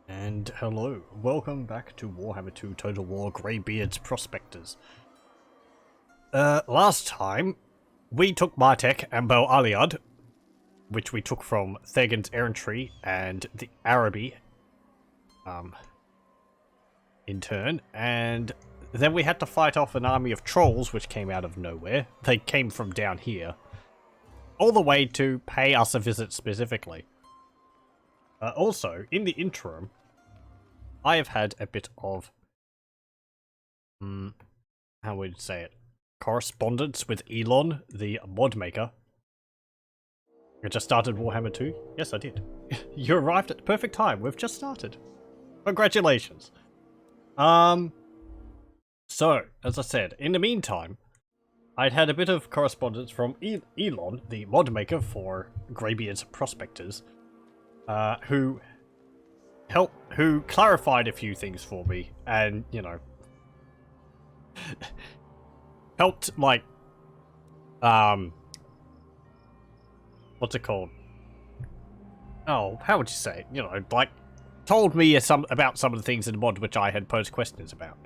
And hello, welcome back to Warhammer 2 Total War Greybeard's Prospectors. Last time, we took Martek and Bel Aliad, which we took from Thagan's Errantry and the Araby, in turn, and then we had to fight off an army of trolls which came out of nowhere. They came from down here, all the way to pay us a visit specifically. Also, in the interim, I have had a bit of, how would you say it, correspondence with Elon, the mod maker. I just started Warhammer 2? Yes, I did. You arrived at the perfect time. We've just started. Congratulations. So, as I said, in the meantime, I'd had a bit of correspondence from Elon, the mod maker for Greybeard's Prospectors, who clarified a few things for me, and, you know, helped, like, what's it called? Oh, how would you say it? You know, like, told me about some of the things in the mod which I had posed questions about.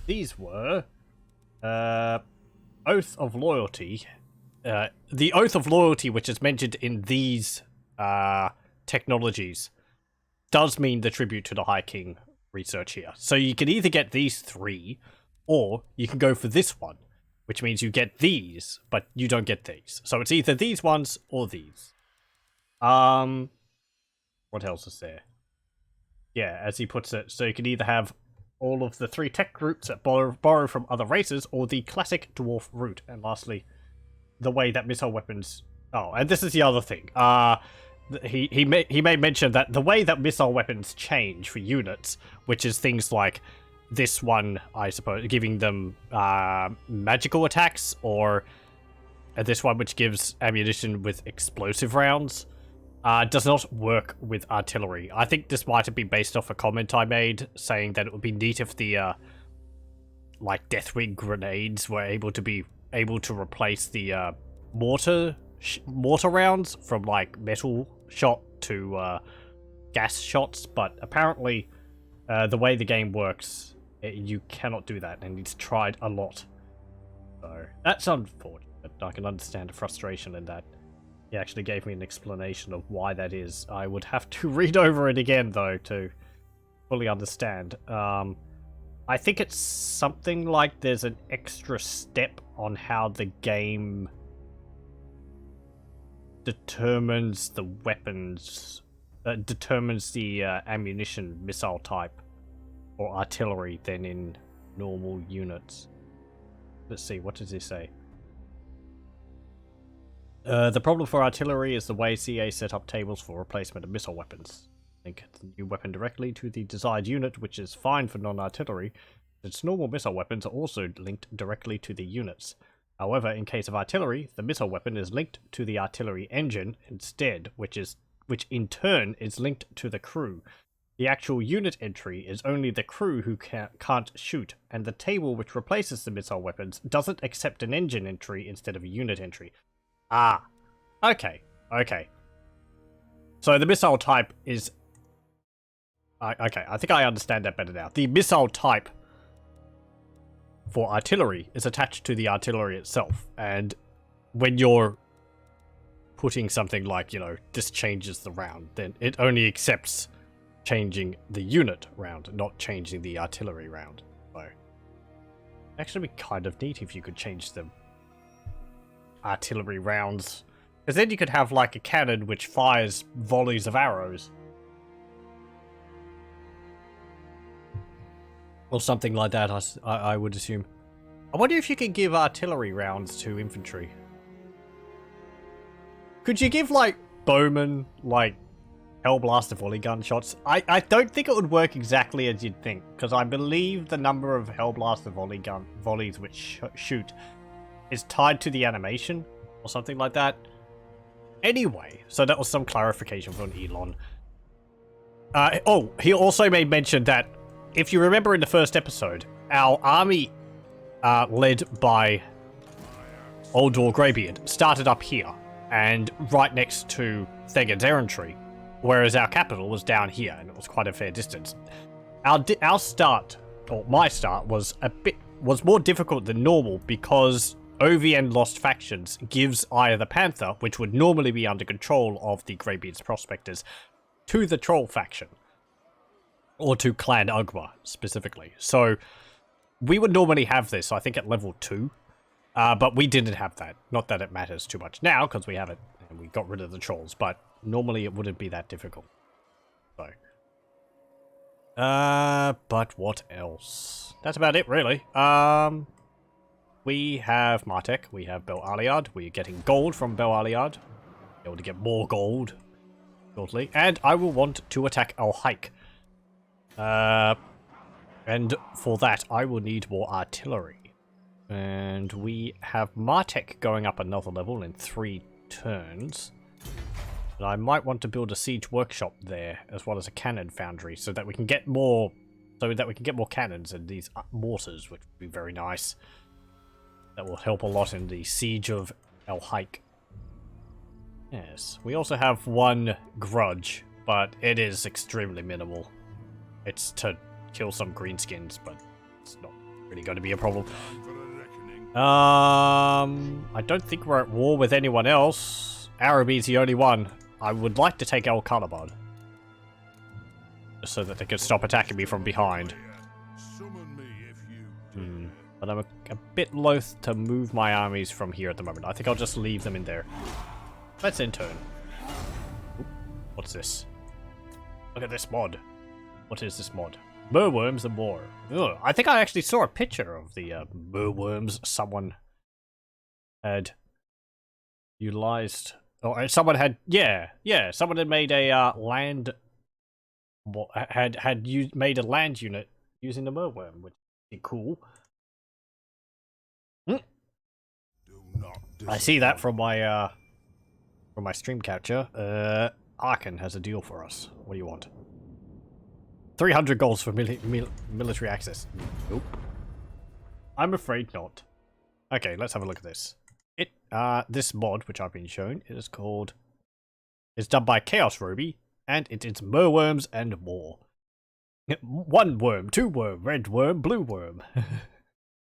These were, Oath of Loyalty. The Oath of Loyalty, which is mentioned in these technologies, does mean the tribute to the High King research here. So you can either get these three, or you can go for this one, which means you get these, but you don't get these. So it's either these ones or these. What else is there? Yeah, as he puts it, so you can either have all of the three tech groups that borrow from other races, or the classic dwarf route. And lastly, the way that missile weapons... Oh, and this is the other thing. He made mention that the way that missile weapons change for units, which is things like this one, I suppose, giving them magical attacks, or this one which gives ammunition with explosive rounds, does not work with artillery. I think this might have been based off a comment I made, saying that it would be neat if the like Deathwing grenades were able to replace the mortar rounds from like metal shot to gas shots, but apparently the way the game works, you cannot do that, and it's tried a lot. So that's unfortunate. I can understand the frustration in that. He actually gave me an explanation of why that is. I would have to read over it again, though, to fully understand. I think it's something like there's an extra step on how the game determines the weapons, determines the ammunition missile type or artillery than in normal units. Let's see, what does he say? The problem for artillery is the way CA set up tables for replacement of missile weapons. Link the new weapon directly to the desired unit, which is fine for non-artillery, since normal missile weapons are also linked directly to the units. However, in case of artillery, the missile weapon is linked to the artillery engine instead, which in turn is linked to the crew. The actual unit entry is only the crew who can't shoot, and the table which replaces the missile weapons doesn't accept an engine entry instead of a unit entry. Ah, okay. So the missile type is... okay, I think I understand that better now. The missile type for artillery is attached to the artillery itself, and when you're putting something like, you know, this changes the round, then it only accepts changing the unit round, not changing the artillery round. So, actually be kind of neat if you could change the artillery rounds, because then you could have like a cannon which fires volleys of arrows, or something like that. I would assume. I wonder if you could give artillery rounds to infantry. Could you give like bowmen like Hellblaster volley gun shots? I don't think it would work exactly as you'd think, because I believe the number of Hellblaster volleys which shoot is tied to the animation or something like that. Anyway, so that was some clarification from Elon. Oh, he also made mention that if you remember in the first episode, our army led by Old Dwarf Greybeard started up here and right next to Thagan's Errantry. whereas our capital was down here, and it was quite a fair distance. Our start, or my start, was more difficult than normal because OVN Lost Factions gives either the Panther, which would normally be under control of the Greybeard's Prospectors, to the Troll faction. Or to Clan Ugma, specifically. So, we would normally have this, I think, at level 2. But we didn't have that. Not that it matters too much now, because we have it, and we got rid of the Trolls. But normally it wouldn't be that difficult. So. But what else? That's about it, really. We have Martek, we have Bel Aliad, we're getting gold from Bel Aliad. Able to get more gold shortly. And I will want to attack El Haik. And for that, I will need more artillery. And we have Martek going up another level in 3 turns. But I might want to build a siege workshop there, as well as a cannon foundry, so that we can get more, cannons and these mortars, which would be very nice. That will help a lot in the siege of El Haik. Yes, we also have 1 grudge, but it is extremely minimal. It's to kill some greenskins, but it's not really going to be a problem. I don't think we're at war with anyone else. Araby's the only one. I would like to take El Kalabad, just so that they can stop attacking me from behind. But I'm a bit loath to move my armies from here at the moment. I think I'll just leave them in there. Let's in turn. Ooh, what's this? Look at this mod. What is this mod? Merworms and more. Ugh, I think I actually saw a picture of the merworms someone had utilized. Or someone had, someone had made a made a land unit using the merworm, which is cool. I see that from my stream capture. Arkan has a deal for us. What do you want? 300 goals for military access. Nope. I'm afraid not. Okay, let's have a look at this. This mod, which I've been shown, is called... It's done by Chaos Roby, and it is merworms and more. 1 worm, 2 worm, red worm, blue worm.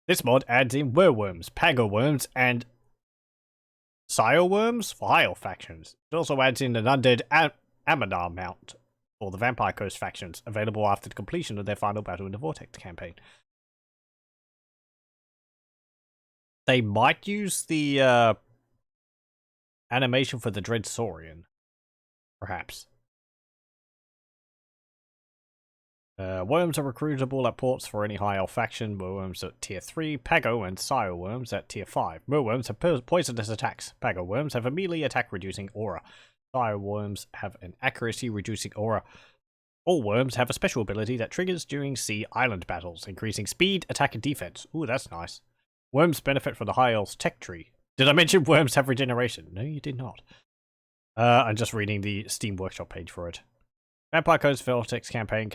This mod adds in werewolves, pago worms, and sire worms for higher factions. It also adds in an undead Amanar mount for the Vampire Coast factions, available after the completion of their final battle in the Vortex campaign. They might use the animation for the Dread Saurian, perhaps. Worms are recruitable at ports for any high elf faction. Merworms at tier 3, Pago and Sire worms at tier 5. Merworms have poisonous attacks. Pago worms have a melee attack reducing aura. Sire worms have an accuracy reducing aura. All worms have a special ability that triggers during sea island battles, increasing speed, attack and defense. Ooh, that's nice. Worms benefit from the high elf's tech tree. Did I mention worms have regeneration? No, you did not. I'm just reading the Steam Workshop page for it. Vampire Coast Vortex campaign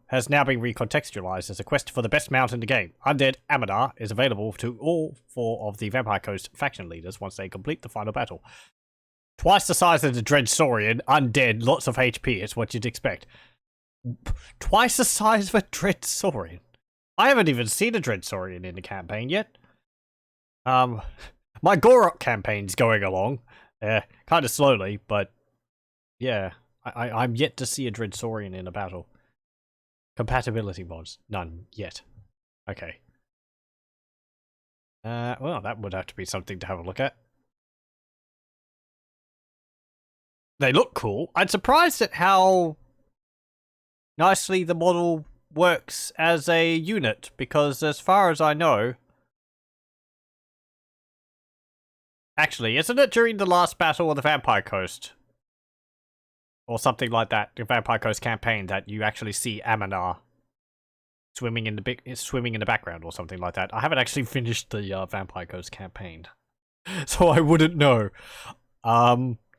has now been recontextualized as a quest for the best mount in the game. Undead Amanar is available to all 4 of the Vampire Coast faction leaders once they complete the final battle. Twice the size of the Dread Saurian, undead, lots of HP, it's what you'd expect. Twice the size of a Dread Saurian. I haven't even seen a Dread Saurian in the campaign yet. My Gorok campaign's going along. Kind of slowly, but yeah. I'm yet to see a Dread Saurian in a battle. Compatibility mods. None yet. Okay. Well, that would have to be something to have a look at. They look cool. I'm surprised at how nicely the model works as a unit, because as far as I know... Actually, isn't it during the last battle of the Vampire Coast? Or something like that, the Vampire Coast campaign, that you actually see Amanar swimming in the background or something like that. I haven't actually finished the Vampire Coast campaign, so I wouldn't know.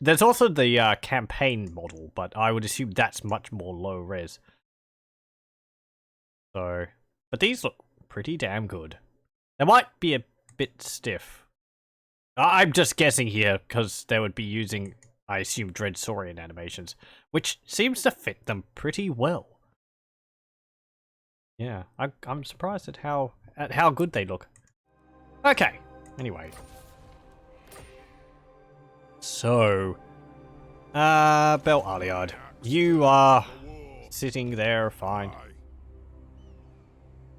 There's also the campaign model, but I would assume that's much more low res. So, but these look pretty damn good. They might be a bit stiff. I'm just guessing here, because they would be using I assume Dread Saurian animations, which seems to fit them pretty well. Yeah, I'm surprised at how good they look. Okay, anyway. So, Bel Aliad, you are sitting there fine.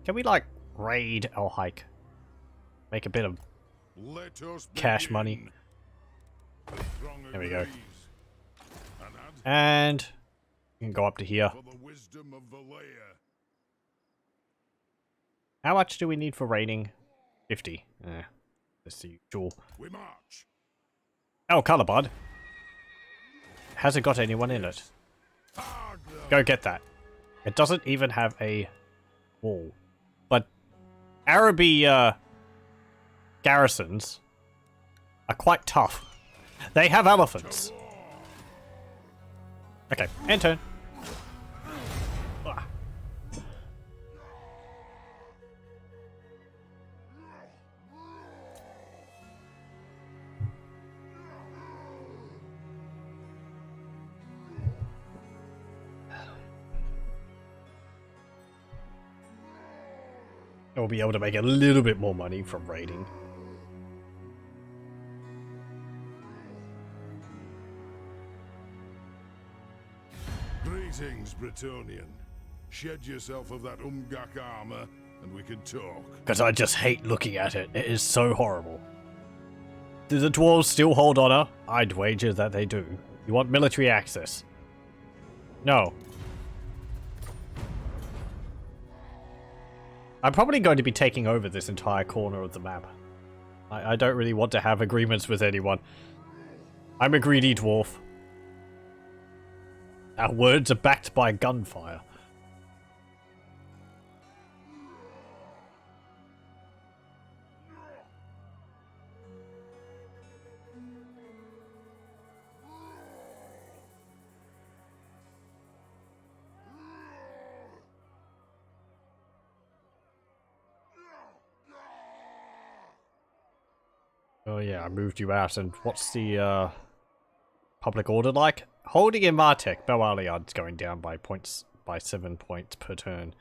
Can we, like, raid El Haik? Make a bit of cash money. There we go. And you can go up to here. How much do we need for raiding? 50. That's the usual. Oh, Colorbud. Has it got anyone in it? Go get that. It doesn't even have a wall. But Araby garrisons are quite tough. They have elephants. Okay, end turn. We'll be able to make a little bit more money from raiding. Greetings, Bretonian. Shed yourself of that Umgak armor, and we can talk. Because I just hate looking at it. It is so horrible. Do the dwarves still hold honor? I'd wager that they do. You want military access? No. I'm probably going to be taking over this entire corner of the map. I don't really want to have agreements with anyone. I'm a greedy dwarf. Our words are backed by gunfire. Oh yeah, I moved you out, and what's the public order like? Holding in Martek, Bel Aliad's going down by 7 points per turn.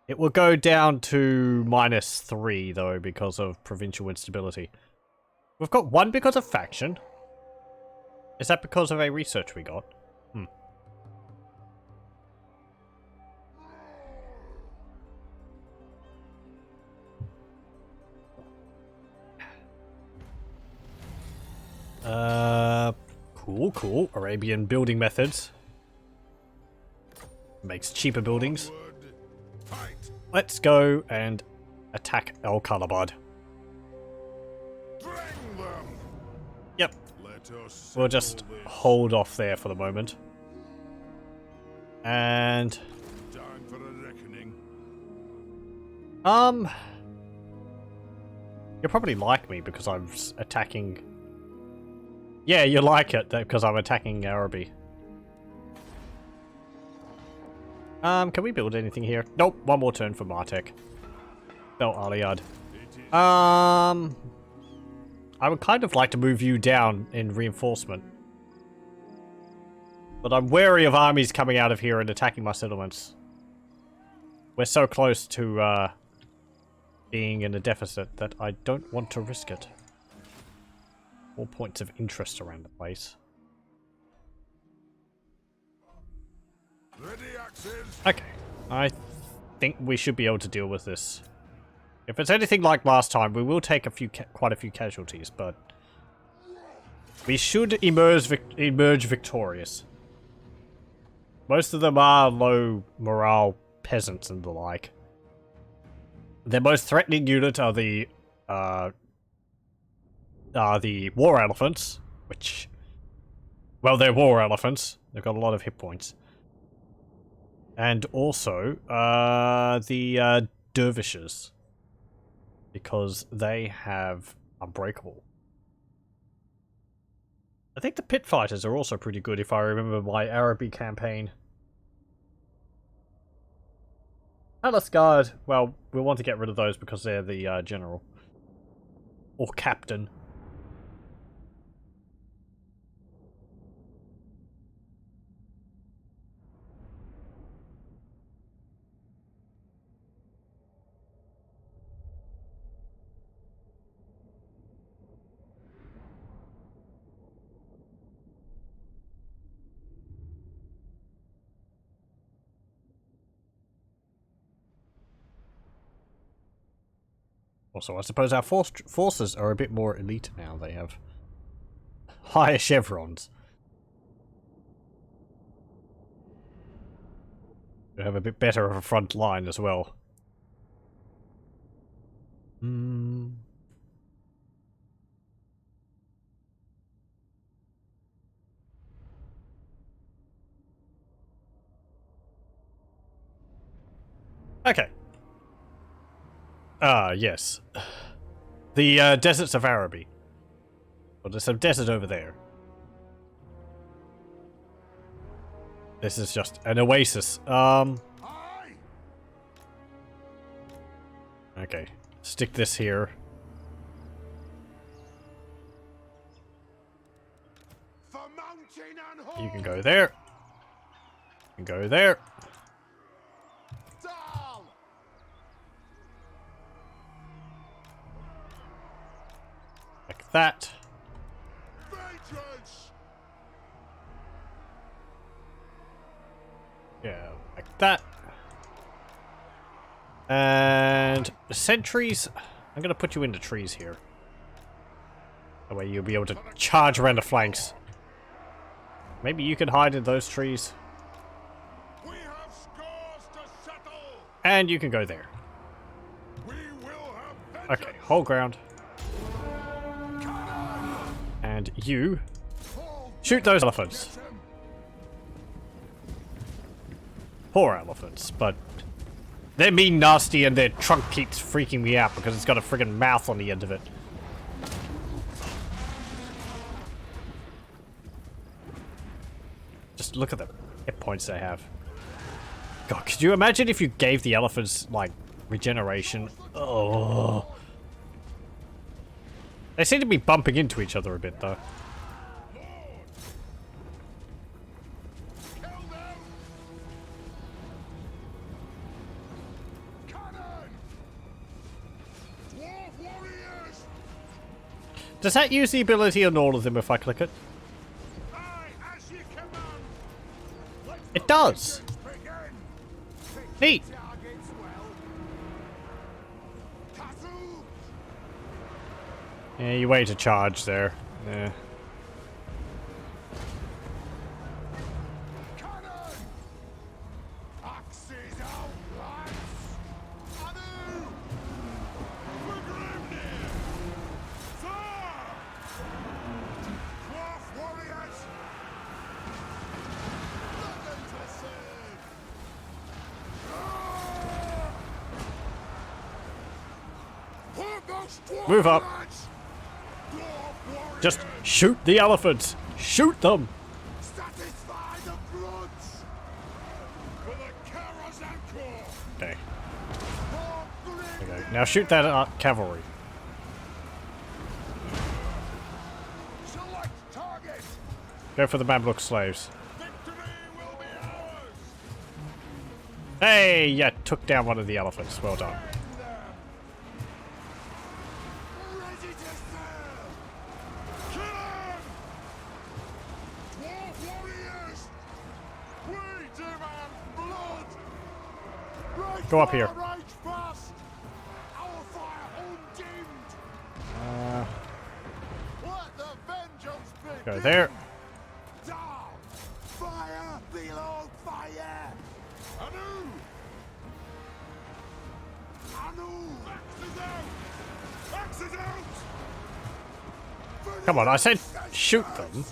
It will go down to -3 though because of provincial instability. We've got 1 because of faction. Is that because of a research we got? Cool. Arabian building methods. Makes cheaper buildings. Let's go and attack El Colorbud. Yep. We'll just hold off there for the moment. And you'll probably like me because I'm attacking. Yeah, you like it because I'm attacking Araby. Can we build anything here? Nope, 1 more turn for Martek. Bel Aliad. I would kind of like to move you down in reinforcement. But I'm wary of armies coming out of here and attacking my settlements. We're so close to being in a deficit that I don't want to risk it. 4 points of interest around the place. Okay, I think we should be able to deal with this. If it's anything like last time, we will take quite a few casualties, but we should emerge victorious. Most of them are low morale peasants and the like. Their most threatening unit are the war elephants, which, well, they're war elephants. They've got a lot of hit points. And also, the dervishes, because they have unbreakable. I think the pit fighters are also pretty good if I remember my Araby campaign. Palace Guard, well, we'll want to get rid of those because they're the general. Or captain. Also, I suppose our forces are a bit more elite now. They have higher chevrons. They have a bit better of a front line as well. Okay. Yes. The deserts of Araby. Well, there's some desert over there. This is just an oasis. Okay. Stick this here. You can go there. You can go there. Like that. Yeah, like that. And sentries, I'm gonna put you into trees here. That way you'll be able to charge around the flanks. Maybe you can hide in those trees. We have scores to settle. And you can go there. We will have vengeance. Okay, hold ground. And you shoot those elephants. Poor elephants, but they're mean, nasty, and their trunk keeps freaking me out because it's got a friggin' mouth on the end of it. Just look at the hit points they have. God, could you imagine if you gave the elephants, like, regeneration? Oh. They seem to be bumping into each other a bit, though. Does that use the ability on all of them if I click it? It does! Neat! Yeah, you wait to charge there. Yeah. Move up. Just shoot the elephants. Shoot them. Satisfy the bloods. For the Karaz Ankor. Okay. Okay. Now shoot that cavalry. Select target. Go for the Mamluk slaves. Victory will be ours. Hey, yeah, took down one of the elephants. Well done. Ready to serve. Kill him. Dwarf warriors. We demand blood. Right Go up here. fire, right fast. Our fire undimmed. Let the vengeance begin. Go there. Down. Fire below fire. Anu. Anu. Axes out. Axes out. Come on, I said shoot them. This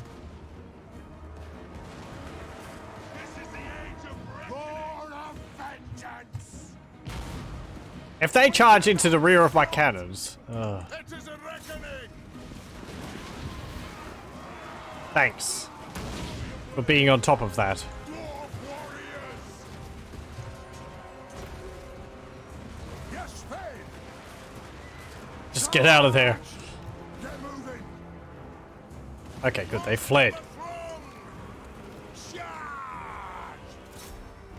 is the age of Lord of vengeance. If they charge into the rear of my cannons, It is a reckoning. thanks for being on top of that. Dwarf warriors. Yes, Spain. Just get out of there. Get moving. Okay, good, they fled. Charge!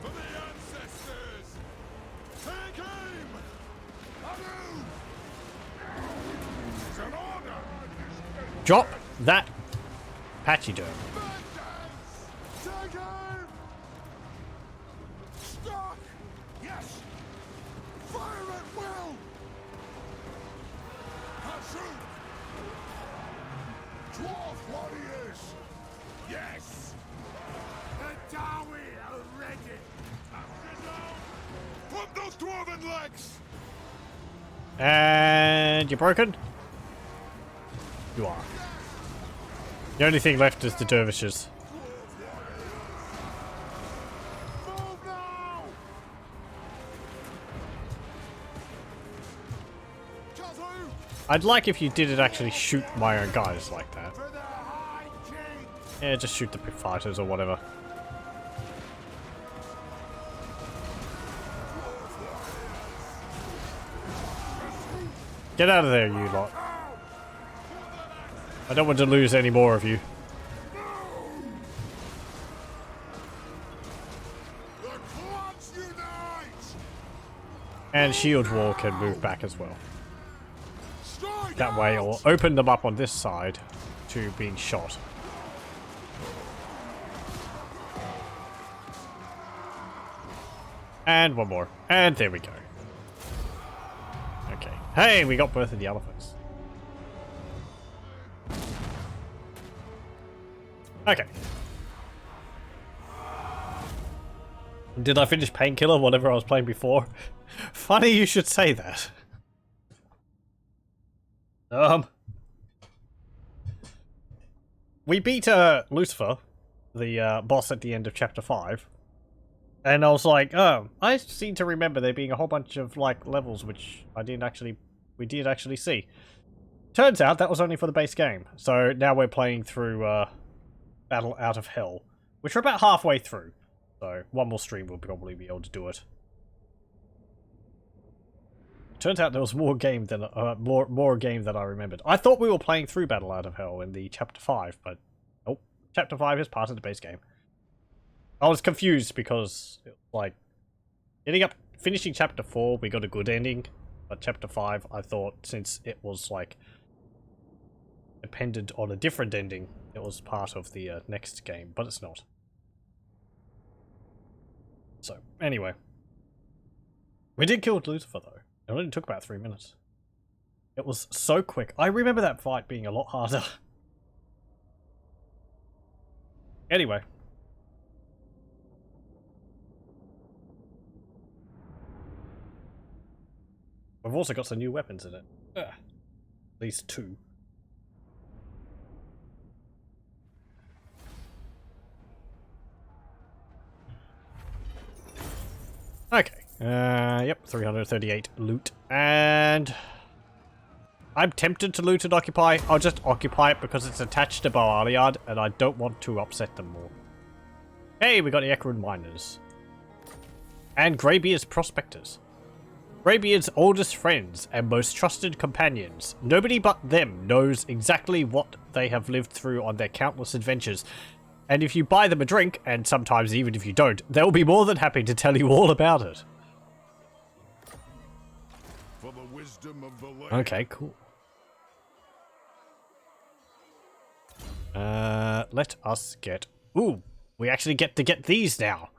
For the ancestors! Take aim! Anu! It's an order! Drop that pachyderm. Vengeance! Take aim! Stock! Yes! Fire at will! Dwarf warriors! Yes! The Dawi are ready! Put those dwarven legs! And you're broken? You are. The only thing left is the dervishes. Move now! Kazu! I'd like if you didn't actually shoot my own guys like that. For the High King! Yeah, just shoot the big fighters or whatever. Get out of there, you lot. I don't want to lose any more of you. The clans unite! And shield wall can move back as well. Strike That way out! it'll open them up on this side to being shot. And one more. And there we go. Okay. Hey, we got both of the elephants. Okay. Did I finish Painkiller, whatever I was playing before? Funny you should say that. We beat Lucifer, the boss at the end of chapter 5. And I was like, oh, I seem to remember there being a whole bunch of like levels which we did actually see. Turns out that was only for the base game. So now we're playing through Battle Out of Hell, which we're about halfway through. So one more stream will probably be able to do it. Turns out there was more game than more game than I remembered. I thought we were playing through Battle Out of Hell in the chapter 5, but nope. Chapter 5 is part of the base game. I was confused because, like, finishing chapter 4, we got a good ending, but chapter 5, I thought, since it was, like, dependent on a different ending, it was part of the next game, but it's not. So, anyway. We did kill Lucifer, though. It only took about 3 minutes. It was so quick. I remember that fight being a lot harder. Anyway. We've also got some new weapons in it. At least 2. Okay. Yep, 338 loot. And I'm tempted to loot and occupy. I'll just occupy it because it's attached to Boaliard and I don't want to upset them more. Hey, we got the Ekrun Miners. And Greybeard's Prospectors. Greybeard's oldest friends and most trusted companions. Nobody but them knows exactly what they have lived through on their countless adventures. And if you buy them a drink, and sometimes even if you don't, they'll be more than happy to tell you all about it. For the wisdom of the land. Okay, cool. Let us get... Ooh, we actually get to get these now.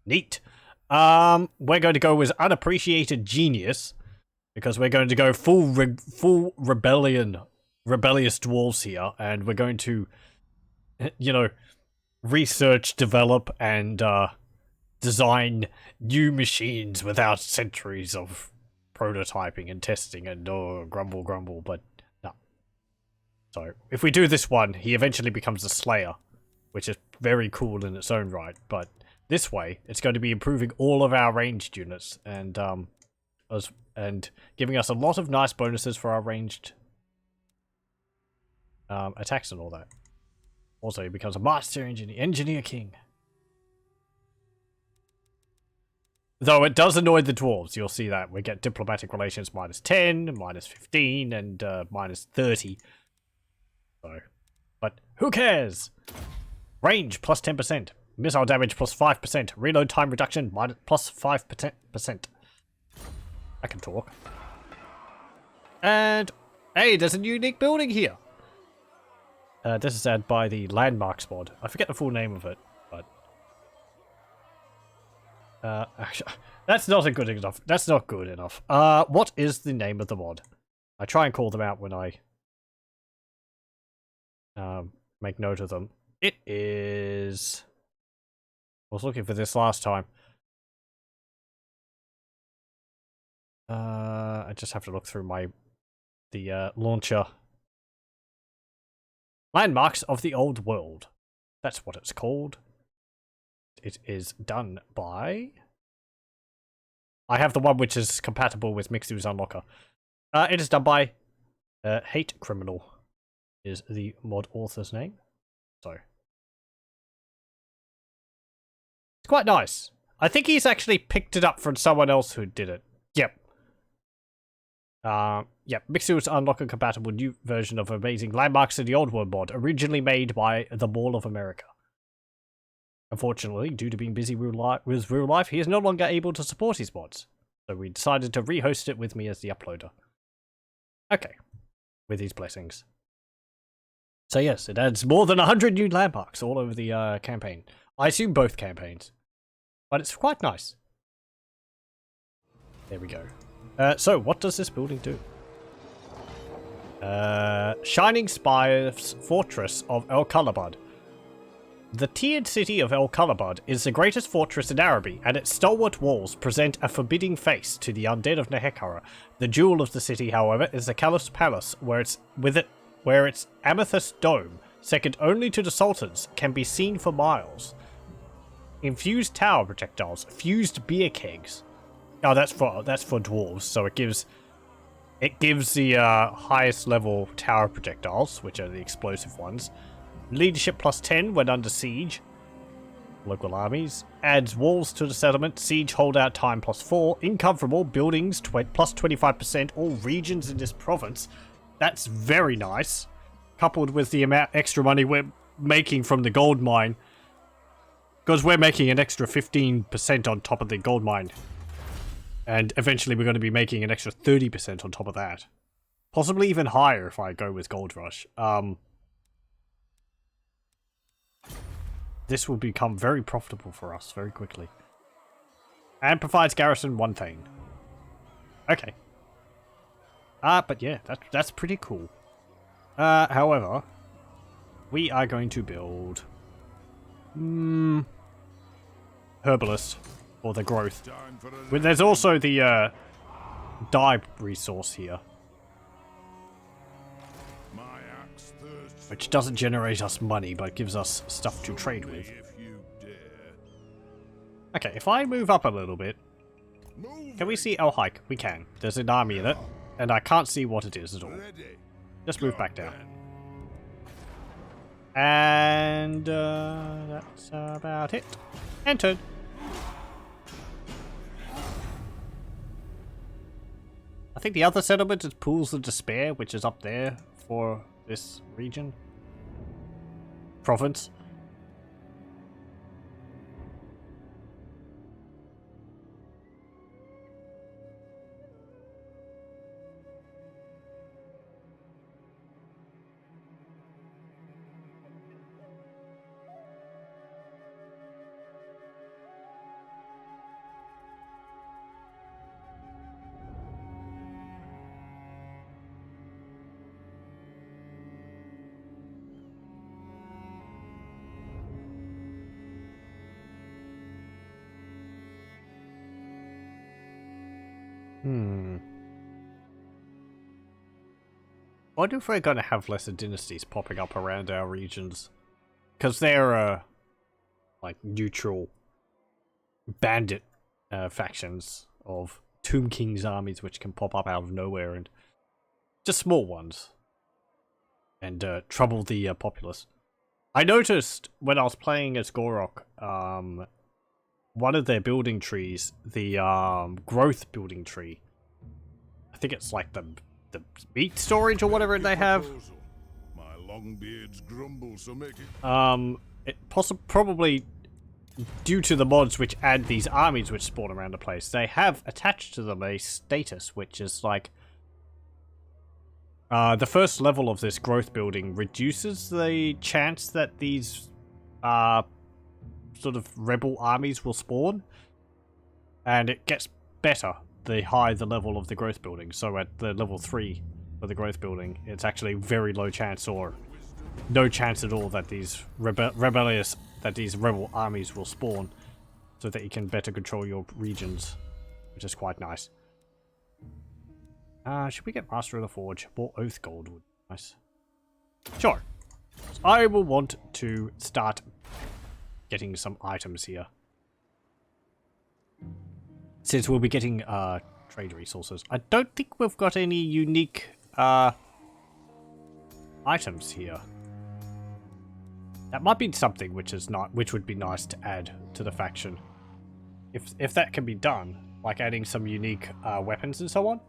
Neat. We're going to go with Unappreciated Genius, because we're going to go full rebellious dwarves here, and we're going to, you know, research, develop, and design new machines without centuries of prototyping and testing and grumble, but no. So, if we do this one, he eventually becomes a Slayer, which is very cool in its own right, but this way, it's going to be improving all of our ranged units and giving us a lot of nice bonuses for our ranged attacks and all that. Also, he becomes a master engineer king. Though it does annoy the dwarves, you'll see that. We get diplomatic relations -10, -15, and -30. So, but who cares? Range +10%. Missile damage +5%. Reload time reduction +5%. I can talk. And, hey, there's a unique building here. This is added by the Landmarks mod. I forget the full name of it, but... actually, that's not good enough. That's not good enough. What is the name of the mod? I try and call them out when I make note of them. It is... I was looking for this last time. I just have to look through the launcher. Landmarks of the Old World. That's what it's called. It is done by... I have the one which is compatible with Mixu's Unlocker. It is done by Hate Criminal is the mod author's name. So it's quite nice. I think he's actually picked it up from someone else who did it. Yep. Yep. Mixu's Unlocker compatible new version of Amazing Landmarks in the Old World mod, originally made by the Mall of America. Unfortunately, due to being busy with real life, he is no longer able to support his mods. So we decided to rehost it with me as the uploader. Okay. With his blessings. So yes, it adds more than 100 new landmarks all over the campaign. I assume both campaigns. But it's quite nice. There we go. So, what does this building do? Shining Spires Fortress of El Kalabad. The tiered city of El Kalabad is the greatest fortress in Araby, and its stalwart walls present a forbidding face to the undead of Nehekara. The jewel of the city, however, is the Kalas Palace, where its amethyst dome, second only to the Sultan's, can be seen for miles. Infused tower projectiles, fused beer kegs. Oh, that's for dwarves. So it gives the highest level tower projectiles, which are the explosive ones. Leadership plus 10 when under siege. Local armies. Adds walls to the settlement. Siege holdout time plus 4. Income from all buildings plus 25%. All regions in this province. That's very nice. Coupled with the amount extra money we're making from the gold mine. Because we're making an extra 15% on top of the gold mine. And eventually we're going to be making an extra 30% on top of that. Possibly even higher if I go with Gold Rush. This will become very profitable for us very quickly. And provides garrison one thing. Okay. But yeah, that's pretty cool. However, we are going to build... Herbalist. Or the growth. But there's also the dye resource here. Which doesn't generate us money, but gives us stuff to trade with. Okay, if I move up a little bit... Can we see El Haik? We can. There's an army in it, and I can't see what it is at all. Just move back down. And that's about it. Entered. I think the other settlement is Pools of Despair, which is up there for this region. Province. I wonder if we're going to have lesser dynasties popping up around our regions. Because they're, like, neutral bandit factions of Tomb King's armies which can pop up out of nowhere and just small ones. And trouble the populace. I noticed when I was playing as Gorok, one of their building trees, the growth building tree, I think it's like the meat storage or whatever they have. My Longbeards grumble, so make it. Probably due to the mods which add these armies which spawn around the place, they have attached to them a status which is like the first level of this growth building reduces the chance that these sort of rebel armies will spawn, and it gets better the higher the level of the growth building. So at the level 3, for the growth building, it's actually very low chance or no chance at all that these rebel armies will spawn, so that you can better control your regions, which is quite nice. Should we get Master of the Forge? More Oath Gold would be nice. Sure. I will want to start getting some items here, since we'll be getting trade resources. I don't think we've got any unique items here. That might be something which would be nice to add to the faction. If that can be done, like adding some unique weapons and so on.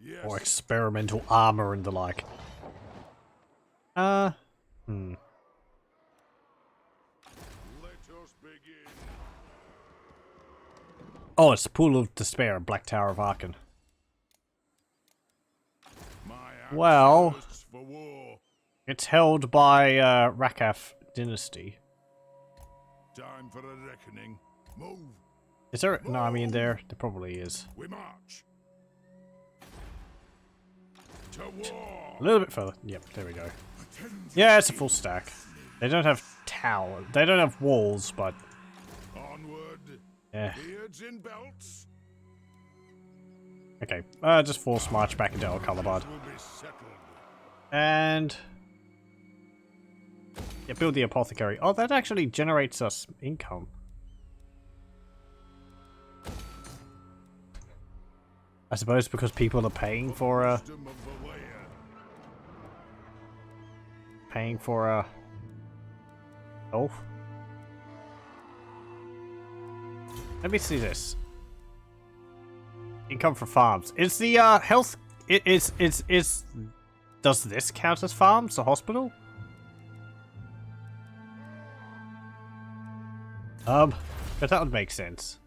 Yes. Or experimental armor and the like. Let us begin. Oh, it's the Pool of Despair and Black Tower of Arkan. My Well, outposts for war. it's held by Rakaf dynasty. Time for a reckoning. Move. Is there an army in there? There probably is. We march. To war. A little bit further. Yep, there we go. Yeah, it's a full stack. They don't have tower. They don't have walls, but Onward. yeah. Beards in belts. Okay, just force march back into Al-Khalabad. Will be settled. And yeah, build the apothecary. Oh, that actually generates us income. I suppose because people are paying for Wisdom of the layer. Oh. Let me see this. Income from farms. Is the health is does this count as farms, the hospital? But that would make sense.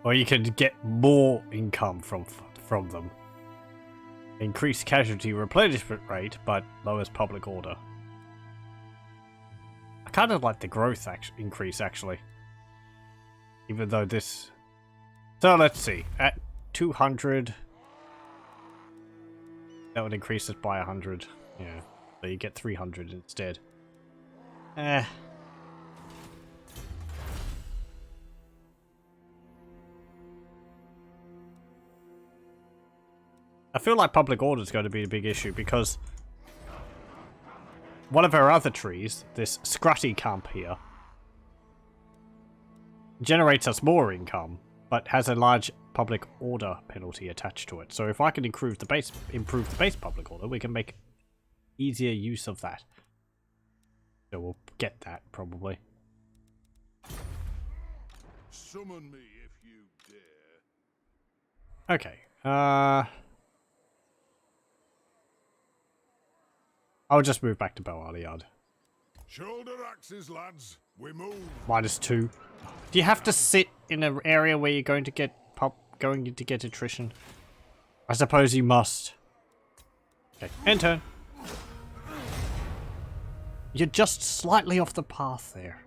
Or you can get more income from them. Increased casualty replenishment rate, but lowers public order. I kind of like the growth increase, actually. Even though this... So, let's see. At 200... That would increase it by 100. Yeah. So you get 300 instead. Eh. I feel like public order is going to be a big issue because one of our other trees, this Scrutty camp here, generates us more income, but has a large public order penalty attached to it. So if I can improve the base public order, we can make easier use of that. So we'll get that probably. Summon me if you dare. Okay. I'll just move back to Bel Aliad. Shoulder axes, lads. We move. -2. Do you have to sit in an area where you're going to get attrition? I suppose you must. Okay, end turn. You're just slightly off the path there.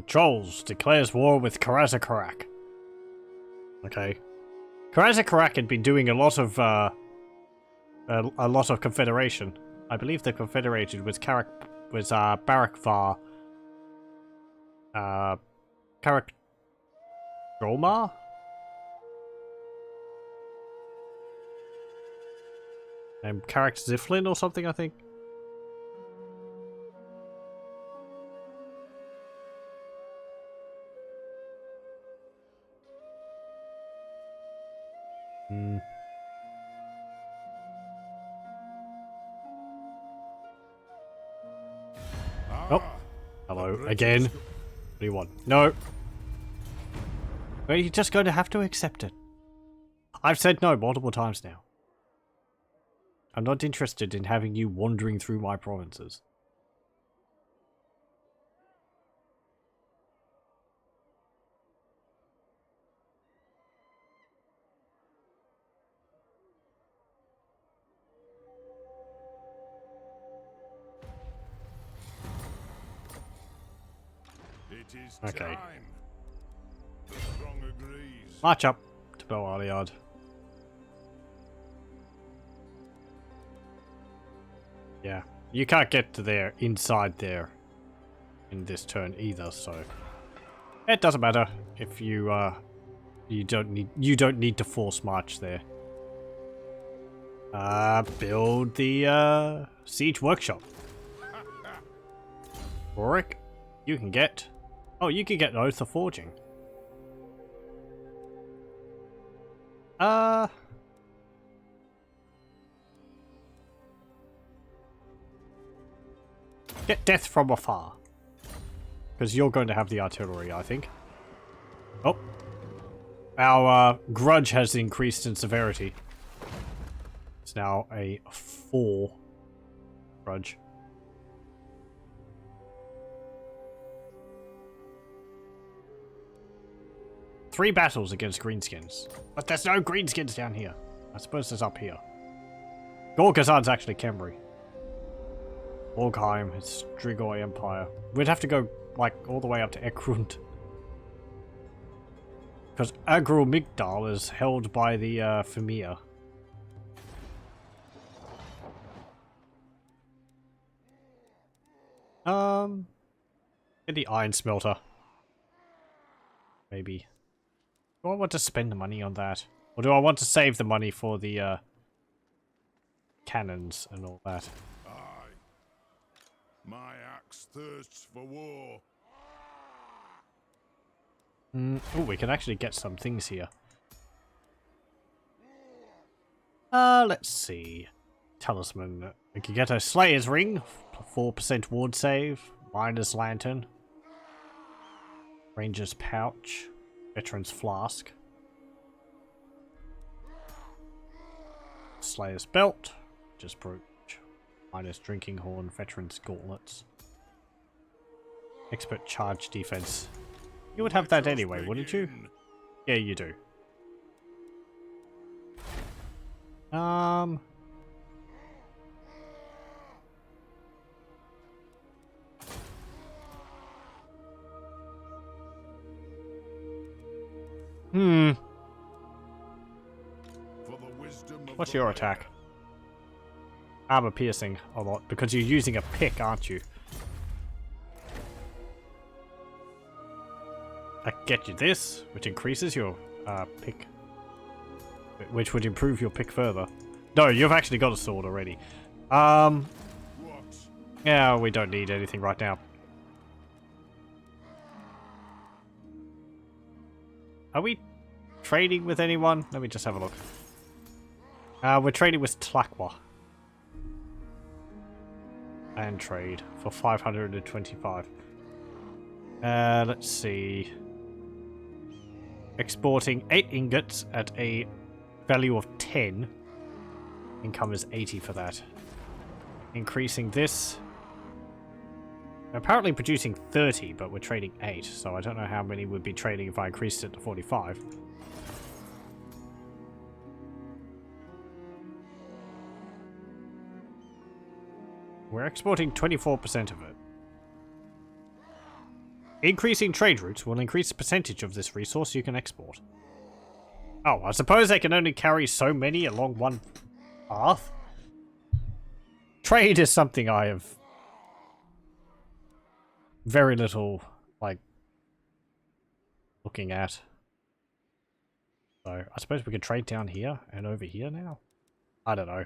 Trolls declares war with Karaz Ankor. Okay. Karaz Ankor had been doing a lot of confederation. I believe the confederated was Barak Karak Dromar? And Karak Ziflin or something, I think. Oh, hello again. What do you want? No. Well, you're just going to have to accept it. I've said no multiple times now. I'm not interested in having you wandering through my provinces. It is Okay. time. The throng agrees. March up to Belaliard. Yeah, you can't get to there inside there in this turn either, so it doesn't matter if you you don't need to force march there. Build the siege workshop. Rorik, you can get you can get Oath of Forging. Get Death from Afar. Because you're going to have the artillery, I think. Oh. Our grudge has increased in severity. It's now a 4 grudge. Three battles against greenskins. But there's no greenskins down here. I suppose there's up here. Gorgazan's actually Khemri. Borgheim, it's Strigoi Empire. We'd have to go, like, all the way up to Ekrund. Because Agrul Migdal is held by the Famir. Get the iron smelter. Maybe. Do I want to spend the money on that? Or do I want to save the money for the cannons and all that? My axe thirsts for war. Oh, we can actually get some things here. Let's see. Talisman. We can get a Slayer's Ring, 4% ward save, Miner's Lantern, Ranger's Pouch, Veteran's Flask, Slayer's Belt, just brute. Miner's Drinking Horn, Veteran's Gauntlets. Expert Charge Defense. You would have that anyway, wouldn't you? Yeah, you do. What's your attack? Armor piercing a lot, because you're using a pick, aren't you? I get you this, which increases your pick. Which would improve your pick further. No, you've actually got a sword already. Yeah, we don't need anything right now. Are we trading with anyone? Let me just have a look. We're trading with Tlaqua. And trade for 525. Let's see. Exporting 8 ingots at a value of 10. Income is 80 for that. Increasing this. Apparently producing 30, but we're trading 8, so I don't know how many would be trading if I increased it to 45. We're exporting 24% of it. Increasing trade routes will increase the percentage of this resource you can export. Oh, I suppose they can only carry so many along one path. Trade is something I have very little, like, looking at. So, I suppose we could trade down here and over here now? I don't know.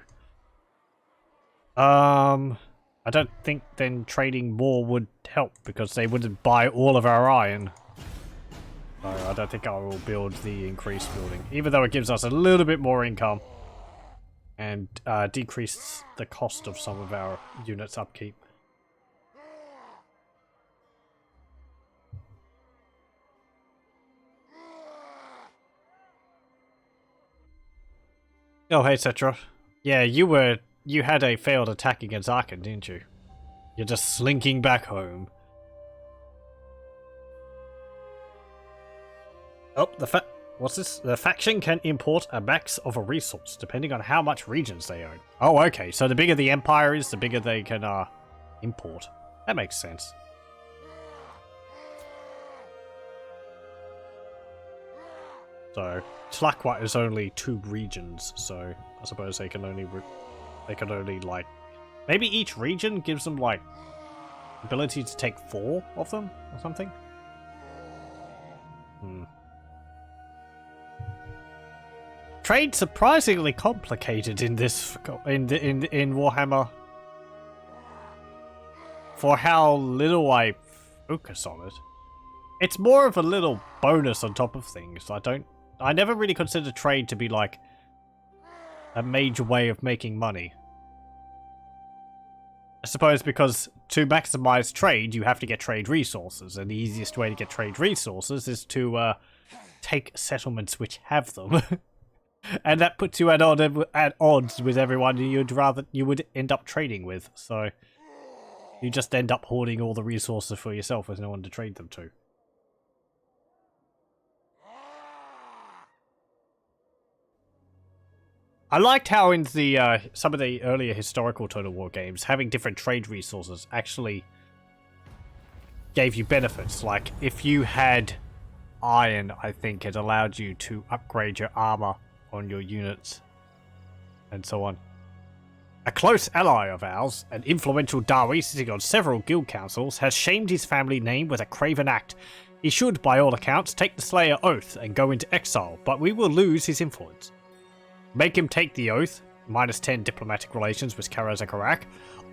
I don't think then trading more would help, because they wouldn't buy all of our iron. So I don't think I will build the increased building, even though it gives us a little bit more income and decreases the cost of some of our units' upkeep. Oh, hey, Cetra. Yeah, you had a failed attack against Arkan, didn't you? You're just slinking back home. Oh, what's this? The faction can import a max of a resource, depending on how much regions they own. Oh, okay, so the bigger the empire is, the bigger they can, import. That makes sense. So, Tlaqua is only 2 regions, so I suppose they can only, like... Maybe each region gives them, like, ability to take 4 of them, or something? Trade surprisingly complicated in this, in Warhammer. For how little I focus on it. It's more of a little bonus on top of things. I never really considered trade to be like a major way of making money. I suppose because to maximize trade, you have to get trade resources, and the easiest way to get trade resources is to take settlements which have them. And that puts you at odds with everyone you would end up trading with, so you just end up hoarding all the resources for yourself with no one to trade them to. I liked how in the some of the earlier historical Total War games, having different trade resources actually gave you benefits. Like, if you had iron, I think it allowed you to upgrade your armor on your units, and so on. A close ally of ours, an influential Dawi sitting on several guild councils, has shamed his family name with a craven act. He should, by all accounts, take the Slayer oath and go into exile, but we will lose his influence. Make him take the oath, -10 diplomatic relations with Karaz Ankor,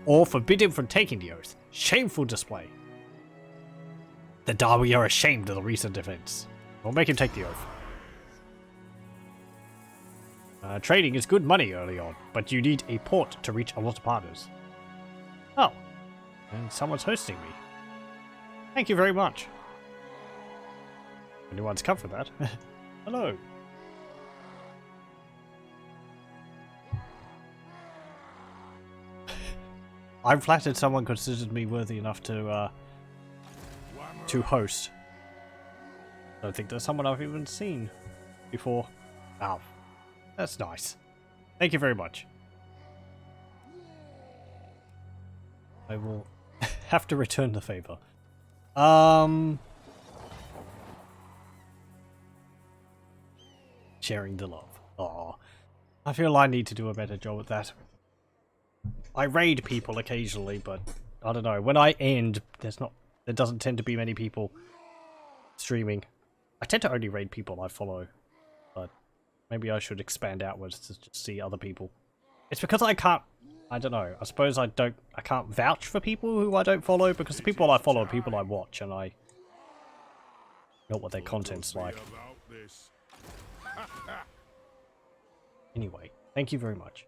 or forbid him from taking the oath. Shameful display. The Dawi are ashamed of the recent events. We'll make him take the oath. Trading is good money early on, but you need a port to reach a lot of partners. Oh, and someone's hosting me. Thank you very much. Anyone's come for that. Hello. I'm flattered someone considered me worthy enough to host. I don't think there's someone I've even seen before. Oh. That's nice. Thank you very much. I will have to return the favor. Sharing the love. Aw. I feel I need to do a better job at that. I raid people occasionally, but I don't know. When I end, there doesn't tend to be many people streaming. I tend to only raid people I follow, but maybe I should expand outwards to just see other people. It's because I don't know. I suppose I can't vouch for people who I don't follow, because the people I follow are people I watch, and I know what their content's like. Anyway, thank you very much.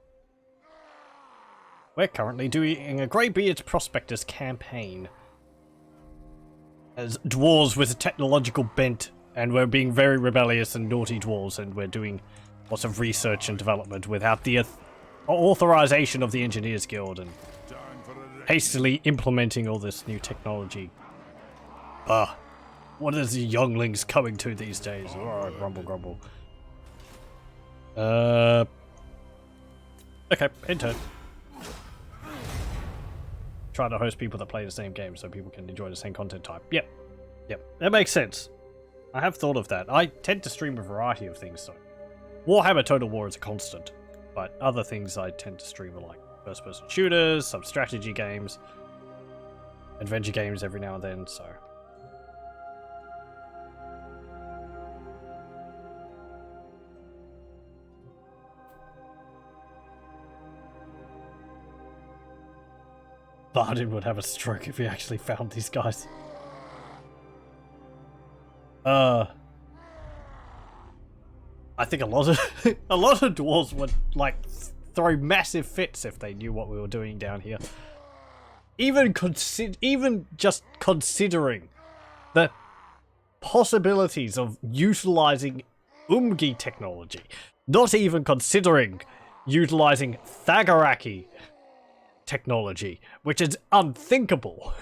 We're currently doing a Greybeard Prospectors campaign as dwarves with a technological bent, and we're being very rebellious and naughty dwarves, and we're doing lots of research and development without the authorization of the Engineers Guild, and hastily implementing all this new technology. What is the younglings coming to these days? Oh, grumble, grumble. Okay, in turn. Trying to host people that play the same game so people can enjoy the same content type. Yep, that makes sense. I have thought of that. I tend to stream a variety of things, so Warhammer Total War is a constant, but other things I tend to stream are like first-person shooters, some strategy games, adventure games every now and then, so... Bardin would have a stroke if he actually found these guys. I think a lot of a lot of dwarves would like throw massive fits if they knew what we were doing down here. Even just considering the possibilities of utilizing Umgi technology, not even considering utilizing Thagaraki technology, which is unthinkable.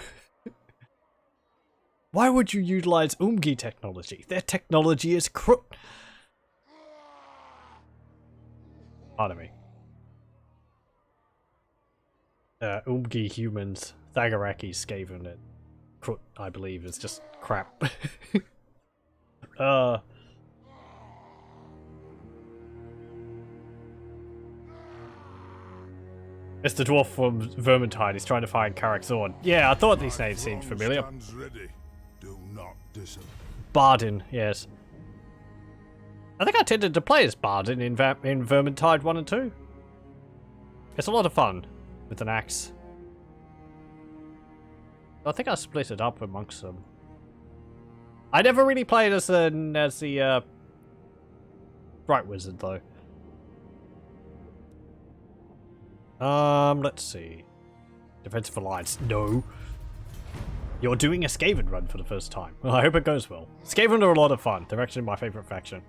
Why would you utilize Umgi technology? Their technology is Pardon me. Umgi humans, Thagaraki, Skaven, and Krut, I believe, is just crap. It's the dwarf from Vermintide. He's trying to find Karaz Ankor. Yeah, I thought these names seemed familiar. Do not Bardin, yes. I think I tended to play as Bardin in Vermintide 1 and 2. It's a lot of fun with an axe. I think I split it up amongst them. I never really played as the Bright Wizard though. Let's see. Defensive Alliance. No. You're doing a Skaven run for the first time. Well, I hope it goes well. Skaven are a lot of fun. They're actually my favorite faction.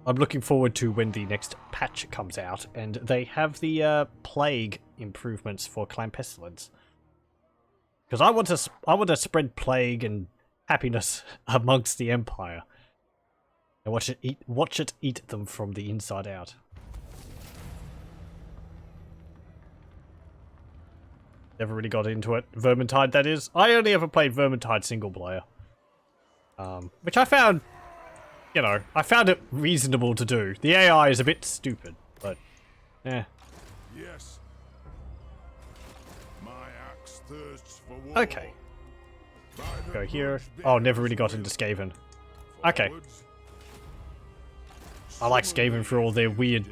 I'm looking forward to when the next patch comes out and they have the plague improvements for Clan Pestilence. Because I want to spread plague and happiness amongst the Empire. And watch it eat them from the inside out. Never really got into it. Vermintide, that is. I only ever played Vermintide single player. Which I found, you know, I found it reasonable to do. The AI is a bit stupid, but, eh. Yes. My axe thirsts for war. Okay. Go here. Oh, never really got into Skaven. Okay. I like Skaven for all their weird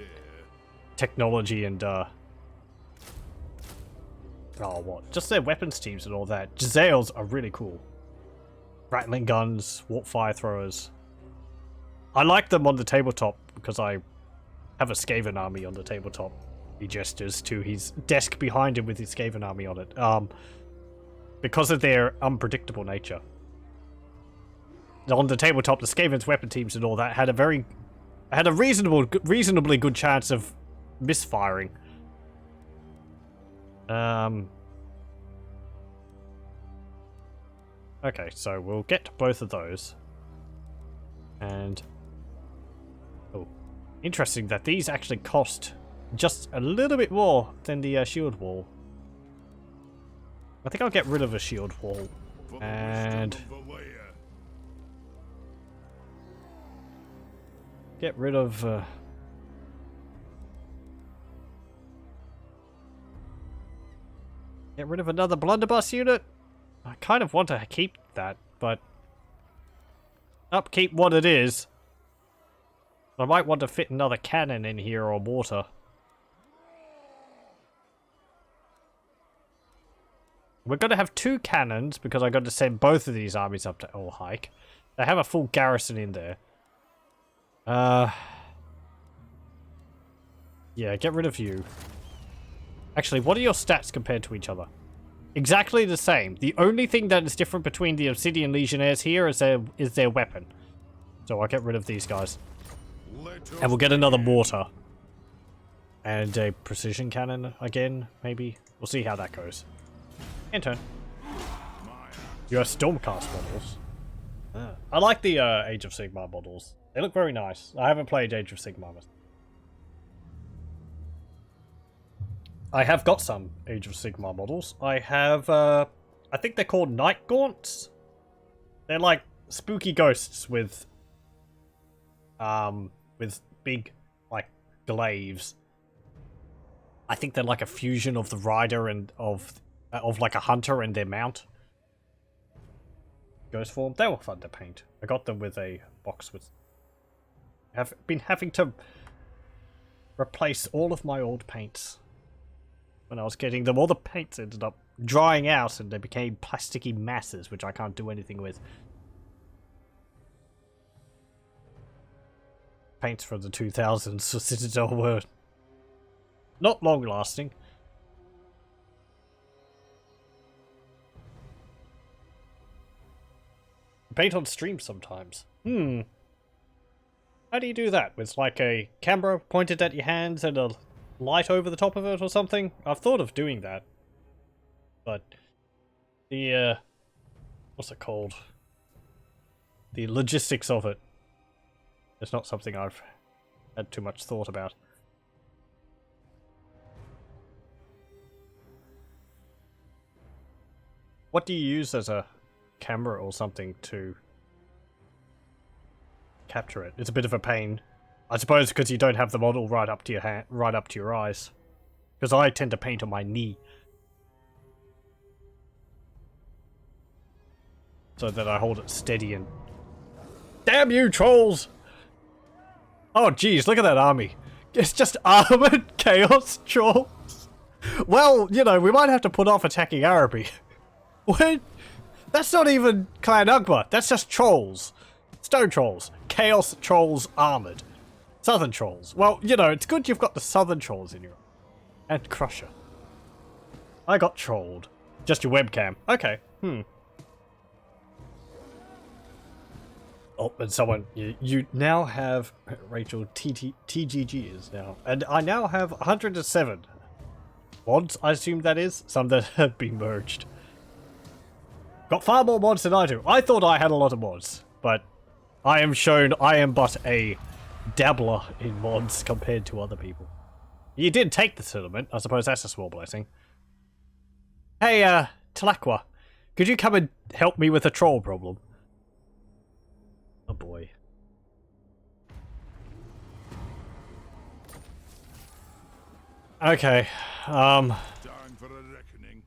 technology and, oh, what? Just their weapons teams and all that. Jezzails are really cool. Rattling guns, warp fire throwers. I like them on the tabletop because I have a Skaven army on the tabletop. He gestures to his desk behind him with his Skaven army on it. Because of their unpredictable nature. On the tabletop, the Skaven's weapon teams and all that had a reasonably good chance of misfiring. Okay, so we'll get both of those. And oh, interesting that these actually cost just a little bit more than the shield wall. I think I'll get rid of a shield wall and get rid of another blunderbuss unit. I kind of want to keep that, but upkeep what it is. I might want to fit another cannon in here or mortar. We're going to have 2 cannons because I got to send both of these armies up to Haik. They have a full garrison in there. Yeah, get rid of you. Actually, what are your stats compared to each other? Exactly the same. The only thing that is different between the Obsidian Legionnaires here is their weapon. So I'll get rid of these guys. And we'll get another mortar. And a precision cannon again, maybe. We'll see how that goes. End turn. You have Stormcast models. I like the Age of Sigmar models. They look very nice. I haven't played Age of Sigmar. I have got some Age of Sigmar models. I have, I think they're called Night Gaunts. They're like spooky ghosts with big, like, glaives. I think they're like a fusion of the rider and of like a hunter and their mount. Ghost form. They were fun to paint. I got them with a box with... I've been having to replace all of my old paints. When I was getting them, all the paints ended up drying out and they became plasticky masses, which I can't do anything with. paints from the 2000s for Citadel were not long lasting. Paint on stream sometimes. How do you do that? With like a camera pointed at your hands and a light over the top of it or something? I've thought of doing that. But the what's it called? The logistics of it. It's not something I've had too much thought about. What do you use as a camera or something to capture it? It's a bit of a pain, I suppose, because you don't have the model right up to your hand, right up to your eyes. Because I tend to paint on my knee, so that I hold it steady and. Damn you, trolls! Oh, geez, look at that army. It's just armored chaos trolls. Well, you know, we might have to put off attacking Araby. What? That's not even Clan Ugma. That's just trolls. Stone trolls. Chaos trolls armored. Southern trolls. Well, you know, it's good you've got the southern trolls in your... And Crusher. I got trolled. Just your webcam. Okay. Oh, and someone... You now have... Rachel, TGG is now. And I now have 107 mods, I assume that is. Some that have been merged. Got far more mods than I do. I thought I had a lot of mods, but I am shown I am but a dabbler in mods compared to other people. You did take the settlement. I suppose that's a small blessing. Hey, Talakwa, could you come and help me with a troll problem? Oh boy. Okay, Time for a reckoning.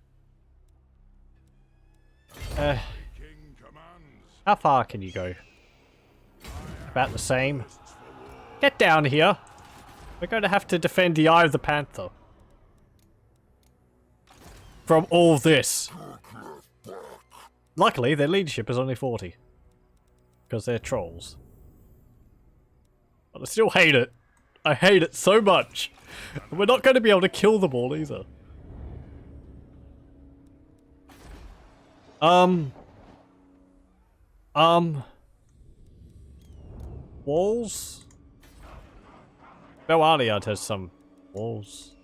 King commands. How far can you go? About the same. Get down here. We're going to have to defend the Eye of the Panther. From all this. Luckily, their leadership is only 40. Because they're trolls. But I still hate it. I hate it so much. And we're not going to be able to kill them all either. Walls? Belaliad has some walls.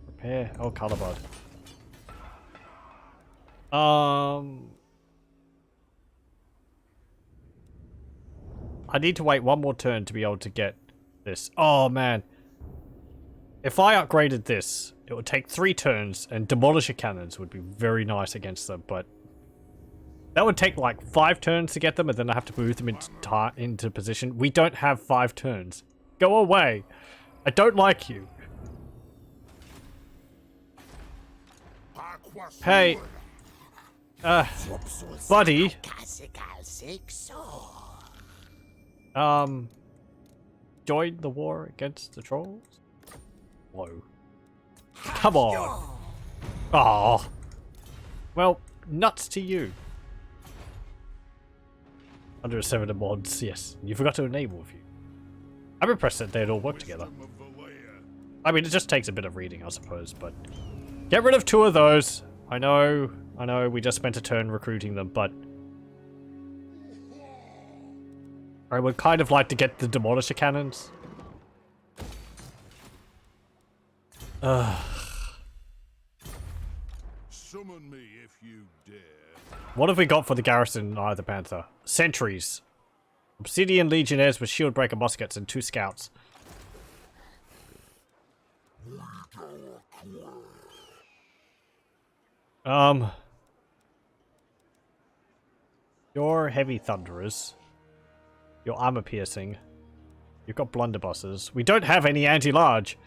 Repair. Oh, Caliban. I need to wait one more turn to be able to get this. Oh, man. If I upgraded this, it would take 3 turns, and Demolisher Cannons would be very nice against them, but that would take like 5 turns to get them, and then I have to move them into position. We don't have 5 turns. Go away. I don't like you. Hey. Buddy. Join the war against the trolls? Whoa. Come on. Oh. Well, nuts to you. 107 mods, yes. You forgot to enable a few. I'm impressed that they'd all work together. I mean, it just takes a bit of reading, I suppose, but... Get rid of 2 of those. I know, we just spent a turn recruiting them, but... I would kind of like to get the Demolisher Cannons. Summon me if you dare. What have we got for the garrison Eye of the Panther? Sentries. Obsidian Legionnaires with shield breaker muskets and 2 scouts. Your heavy thunderers. Your armor piercing. You've got blunderbusses. We don't have any anti-large.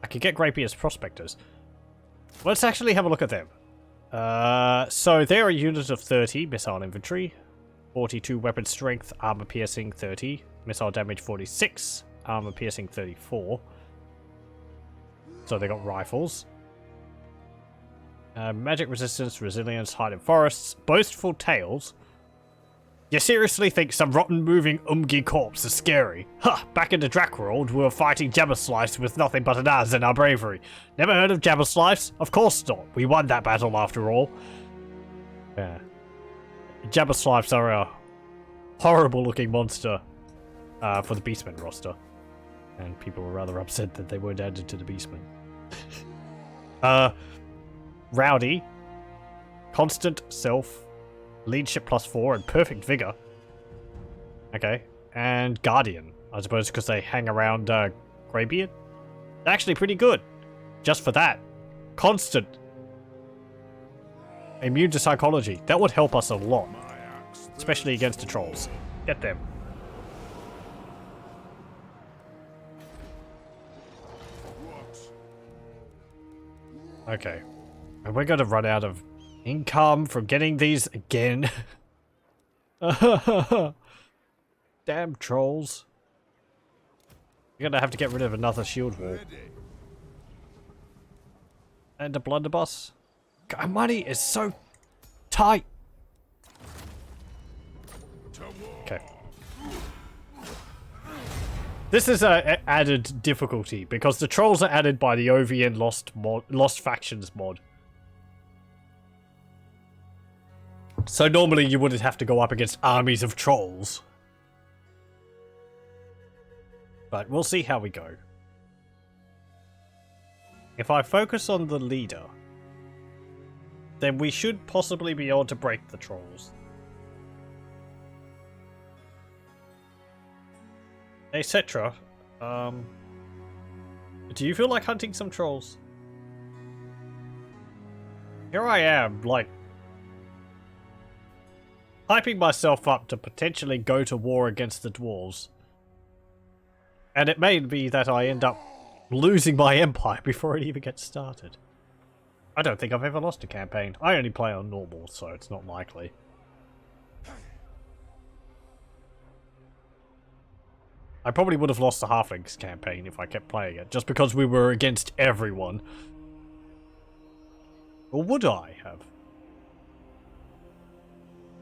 I could get Greybeard's Prospectors. Let's actually have a look at them. So they're a unit of 30 missile infantry, 42 weapon strength, armor piercing 30, missile damage 46, armor piercing 34. So they got rifles. Magic resistance, resilience, hide in forests, boastful tales. You seriously think some rotten moving Umgi corpse is scary? Huh, back in the Drac world, we were fighting Jabberslice with nothing but an as in our bravery. Never heard of Jabberslice? Of course not. We won that battle after all. Yeah. Jabberslice are a horrible looking monster for the Beastmen roster. And people were rather upset that they weren't added to the Beastmen. Rowdy. Constant self. Leadership +4 and perfect vigor. Okay. And Guardian. I suppose because they hang around Greybeard. Actually pretty good. Just for that. Constant. Immune to psychology. That would help us a lot. Especially against the trolls. Get them. Okay. And we're going to run out of income from getting these again. Damn trolls. You're gonna have to get rid of another shield wall. And a blunderbuss. God, money is so tight. Okay. This is a added difficulty because the trolls are added by the OVN Lost Factions mod. So normally you wouldn't have to go up against armies of trolls. But we'll see how we go. If I focus on the leader, then we should possibly be able to break the trolls. Etc. Do you feel like hunting some trolls? Here I am, like, hyping myself up to potentially go to war against the dwarves. And it may be that I end up losing my empire before it even gets started. I don't think I've ever lost a campaign. I only play on normal, so it's not likely. I probably would have lost the Halflings campaign if I kept playing it, just because we were against everyone. Or would I have?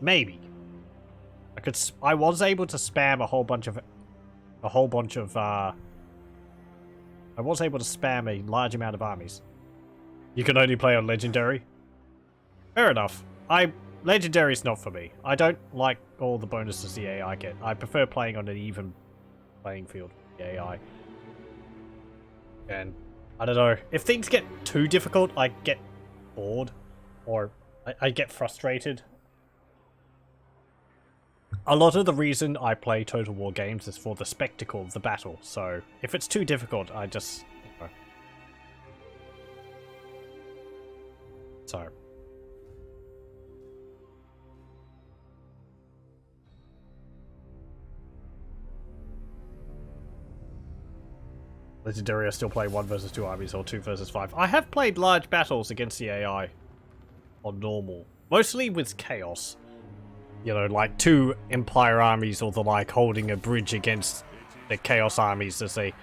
Maybe. I was able to spam I was able to spam a large amount of armies. You can only play on Legendary? Fair enough. Legendary's not for me. I don't like all the bonuses the AI get. I prefer playing on an even playing field with the AI. And I don't know. If things get too difficult, I get bored. Or I get frustrated. A lot of the reason I play Total War games is for the spectacle of the battle, so if it's too difficult, I just... So... Legendary, I still play 1 versus 2 armies or 2 versus 5. I have played large battles against the AI on normal, mostly with Chaos. You know, like 2 Empire armies or the like holding a bridge against the Chaos armies as they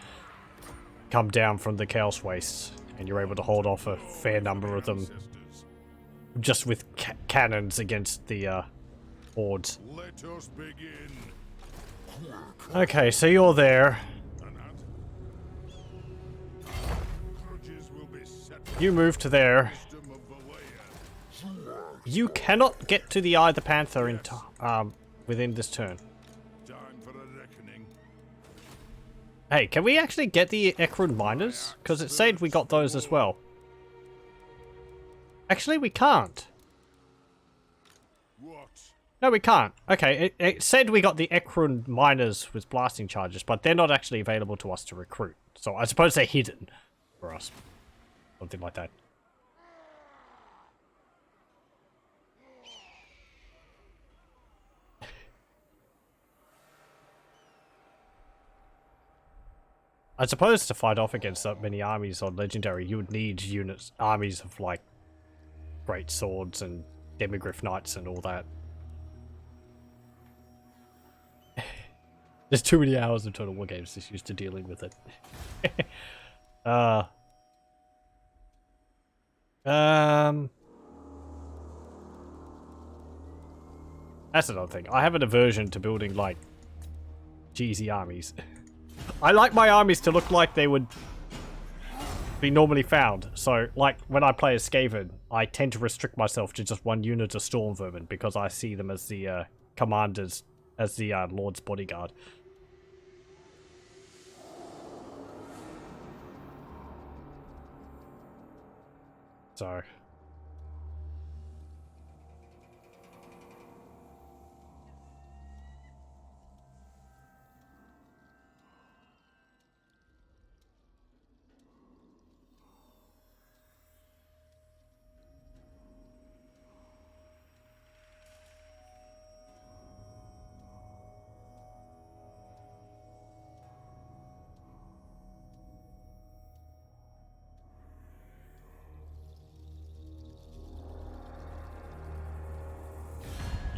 come down from the Chaos Wastes. And you're able to hold off a fair number of them just with cannons against the hordes. Okay, so you're there. You move to there. You cannot get to the Eye of the Panther in within this turn. Hey, can we actually get the Ekrund miners? Because it said we got those as well. Actually, we can't. No, we can't. Okay, it said we got the Ekrund miners with blasting charges, but they're not actually available to us to recruit. So I suppose they're hidden for us. Something like that. I suppose to fight off against that many armies on Legendary, you would need armies of like great swords and demigryph knights and all that. There's too many hours of Total War games just used to dealing with it. That's another thing. I have an aversion to building, like, cheesy armies. I like my armies to look like they would be normally found. So, like, when I play as Skaven, I tend to restrict myself to just one unit of Storm Vermin because I see them as the commanders, as the Lord's bodyguard. So...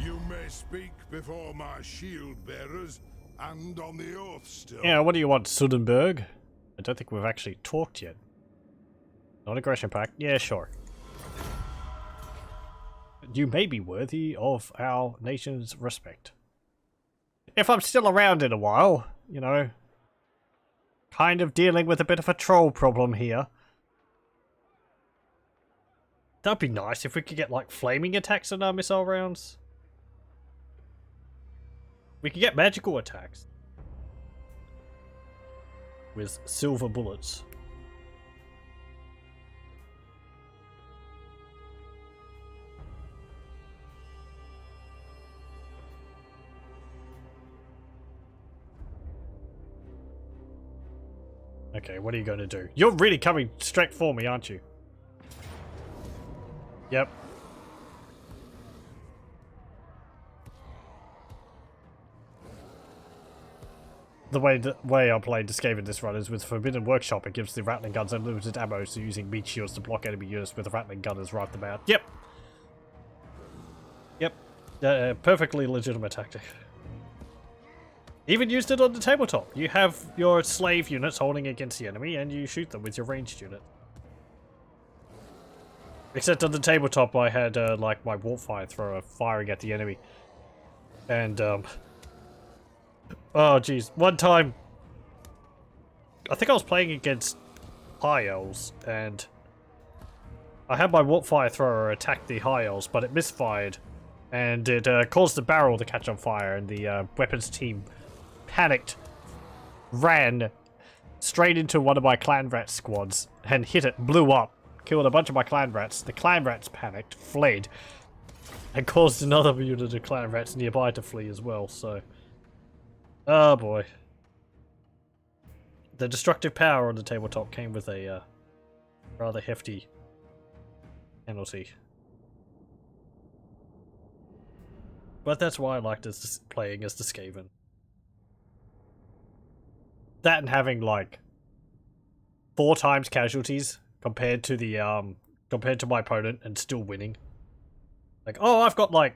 You may speak before my shield bearers and on the oath still. Yeah, what do you want, Sudenberg? I don't think we've actually talked yet. Non-aggression pact? Yeah, sure. You may be worthy of our nation's respect. If I'm still around in a while, you know. Kind of dealing with a bit of a troll problem here. That'd be nice if we could get, like, flaming attacks on our missile rounds. We could get magical attacks. With silver bullets. Okay, what are you going to do? You're really coming straight for me, aren't you? Yep. The way I played Escape in this run is with Forbidden Workshop. It gives the Rattling Guns unlimited ammo, so using meat shields to block enemy units with a Rattling Gun is right about. Yep. Yep. Perfectly legitimate tactic. Even used it on the tabletop. You have your slave units holding against the enemy, and you shoot them with your ranged unit. Except on the tabletop, I had like my Warfire thrower firing at the enemy, and oh jeez, one time I think I was playing against High Elves, and I had my Warfire thrower attack the High Elves, but it misfired, and it caused the barrel to catch on fire, and the weapons team panicked, ran straight into one of my clan rat squads, and hit it, blew up, killed a bunch of my clan rats. The clan rats panicked, fled, and caused another unit of clan rats nearby to flee as well, so... Oh boy. The destructive power on the tabletop came with a rather hefty penalty. But that's why I liked playing as the Skaven. That and having like 4 times casualties compared to the compared to my opponent and still winning. Like, oh, I've got like,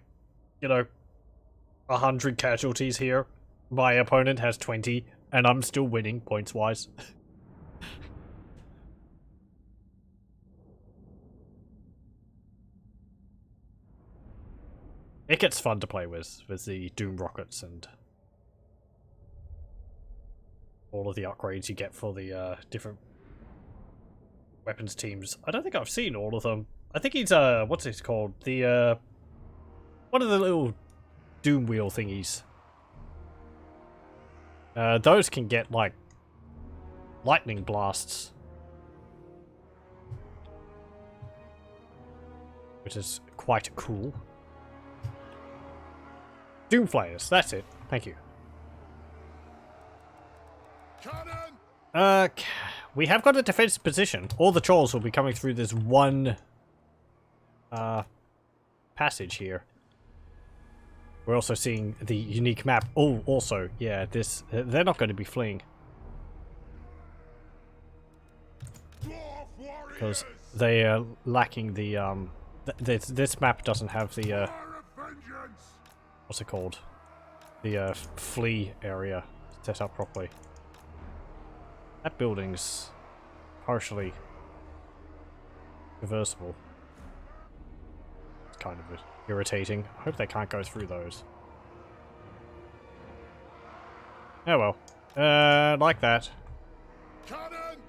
you know, 100 casualties here. My opponent has 20 and I'm still winning points wise. It gets fun to play with the Doom rockets and all of the upgrades you get for the different weapons teams. I don't think I've seen all of them. I think he's what's it called? The one of the little Doom wheel thingies. Those can get like lightning blasts, which is quite cool. Doom flayers, that's it. Thank you. We have got a defensive position. All the trolls will be coming through this one passage here. We're also seeing the unique map. Oh, also, yeah, this they're not going to be fleeing because they are lacking the this map doesn't have the what's it called? The flee area set up properly. That building's partially reversible. It's kind of it. irritating. I hope they can't go through those. Oh well. Like that. Cannon!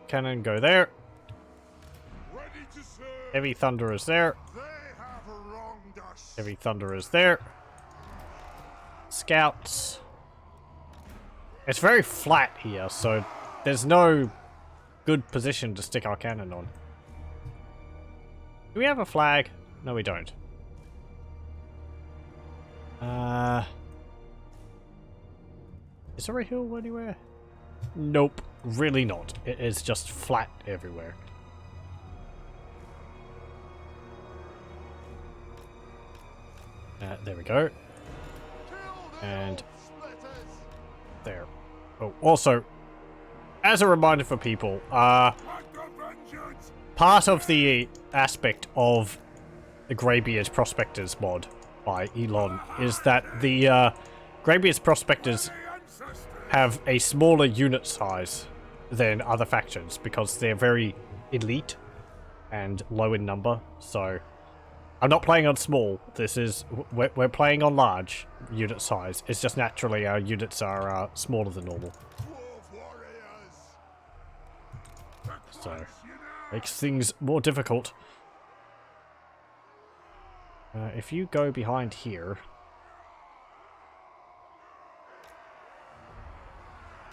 Cannon go there. Ready to serve. Heavy thunder is there. They have wronged us. Heavy thunder is there. Scouts. It's very flat here, so there's no good position to stick our cannon on. Do we have a flag? No, we don't. Is there a hill anywhere? Nope, really not. It is just flat everywhere. There we go. And there. Oh, also, as a reminder for people, part of the aspect of the Greybeard Prospectors mod by Elon is that the Greybeard Prospectors have a smaller unit size than other factions because they're very elite and low in number. So I'm not playing on small. This is we're playing on large unit size. It's just naturally our units are smaller than normal. So makes things more difficult. If you go behind here.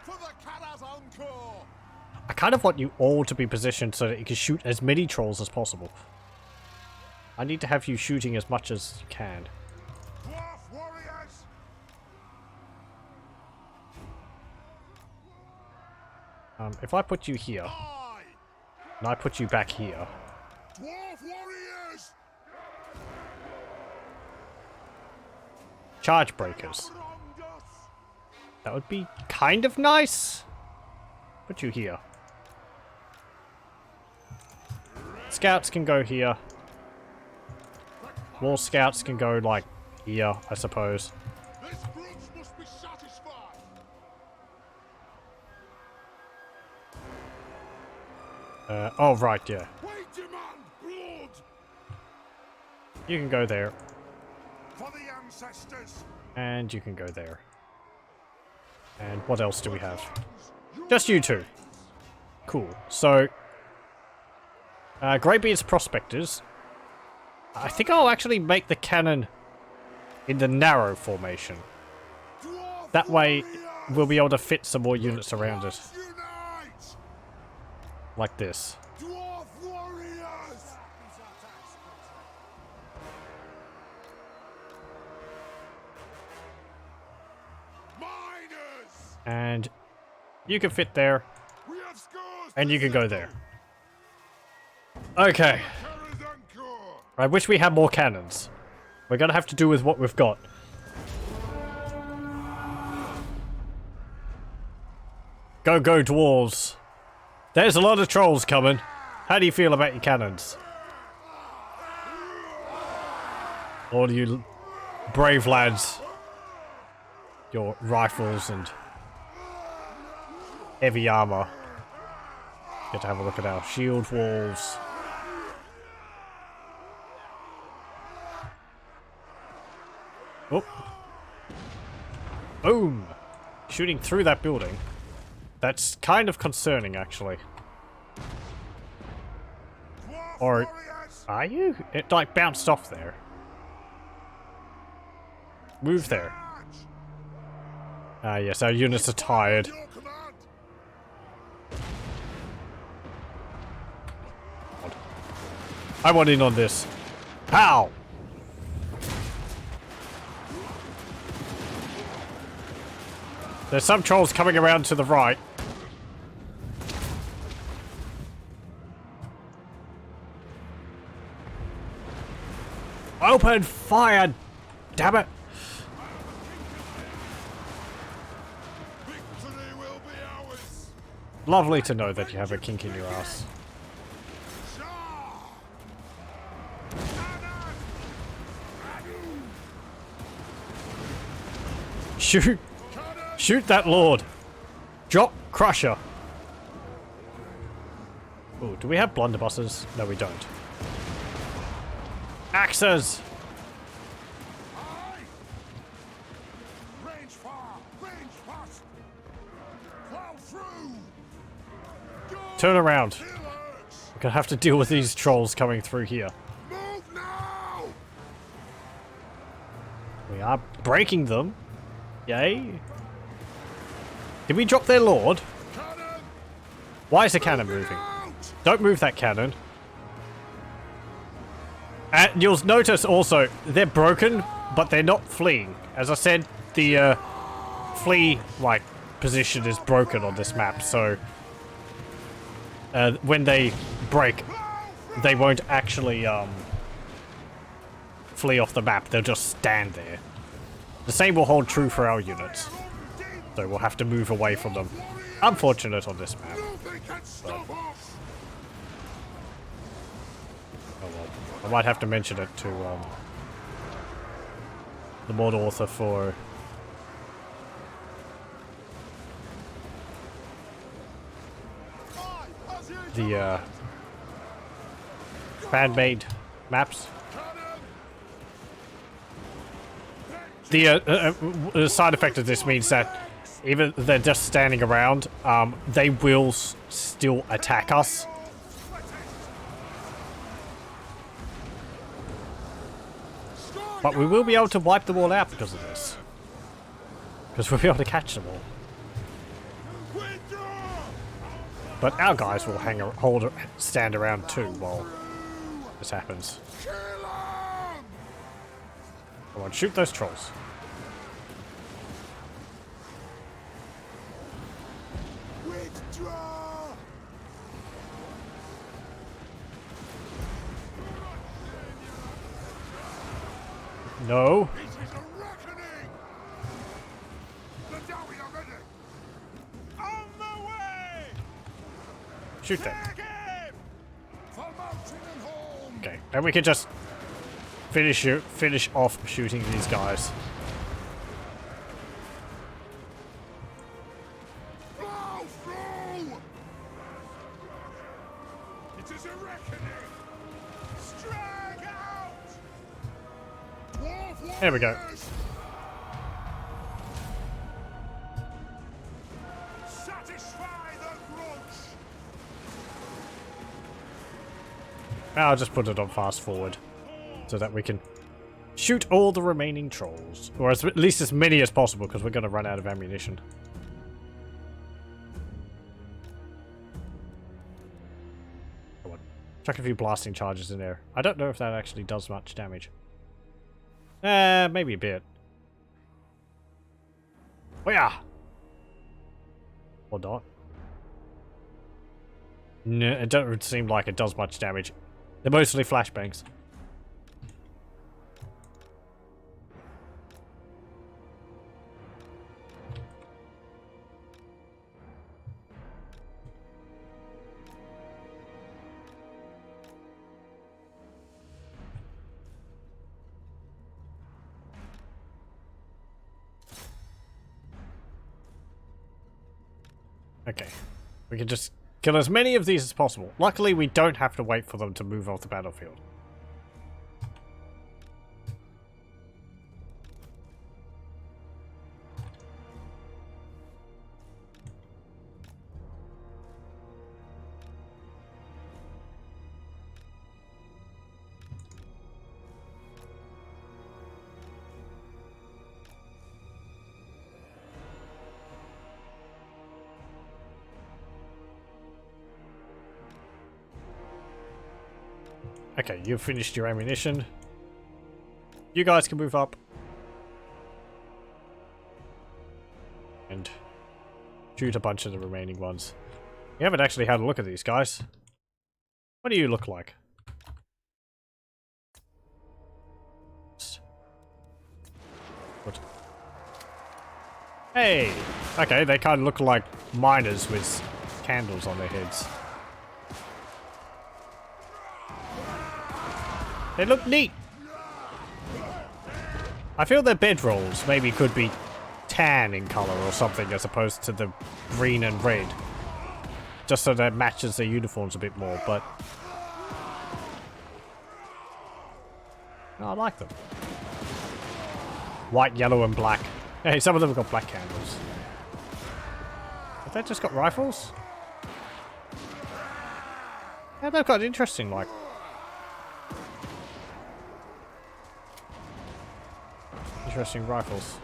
For the Karaz Ankor! I kind of want you all to be positioned so that you can shoot as many trolls as possible. I need to have you shooting as much as you can. Dwarf warriors! If I put you here, Aye! and I put you back here, Dwarf warriors! charge breakers. Wronged us! That would be kind of nice. Put you here. Scouts can go here. More scouts can go, like, here, I suppose. This grudge must be satisfied! Oh, right, yeah. We demand blood! You can go there. For the ancestors! And you can go there. And what else do we have? Just you two. Cool. So, Greybeard's Prospectors. I think I'll actually make the cannon in the narrow formation. That way, we'll be able to fit some more units around it. Unite! Like this. Dwarf warriors! Miners! And you can fit there, We have scores! and you can go there. Okay. Karaz Ankor! I wish we had more cannons. We're gonna have to do with what we've got. Go, go, dwarves. There's a lot of trolls coming. How do you feel about your cannons? All you brave lads. Your rifles and heavy armor. Get to have a look at our shield walls. Oh. Boom! Shooting through that building. That's kind of concerning, actually. Dwarf Or warriors! are you? It like bounced off there. Move there. Ah, yes, our units are tired. Your command! I want in on this. Pow! There's some trolls coming around to the right. Open fire! Damn it! Victory will be ours! Lovely to know that you have a kink in your ass. Shah! Cannon! Shoot! Cannon! Shoot that lord! Drop Crusher! Oh, do we have blunderbusses? No, we don't. Axes! Aye! Range far! Range fast! Plow through! Go! Turn around. Killers! We're gonna have to deal with these trolls coming through here. Move now! We are breaking them. Yay. Did we drop their lord? Cannon! Why is the cannon Move it moving? out! Don't move that cannon. And you'll notice also, they're broken, but they're not fleeing. As I said, the flee, like, position is broken on this map, so when they break, they won't actually flee off the map. They'll just stand there. The same will hold true for our units, so we'll have to move away from them. Unfortunate on this map. Nothing can stop us! Oh well. I might have to mention it to the mod author for the fan-made maps. The side effect of this means that even they're just standing around, they will still attack us. But we will be able to wipe them all out because of this. Because we'll be able to catch them all. But our guys will stand around too while this happens. Come on, shoot those trolls. No. This is a reckoning! The Dawi are ready! On the way! Shoot them. Take him! For mountain and home! Okay, and we can just finish off shooting these guys. Plow through! It is a reckoning! Strike out! Dwarf There we go. warriors! Satisfy the grudge! I'll just put it on fast forward so that we can shoot all the remaining trolls. Or at least as many as possible, because we're going to run out of ammunition. Come on. Chuck a few blasting charges in there. I don't know if that actually does much damage. Maybe a bit. Oh yeah! Or not. No, it doesn't seem like it does much damage. They're mostly flashbangs. Okay. We can just kill as many of these as possible. Luckily, we don't have to wait for them to move off the battlefield. Okay, you've finished your ammunition. You guys can move up. And shoot a bunch of the remaining ones. We haven't actually had a look at these guys. What do you look like? What? Hey! Okay, they kind of look like miners with candles on their heads. They look neat. I feel their bedrolls maybe could be tan in color or something as opposed to the green and red. Just so that matches their uniforms a bit more, but... Oh, I like them. White, yellow, and black. Hey, some of them have got black candles. Have they just got rifles? Yeah, they've got interesting, like... interesting rifles.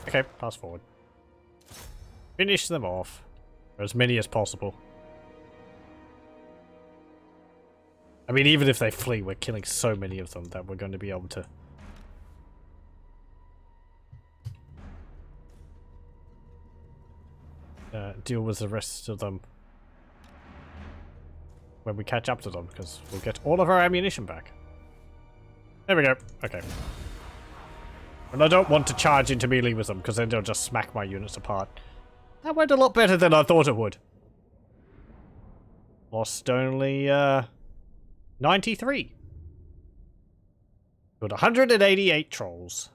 Okay, pass forward. Finish them off. As many as possible. I mean, even if they flee, we're killing so many of them that we're going to be able to... deal with the rest of them when we catch up to them, because we'll get all of our ammunition back. There we go. Okay. And I don't want to charge into melee with them, because then they'll just smack my units apart. That went a lot better than I thought it would. Lost only, 93. Got 188 trolls.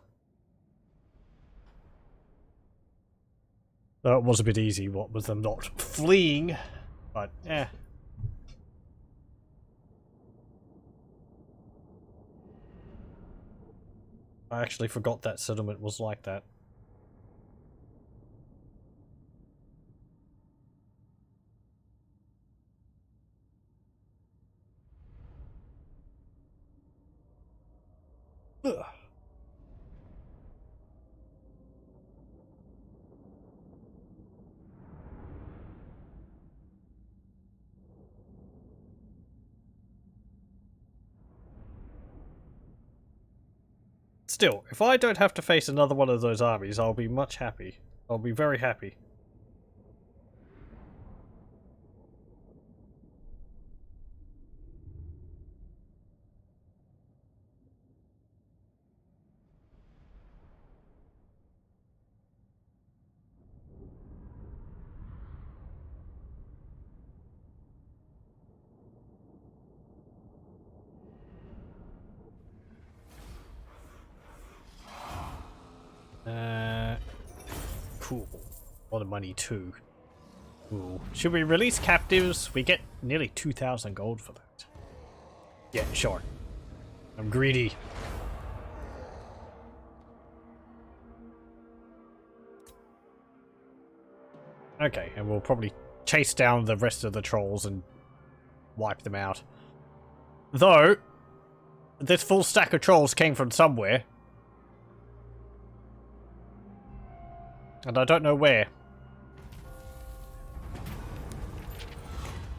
That was a bit easy, what with them not fleeing, but eh. I actually forgot that settlement was like that. Ugh. Still, if I don't have to face another one of those armies, I'll be much happy. I'll be very happy. Cool. A lot of money too. Ooh. Should we release captives? We get nearly 2,000 gold for that. Yeah, sure. I'm greedy. Okay, and we'll probably chase down the rest of the trolls and wipe them out. Though, this full stack of trolls came from somewhere. And I don't know where.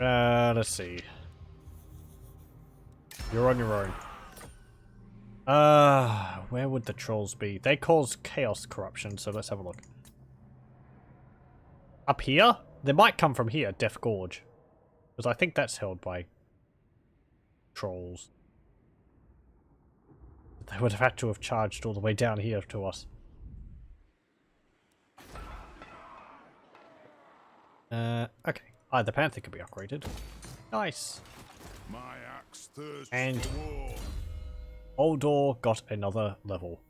Let's see. You're on your own. Where would the trolls be? They cause chaos corruption, so let's have a look. Up here? They might come from here, Death Gorge. Because I think that's held by trolls. They would have had to have charged all the way down here to us. Okay. The Panther can be upgraded. Nice. My axe thirsts And for war. Oldor got another level.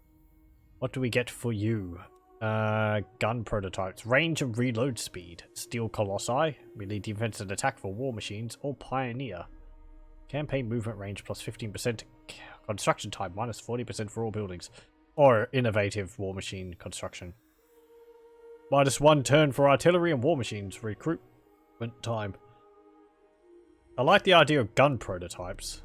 What do we get for you? Gun prototypes. Range and reload speed. Steel Colossi. Melee defense and attack for war machines. Or Pioneer. Campaign movement range plus 15%. Construction time minus 40% for all buildings. Or innovative war machine construction. Minus 1 turn for artillery and war machines. Recruitment time. I like the idea of gun prototypes.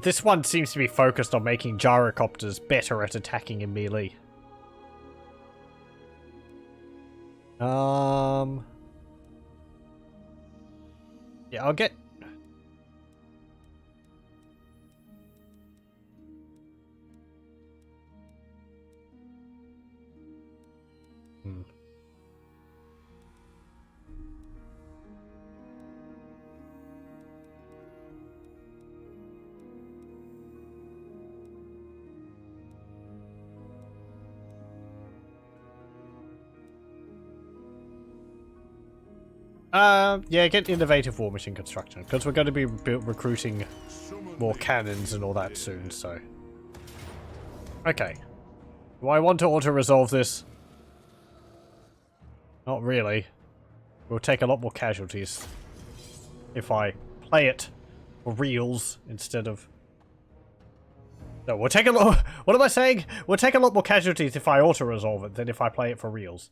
This one seems to be focused on making gyrocopters better at attacking in melee. Yeah, I'll get... Yeah, get innovative war machine construction, because we're going to be recruiting more cannons and all that soon, so. Okay. Do I want to auto-resolve this? Not really. We'll take a lot more casualties if I play it for reals instead of... No, we'll take a lot... What am I saying? We'll take a lot more casualties if I auto-resolve it than if I play it for reals.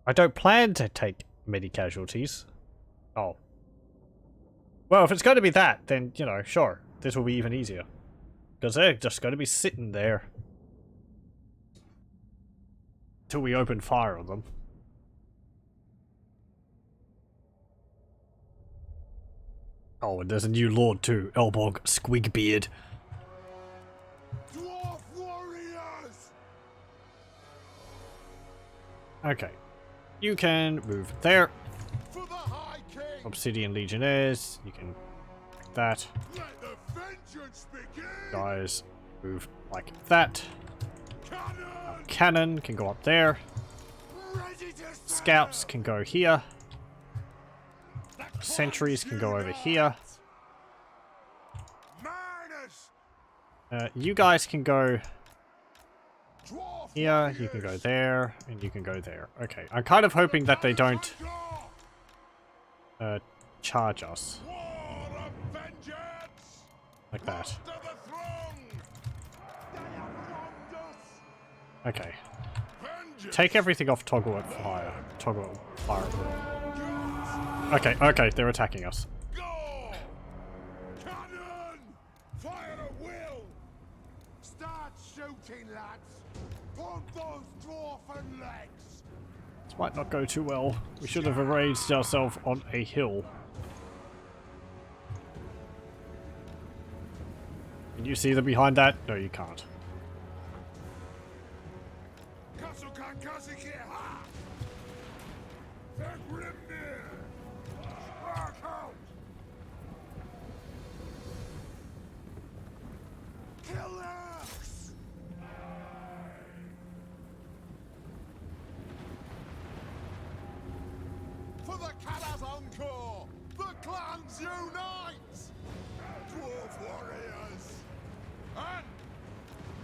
I don't plan to take many casualties. Oh. Well, if it's going to be that, then, you know, sure. This will be even easier. Because they're just going to be sitting there. Till we open fire on them. Oh, and there's a new lord too. Elbog Squigbeard. Dwarf warriors! Okay. You can move there. For the High King! Obsidian Legionnaires. You can... that. Let the vengeance begin! Guys, move like that. Cannon! Cannon can go up there. Ready to Scouts sail! can go here. The Sentries can go over clans here. unite! You guys can go Dwarf here. You can go there. And you can go there. Okay. I'm kind of hoping that they don't charge us. War of vengeance! Like that. To the throng! They have wronged us! Okay. Vengeance! Take everything off toggle at fire. Toggle at fire. Okay, okay, they're attacking us. Go! Cannon! Fire at will! Start shooting, lads! Pump those dwarfen legs! This might not go too well. We should have arranged ourselves on a hill. Can you see them behind that? No, you can't. Kasukan Kasiki ha! Vegrimnir! Spark out! Killers! For the Karaz Ankor! The clans unite! Dwarf warriors! And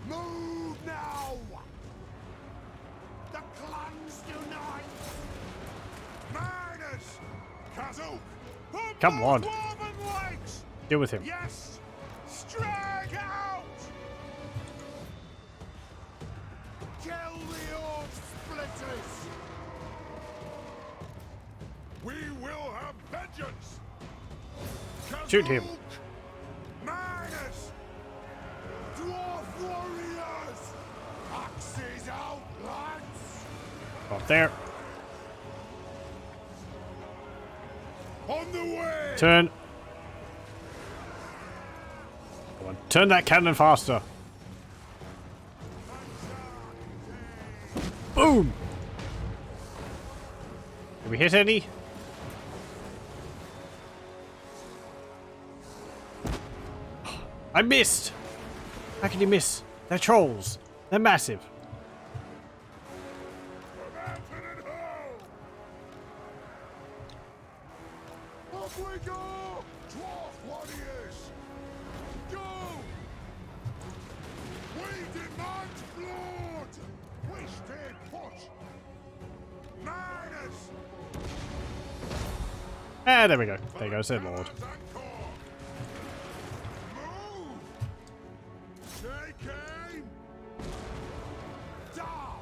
move now! The clans unite! Miners! Kazuk! Come on. Dwarven legs! Deal with him. Yes! Strike out! Kill the orc splitters! We will have vengeance! Shoot him. Kazuk! Miners! Dwarf warriors! Axes out, lads! Up there. On the way! Turn. Come on. Turn that cannon faster. Boom! Did we hit any? I missed! How can you miss? They're trolls. They're massive. Mountain and ho! Off we go! Dwarf warriors! Go! We demand blood! We stay put! Miners! Ah, there we go. There goes their lord. Karaz Ankor! Move! Take aim! Down!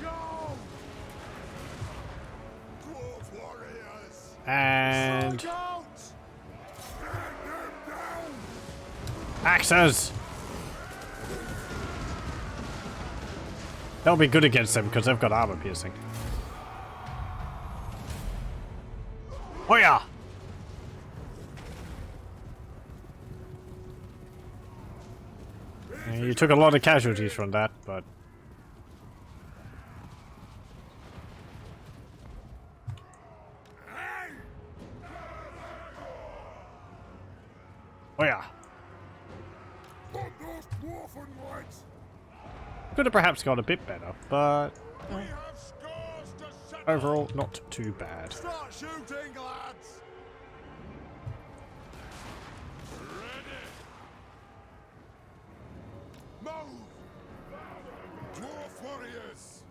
Go! Dwarf warriors! And Strike out! Bring them down! axes. That'll be good against them because they've got armor piercing. Oh yeah! Yeah, you took a lot of casualties from that, but Hey! oh yeah. Put those dwarfen legs! Could have perhaps gone a bit better, but We have scores to settle! overall, not too bad. Start shooting, lads! Ready! Move! Dwarf warriors!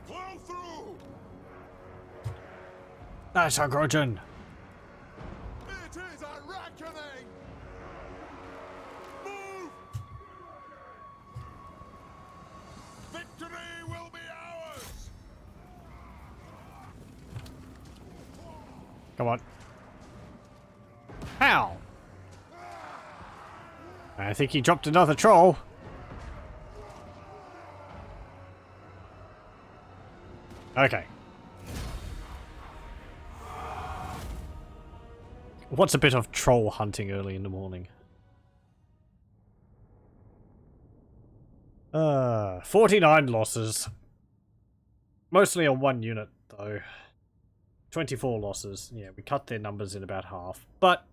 Plow through! Nice, Grojan. It is a reckoning! Move! Victory will be ours! Come on. How? I think he dropped another troll. Okay. What's a bit of troll hunting early in the morning? 49 losses. Mostly on one unit, though. 24 losses. Yeah, we cut their numbers in about half. But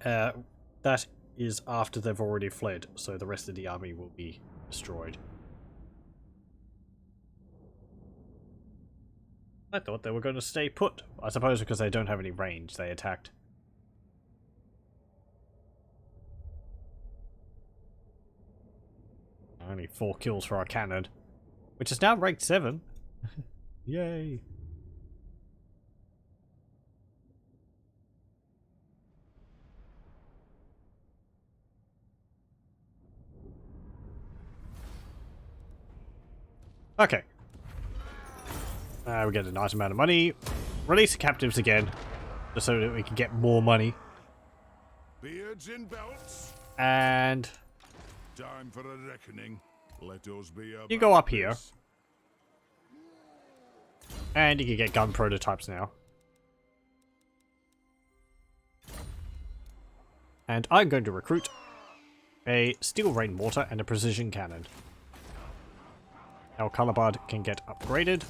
that is after they've already fled, so the rest of the army will be destroyed. I thought they were going to stay put. I suppose because they don't have any range, they attacked. Only 4 kills for our cannon, which is now ranked 7. Yay! Okay. We get a nice amount of money. Release the captives again, just so that we can get more money. Beards in belts. And Time for a reckoning. Let us be about you go up here. this. And you can get gun prototypes now. And I'm going to recruit a steel rain mortar and a precision cannon. Our Calabard can get upgraded.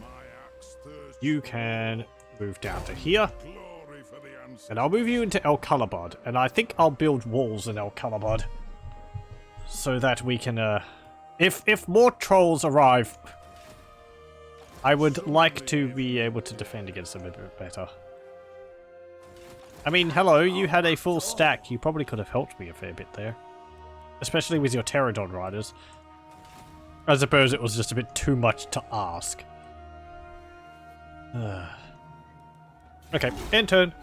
My axe thirsts You can move down to here. glory for the ancestors. And I'll move you into El Calabard. And I think I'll build walls in El Calabard. So that we can, if more trolls arrive, I would like to be able to defend against them a bit better. I mean, hello, you had a full stack. You probably could have helped me a fair bit there. Especially with your Pterodon riders. I suppose it was just a bit too much to ask. Okay, end turn.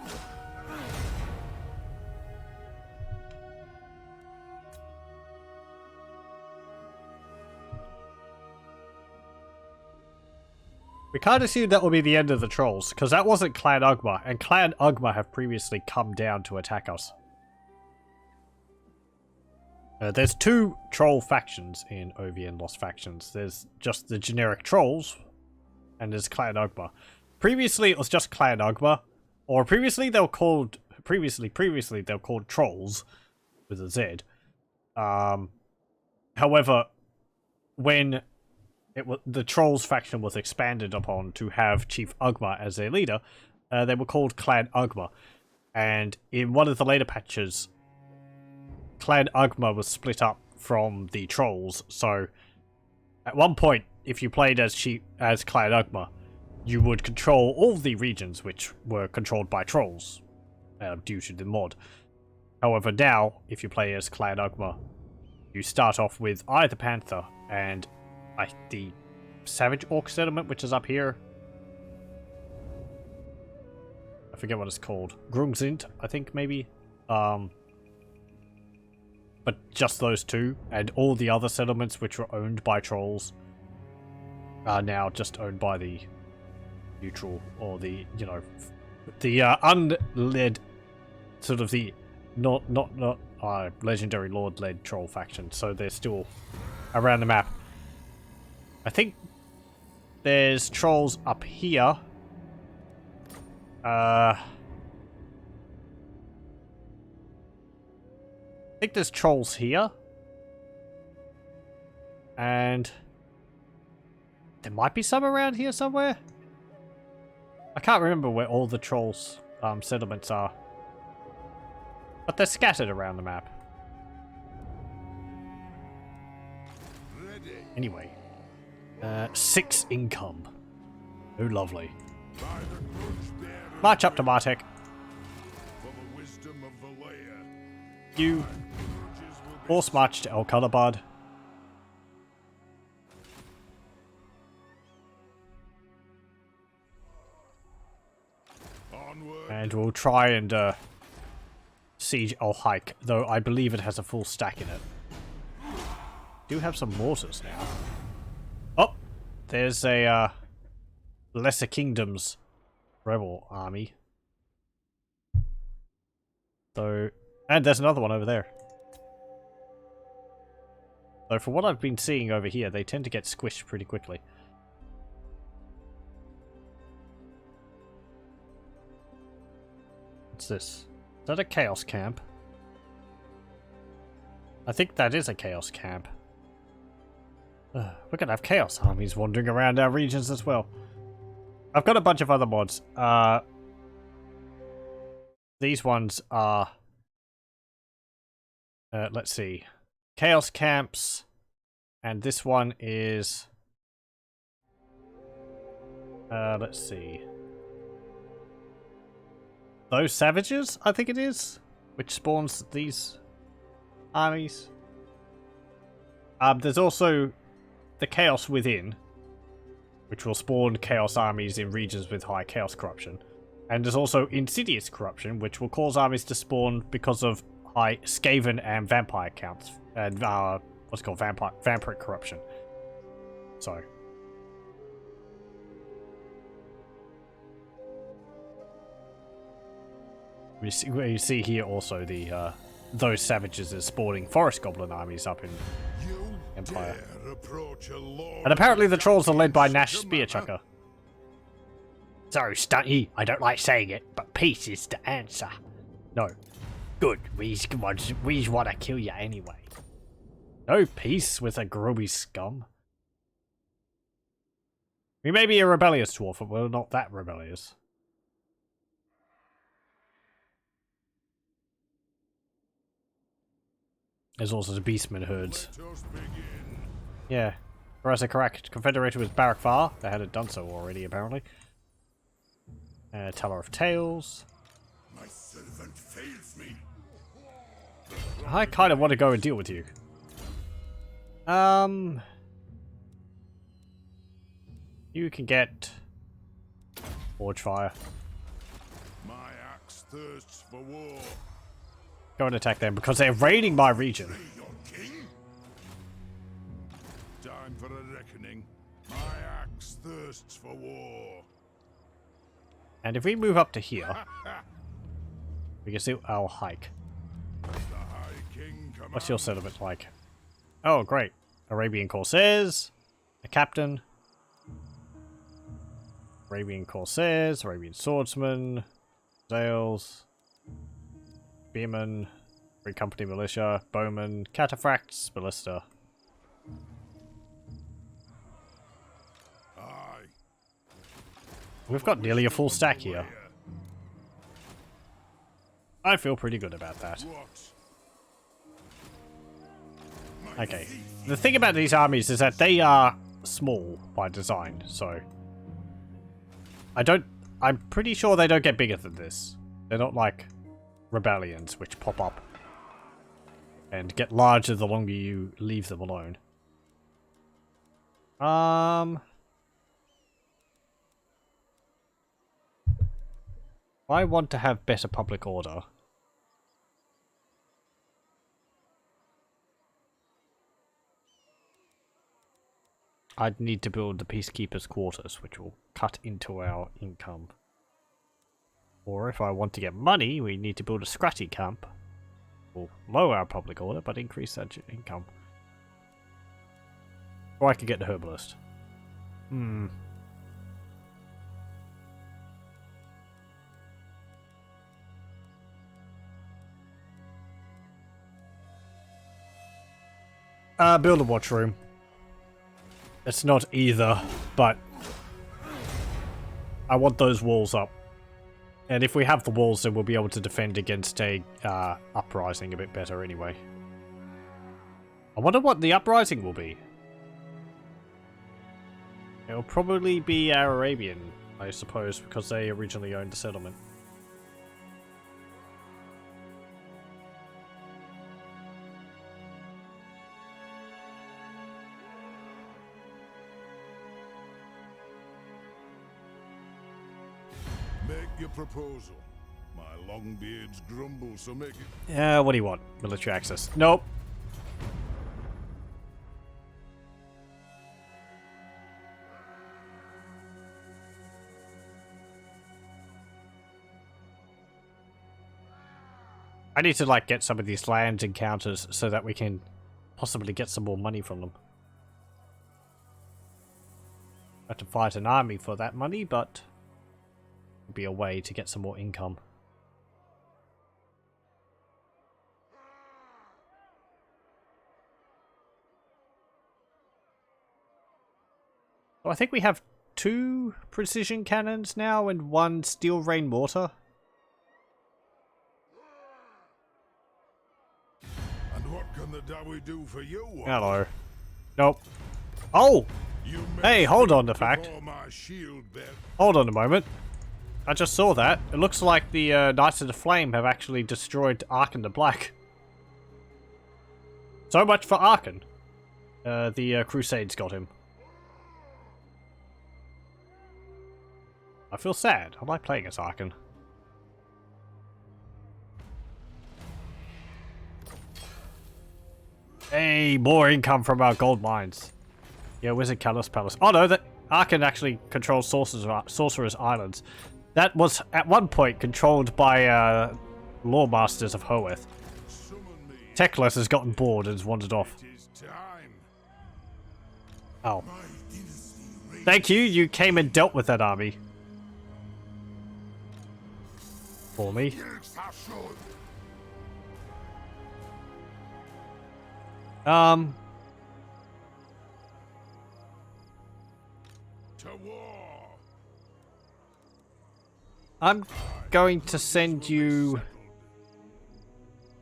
We can't assume that will be the end of the trolls, because that wasn't Clan Ugma, and Clan Ugma have previously come down to attack us. There's 2 troll factions in OVN Lost Factions. There's just the generic trolls, and there's Clan Ugma. Previously, it was just Clan Ugma, or previously they were called previously they were called trolls with a Z. However, when the trolls faction was expanded upon to have Chief Ugma as their leader, they were called Clan Ugma, and in one of the later patches, Clan Ugma was split up from the trolls. So at one point, if you played as Clan Ugma, you would control all the regions which were controlled by trolls due to the mod. However, now if you play as Clan Ugma, you start off with either Panther and the Savage Orc settlement, which is up here. I forget what it's called. Grungzint, I think, maybe. But just those 2, and all the other settlements which were owned by trolls are now just owned by the neutral, or the, you know, the unled, sort of the not legendary lord-led troll faction. So they're still around the map. I think there's trolls up here. I think there's trolls here. And there might be some around here somewhere. I can't remember where all the trolls settlements are. But they're scattered around the map. Ready. Anyway. 6 income. Oh, lovely. By the goods bearer March up to Martek. for the wisdom of the layer. You force march to El Kalabad. Onward. And we'll try and siege El Haik, though I believe it has a full stack in it. Do have some mortars now. Oh, there's a Lesser Kingdoms rebel army. So, and there's another one over there. So from what I've been seeing over here, they tend to get squished pretty quickly. What's this? Is that a chaos camp? I think that is a chaos camp. We're gonna have chaos armies wandering around our regions as well. I've got a bunch of other mods. These ones are... let's see. Chaos camps. And this one is... let's see. Those savages, I think it is, which spawns these armies. There's also the Chaos Within, which will spawn Chaos armies in regions with high Chaos corruption. And there's also Insidious Corruption, which will cause armies to spawn because of high Skaven and Vampire counts. And, what's it called? Vampiric Corruption. So... you see here also the those savages is spawning forest goblin armies up in Empire. And apparently the trolls are led by Nash Spearchucker. Sorry, Stunty, I don't like saying it, but peace is the answer. No. Good, we want to kill you anyway. No peace with a grubby scum. We may be a rebellious dwarf, but we're not that rebellious. There's also the beastmen herds. Yeah. Karaz Ankor confederated with Barak Var. They hadn't done so already, apparently. Teller of Tales. My servant fails me. I kind of want to go and deal with you. You can get Forge Fire. My axe thirsts for war. Go and attack them because they're raiding my region. Slay your king? Time for a reckoning. My axe thirsts for war. And if we move up to here, we can see our hike. The High King What's your settlement like? Oh, great. Arabian Corsairs, a captain, Arabian Corsairs, Arabian Swordsmen, Zales, Spearmen, Free Company Militia, Bowmen, Cataphracts, Ballista. Aye. We've got nearly a full stack here. I feel pretty good about that. Okay. The thing about these armies is that they are small by design, so... I'm pretty sure they don't get bigger than this. They're not like rebellions, which pop up and get larger the longer you leave them alone. I want to have better public order. I'd need to build the Peacekeepers' quarters, which will cut into our income. Or if I want to get money, we need to build a Scratty camp. Will lower our public order, but increase that income. Or I could get the Herbalist. Build a watch room. It's not either, but I want those walls up. And if we have the walls, then we'll be able to defend against a uprising a bit better anyway. I wonder what the uprising will be. It'll probably be Arabian, I suppose, because they originally owned the settlement. Make your proposal. My long beards grumble, so make it. Yeah, what do you want? Military access. Nope. I need to, like, get some of these land encounters so that we can possibly get some more money from them. I have to fight an army for that money, but it'll be a way to get some more income. So I think we have 2 precision cannons now and 1 steel rain mortar. And what can the Dawi do for you? Hello. Nope. Oh! Hey, hold on a fact. Hold on a moment. I just saw that. It looks like the Knights of the Flame have actually destroyed Arkan the Black. So much for Arkan. The Crusades got him. I feel sad. I like playing as Arkan. Hey, more income from our gold mines. Yeah, Wizard Kalas Palace. Oh no, that Arkan actually controls Sorcerer's Islands. That was at one point controlled by Lore Masters of Hoeth. Teklas has gotten bored and has wandered off. Oh. Thank you, you came and dealt with that army. For me. I'm going to send you...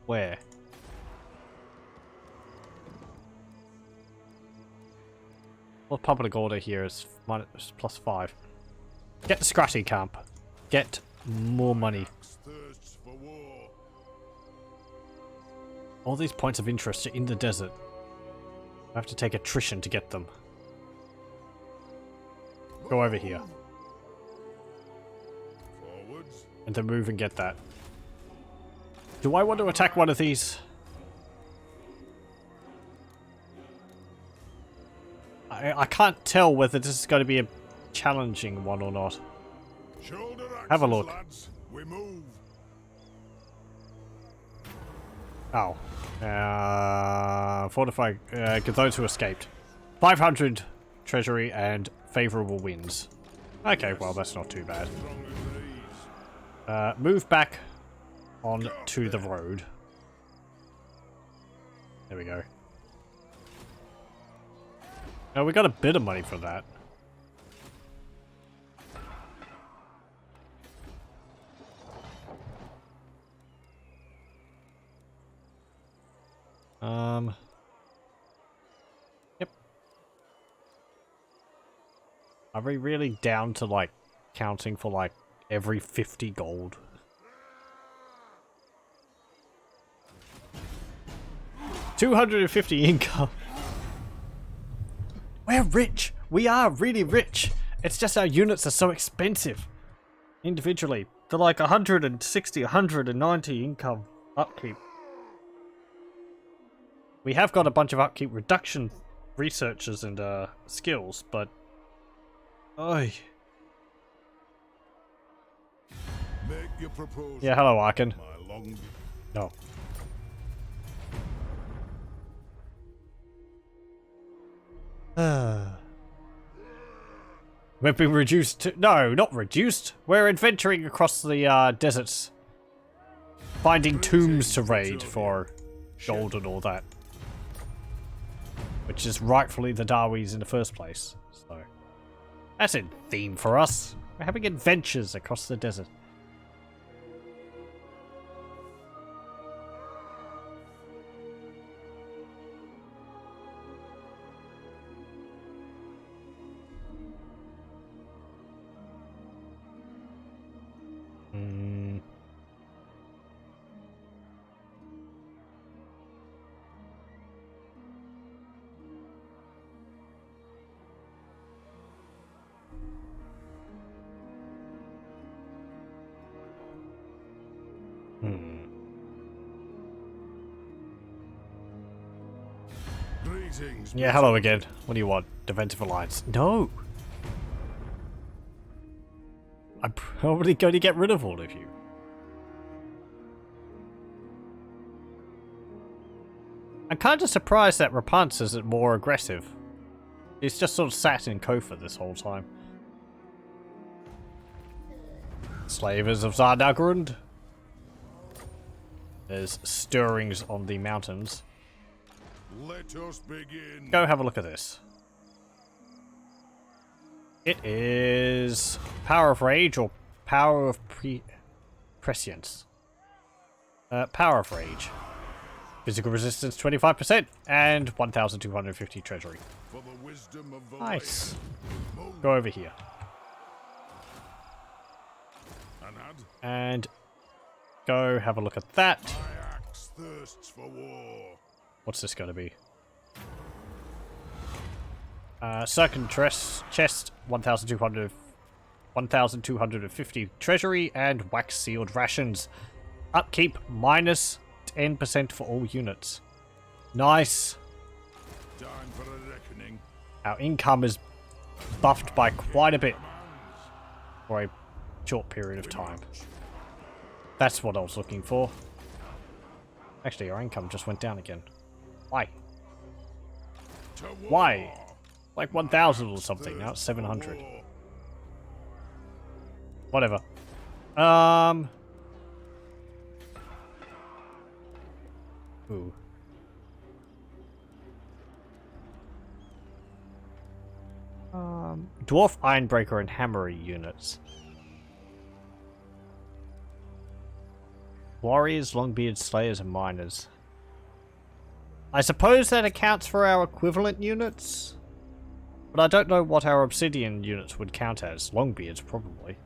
Where? Well, public order here is +5. Get the Scratty camp. Get more money. All these points of interest are in the desert. I have to take attrition to get them. Go over here. And then move and get that. Do I want to attack one of these? I can't tell whether this is going to be a challenging one or not. Have a look. Oh. Fortify those who escaped. 500 treasury and favorable winds. Okay, well that's not too bad. Move back on to the road. There we go. Now we got a bit of money for that. Yep. Are we really down to like counting for like every 50 gold? $250 income. We're rich. We are really rich. It's just our units are so expensive. Individually. They're like 160, 190 income upkeep. We have got a bunch of upkeep reduction researchers and skills, but... Oy. Yeah, hello, Arkan. No. We've been reduced to... No, not reduced. We're adventuring across the deserts. Finding tombs to raid for gold and all that. Which is rightfully the Dawi's in the first place. So that's in theme for us. We're having adventures across the desert. Greetings. Yeah, hello again. What do you want? Defensive alliance? No! I'm probably going to get rid of all of you. I'm kind of surprised that Rapunzel isn't more aggressive. He's just sort of sat in Kofa this whole time. Slavers of Zardagrund. There's stirrings on the mountains. Let us begin. Go have a look at this. It is Power of Rage or Power of Prescience. Power of Rage. Physical resistance 25% and 1,250 treasury. For the wisdom of the Nice. land. Go over here. Anad, And go have a look at that. my axe thirsts for war. What's this going to be? Circum chest, 1,250 treasury, and wax sealed rations. Upkeep minus 10% for all units. Nice. Time for a reckoning. Our income is buffed by quite a bit for a short period of time. That's what I was looking for. Actually, our income just went down again. Why? To war. Why? Like 1,000 or something. Now it's 700. War. Whatever. Ooh. Dwarf, Ironbreaker, and Hammery units. Warriors, Longbeard, Slayers, and Miners. I suppose that accounts for our equivalent units? But I don't know what our Obsidian units would count as. Longbeards, probably.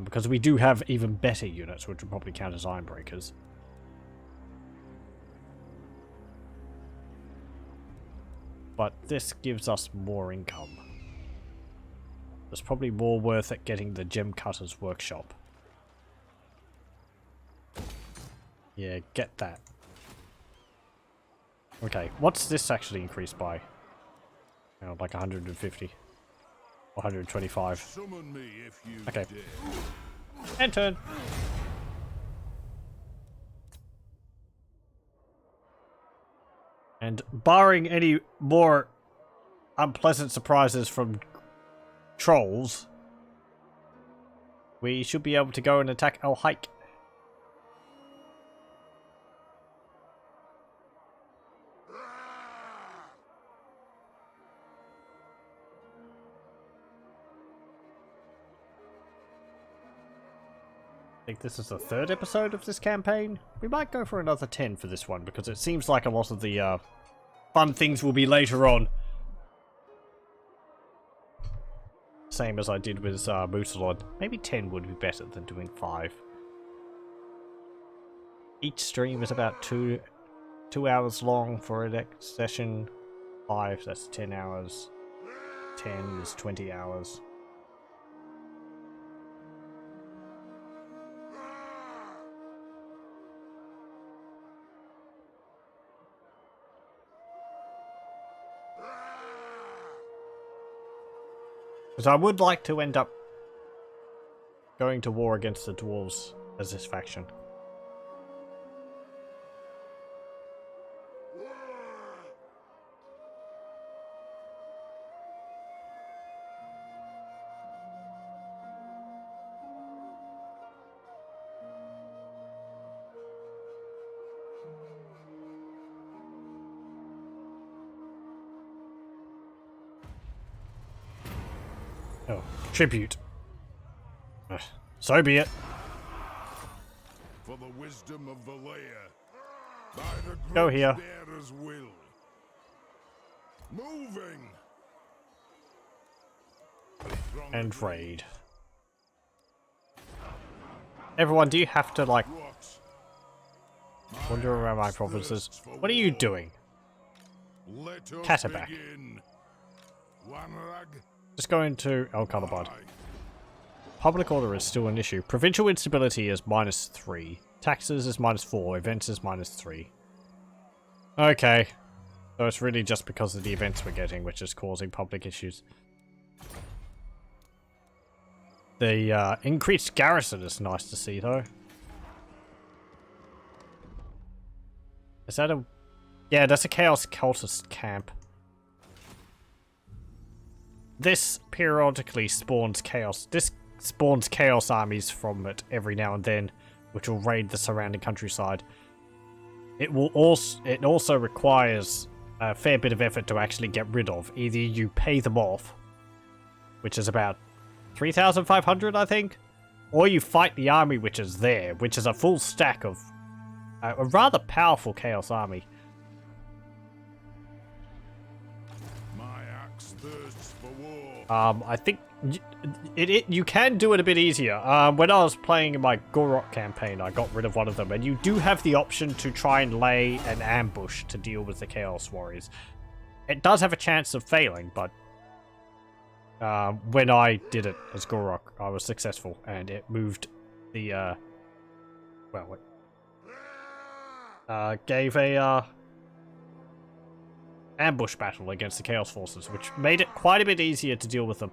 Because we do have even better units, which would probably count as Ironbreakers. But this gives us more income. It's probably more worth it getting the Gem Cutter's Workshop. Yeah, get that. Okay, what's this actually increased by? Oh, like 150. Or 125. Summon me if you Okay. dare. End turn. And barring any more unpleasant surprises from trolls, we should be able to go and attack El Haik. I think this is the third episode of this campaign. We might go for another 10 for this one, because it seems like a lot of the fun things will be later on. Same as I did with Mutalon. Maybe 10 would be better than doing 5. Each stream is about 2 hours long for a next session. 5, that's 10 hours. 10 is 20 hours. Because I would like to end up going to war against the dwarves as this faction. Oh, tribute. Ugh, so be it. For the wisdom of the layer. By the Go here. bearer's will. Moving. And raid. Everyone, do you have to, like, wander around my provinces? What are you doing? Let us Catabac. begin. One rag. Just go into El Calabad. Public order is still an issue. Provincial instability is -3. Taxes is -4. Events is -3. Okay. So it's really just because of the events we're getting which is causing public issues. The increased garrison is nice to see though. Is that a... Yeah, that's a Chaos Cultist camp. This periodically spawns chaos. This spawns chaos armies from it every now and then, which will raid the surrounding countryside. It also requires a fair bit of effort to actually get rid of. Either you pay them off, which is about 3,500, I think, or you fight the army which is there, which is a full stack of a rather powerful chaos army. My axe thirsts for war. I think you can do it a bit easier. When I was playing in my Gorok campaign, I got rid of one of them, and you do have the option to try and lay an ambush to deal with the Chaos Warriors. It does have a chance of failing, but when I did it as Gorok, I was successful, and it moved the gave a ambush battle against the Chaos Forces, which made it quite a bit easier to deal with them.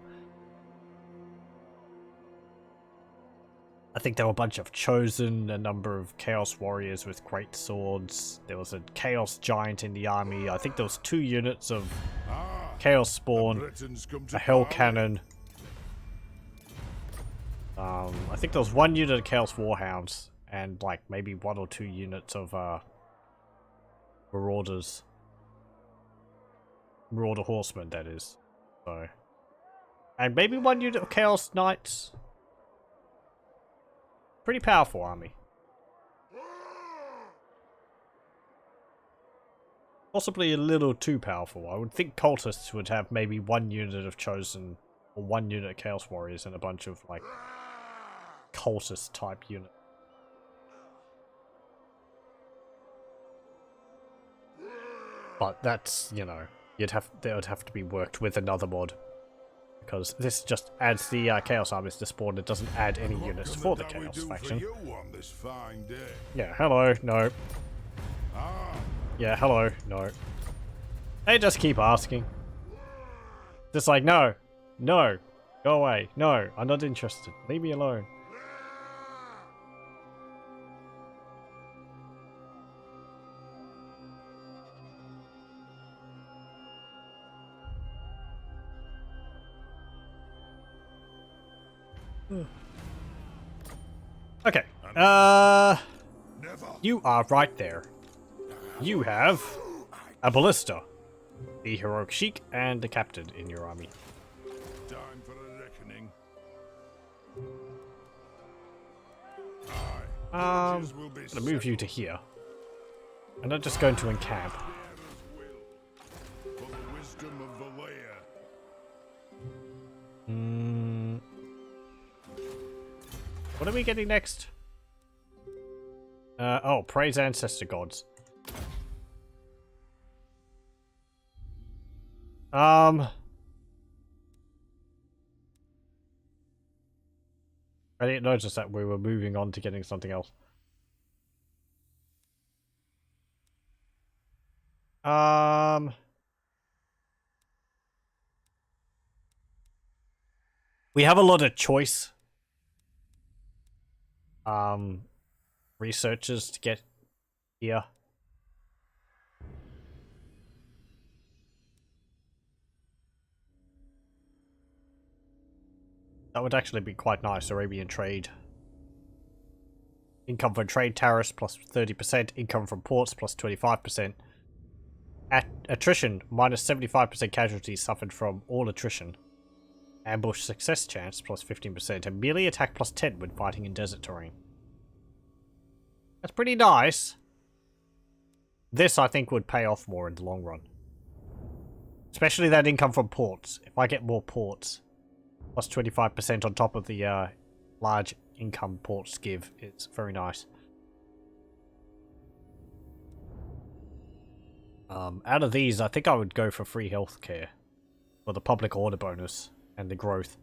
I think there were a bunch of Chosen, a number of Chaos Warriors with great swords. There was a Chaos Giant in the army. I think there was 2 units of Chaos Spawn, a Hell Cannon. I think there was 1 unit of Chaos Warhounds, and like maybe 1 or 2 units of Marauders. Marauder Horsemen, that is. So, and maybe 1 unit of Chaos Knights. Pretty powerful army. Possibly a little too powerful. I would think cultists would have maybe 1 unit of Chosen, or 1 unit of Chaos Warriors, and a bunch of like cultist type unit. But that's, you know, they would have to be worked with another mod, because this just adds the Chaos armies to spawn. It doesn't add any units for the Chaos faction. Yeah, hello, no. Yeah, hello, no. They just keep asking. Just like, no, no, go away, no, I'm not interested, leave me alone. Okay, you are right there. You have a ballista, the heroic sheik, and the captain in your army. Time for a reckoning. I'm gonna move you to here. I'm not just going to encamp. For the wisdom of the layer. What are we getting next? Oh, praise ancestor gods. I didn't notice that we were moving on to getting something else. We have a lot of choice. Researchers to get here. That would actually be quite nice. Arabian trade. Income from trade tariffs plus 30%. Income from ports plus 25%. Attrition minus 75% casualties suffered from all attrition. Ambush success chance plus 15%. And melee attack plus 10 when fighting in desert terrain. That's pretty nice. This, I think, would pay off more in the long run. Especially that income from ports. If I get more ports, plus 25% on top of the large income ports give, it's very nice. Out of these, I think I would go for free healthcare. For the public order bonus and the growth.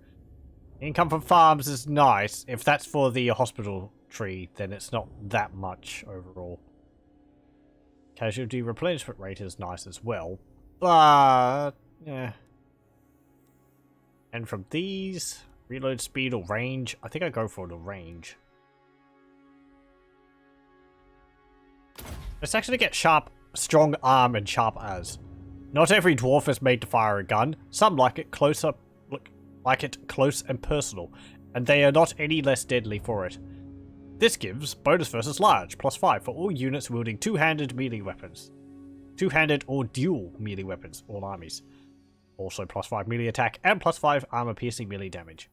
Income from farms is nice. If that's for the hospital tree, then it's not that much overall. Casualty replenishment rate is nice as well. But, yeah. And from these, reload speed or range. I think I go for the range. Let's actually get sharp, strong arm and sharp as. Not every dwarf is made to fire a gun. Some like it close and personal, and they are not any less deadly for it. This gives bonus versus large, +5 for all units wielding two-handed melee weapons. Two-handed or dual melee weapons, all armies. Also +5 melee attack and +5 armor piercing melee damage.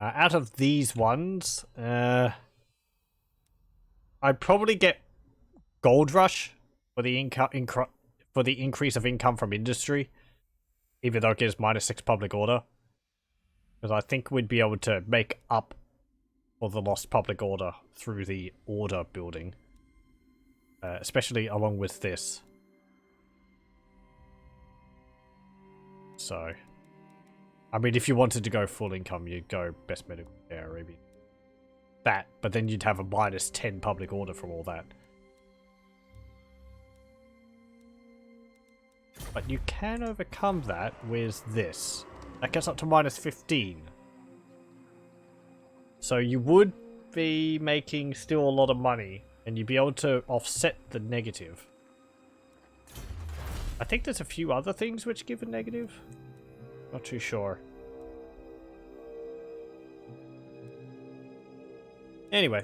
Out of these ones, I'd probably get Gold Rush for the increase of income from industry, even though it gives -6 public order. Because I think we'd be able to make up for the lost public order through the order building. Especially along with this. So, I mean, if you wanted to go full income, you'd go best medical care, maybe. That, but then you'd have a -10 public order from all that. But you can overcome that with this. That gets up to -15. So you would be making still a lot of money, and you'd be able to offset the negative. I think there's a few other things which give a negative. Not too sure. Anyway.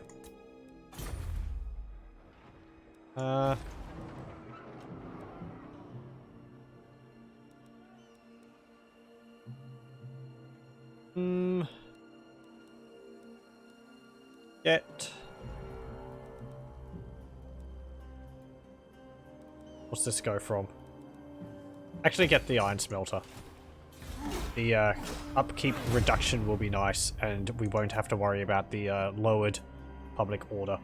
Get. What's this go from? Actually get the iron smelter. The upkeep reduction will be nice, and we won't have to worry about the lowered public order.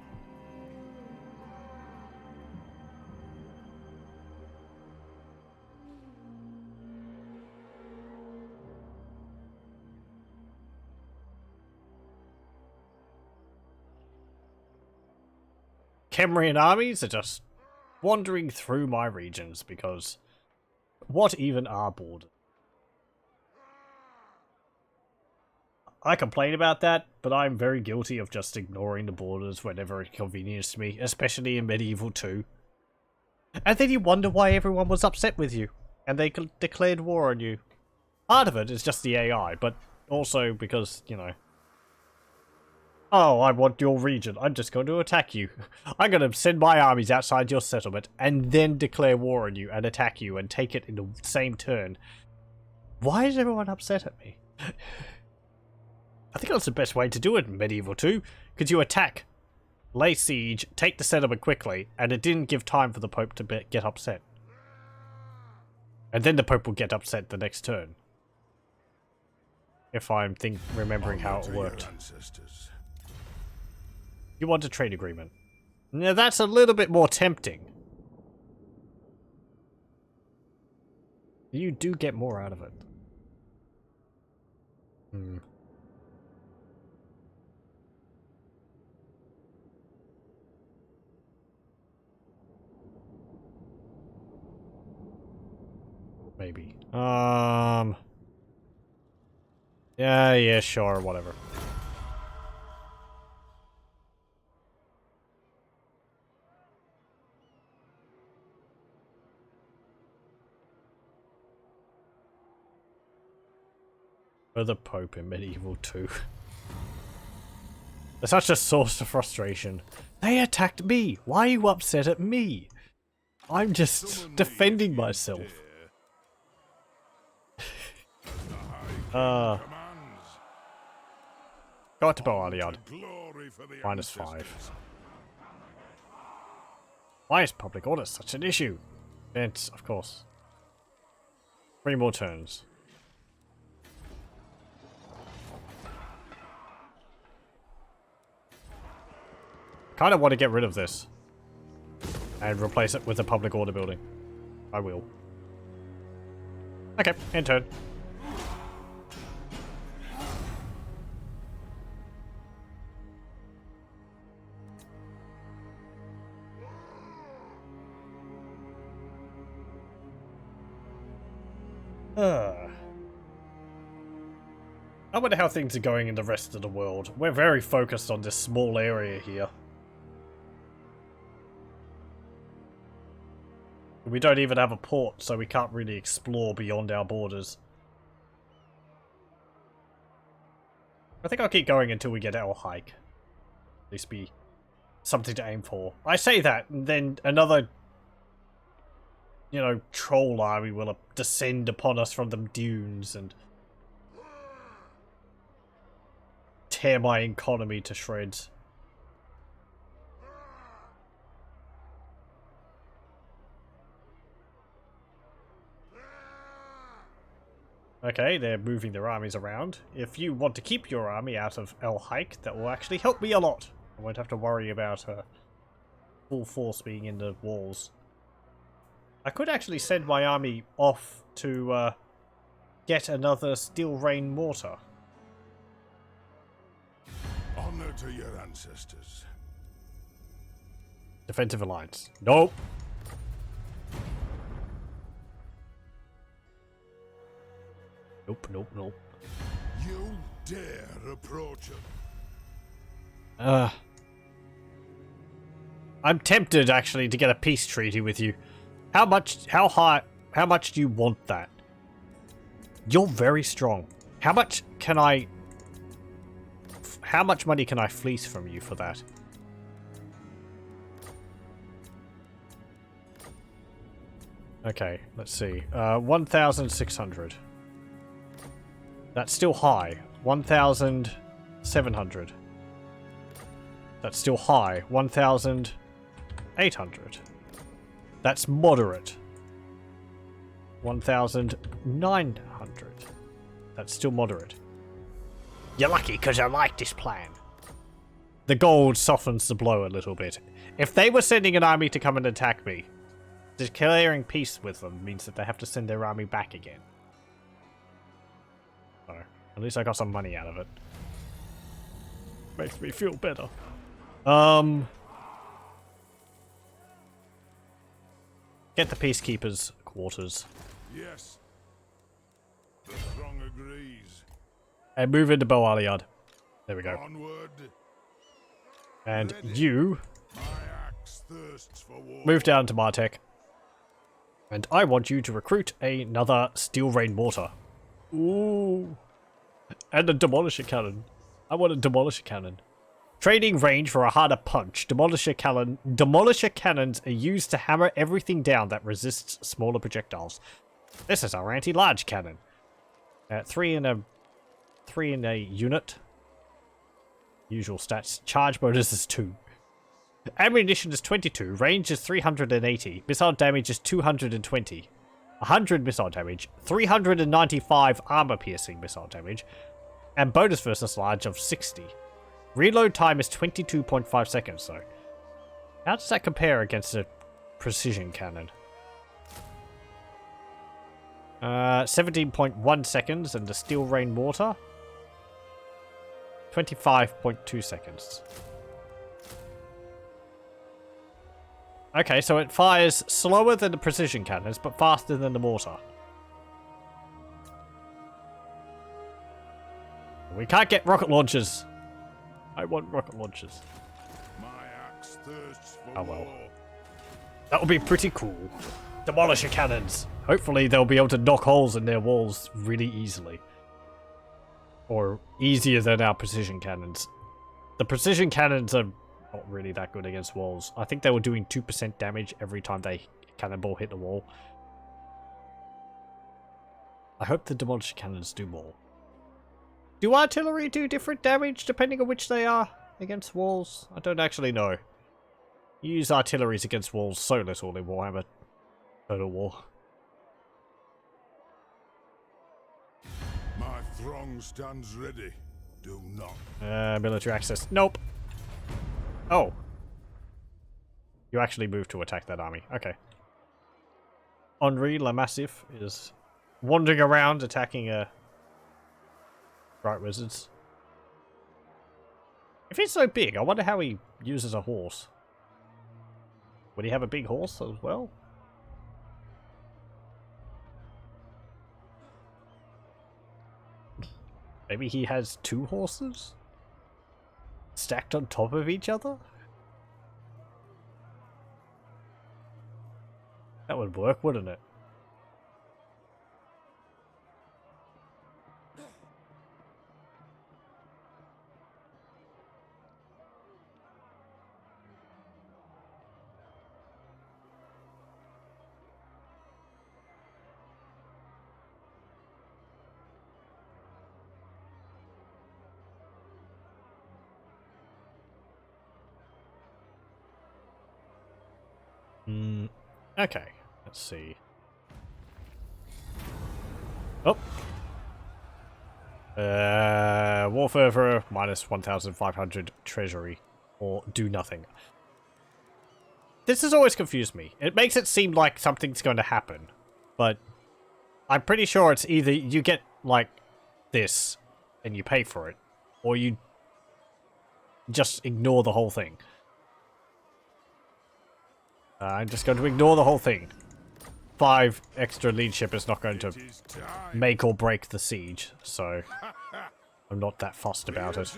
Kemrian armies are just wandering through my regions because what even are borders? I complain about that, but I'm very guilty of just ignoring the borders whenever it conveniences me, especially in Medieval 2. And then you wonder why everyone was upset with you, and they declared war on you. Part of it is just the AI, but also because, you know, oh, I want your region, I'm just going to attack you. I'm going to send my armies outside your settlement, and then declare war on you, and attack you, and take it in the same turn. Why is everyone upset at me? I think that's the best way to do it in Medieval 2, because you attack, lay siege, take the settlement quickly, and it didn't give time for the Pope to get upset. And then the Pope will get upset the next turn. If I'm remembering how it worked. You want a trade agreement. Now that's a little bit more tempting. You do get more out of it. Maybe. Yeah, sure, whatever. Or the Pope in Medieval 2. They're such a source of frustration. They attacked me! Why are you upset at me? I'm just defending myself. Got to Boaliad. -5. Why is public order such an issue? It's, of course. 3 more turns. Kind of want to get rid of this. And replace it with a public order building. I will. Okay, end turn. I wonder how things are going in the rest of the world. We're very focused on this small area here. We don't even have a port, so we can't really explore beyond our borders. I think I'll keep going until we get our Haik. At least be something to aim for. I say that, and then another, you know, troll army will descend upon us from the dunes and tear my economy to shreds. Okay, they're moving their armies around. If you want to keep your army out of El Haik, that will actually help me a lot. I won't have to worry about full force being in the walls. I could actually send my army off to get another steel rain mortar. Honor to your ancestors. Defensive alliance. Nope. Nope, nope, nope. You dare approach him? I'm tempted actually to get a peace treaty with you. How much do you want that? You're very strong. How much money can I fleece from you for that? Okay, let's see. 1,600. That's still high. 1,700. That's still high. 1,800. That's moderate. 1,900. That's still moderate. You're lucky because I like this plan. The gold softens the blow a little bit. If they were sending an army to come and attack me, declaring peace with them means that they have to send their army back again. So, at least I got some money out of it. Makes me feel better. Get the peacekeepers' quarters. Yes. The throng agrees. And move into Boaliad. There we go. Onward. And Ready. you My axe thirsts for war. move down to Martek. And I want you to recruit another Steel Rain Mortar. Ooh. And a Demolisher Cannon. I want a Demolisher Cannon. Trading range for a harder punch. Demolisher cannons are used to hammer everything down that resists smaller projectiles. This is our anti-large cannon. 3 in a unit. Usual stats. Charge bonus is 2. Ammunition is 22. Range is 380. Missile damage is 220. 100 missile damage. 395 armor piercing missile damage. And bonus versus large of 60. Reload time is 22.5 seconds though. How does that compare against a precision cannon? 17.1 seconds and the Steel Rain Mortar. 25.2 seconds. Okay, so it fires slower than the precision cannons, but faster than the mortar. We can't get rocket launchers. I want rocket launchers. My axe thirsts for Oh well. war. That would be pretty cool. Demolisher cannons. Hopefully they'll be able to knock holes in their walls really easily. Or easier than our precision cannons. The precision cannons are not really that good against walls. I think they were doing 2% damage every time they cannonball hit the wall. I hope the demolisher cannons do more. Do artillery do different damage depending on which they are against walls? I don't actually know. You use artilleries against walls so little in Warhammer Total War. My throng stands ready. Do not. Military access. Nope. Oh. You actually moved to attack that army. Okay. Henri Le Massif is wandering around attacking bright wizards. If he's so big, I wonder how he uses a horse. Would he have a big horse as well? Maybe he has 2 horses? Stacked on top of each other? That would work, wouldn't it? Okay, let's see. Oh. Warfare for minus 1,500 treasury. Or do nothing. This has always confused me. It makes it seem like something's going to happen. But I'm pretty sure it's either you get, like, this, and you pay for it. Or you just ignore the whole thing. I'm just going to ignore the whole thing. 5 extra leadership is not going to make or break the siege, so I'm not that fussed about it.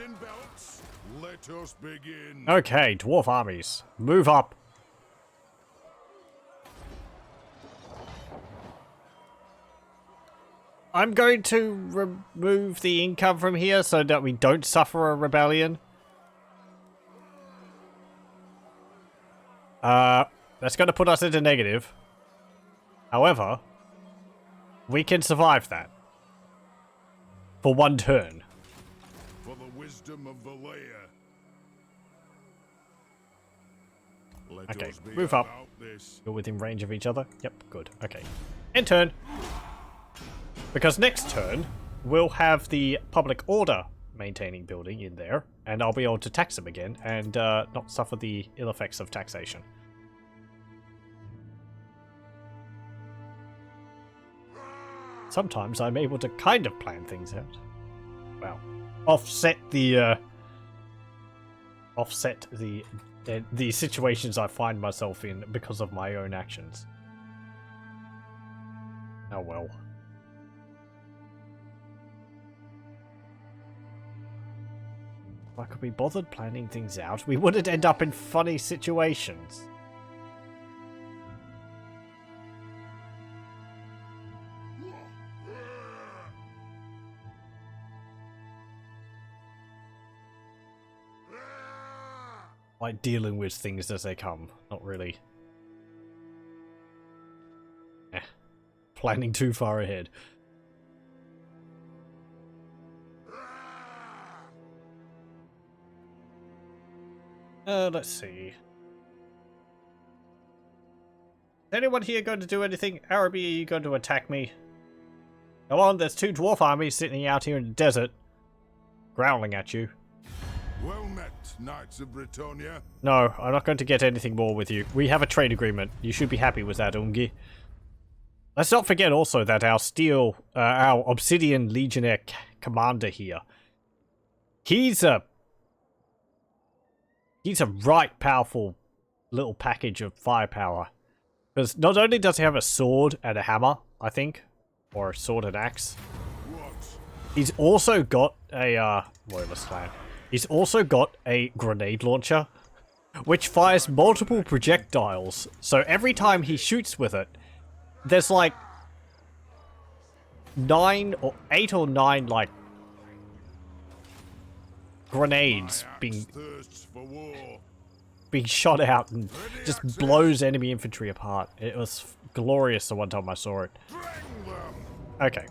Okay, dwarf armies, move up. I'm going to remove the income from here so that we don't suffer a rebellion. That's going to put us into negative. However, we can survive that. For 1 turn. For the wisdom of the layer. Okay, move up. You're within range of each other. Yep, good. Okay. End turn. Because next turn, we'll have the public order maintaining building in there. And I'll be able to tax them again and not suffer the ill effects of taxation. Sometimes I'm able to kind of plan things out. Well, offset the situations I find myself in because of my own actions. Oh well. If I could be bothered planning things out, we wouldn't end up in funny situations. Like dealing with things as they come, not really. Planning too far ahead. Let's see. Is anyone here going to do anything? Araby, are you going to attack me? Come on, there's 2 dwarf armies sitting out here in the desert. Growling at you. Well met, Knights of Britonia. No, I'm not going to get anything more with you. We have a trade agreement. You should be happy with that, Umgi. Let's not forget also that our Obsidian Legionnaire commander here, he's a right powerful little package of firepower. Because not only does he have a sword and a hammer, I think, or a sword and axe, he's also got a warless slam. He's also got a grenade launcher, which fires multiple projectiles. So every time he shoots with it, there's like 8 or 9 like grenades being shot out and just blows enemy infantry apart. It was glorious the one time I saw it. Okay.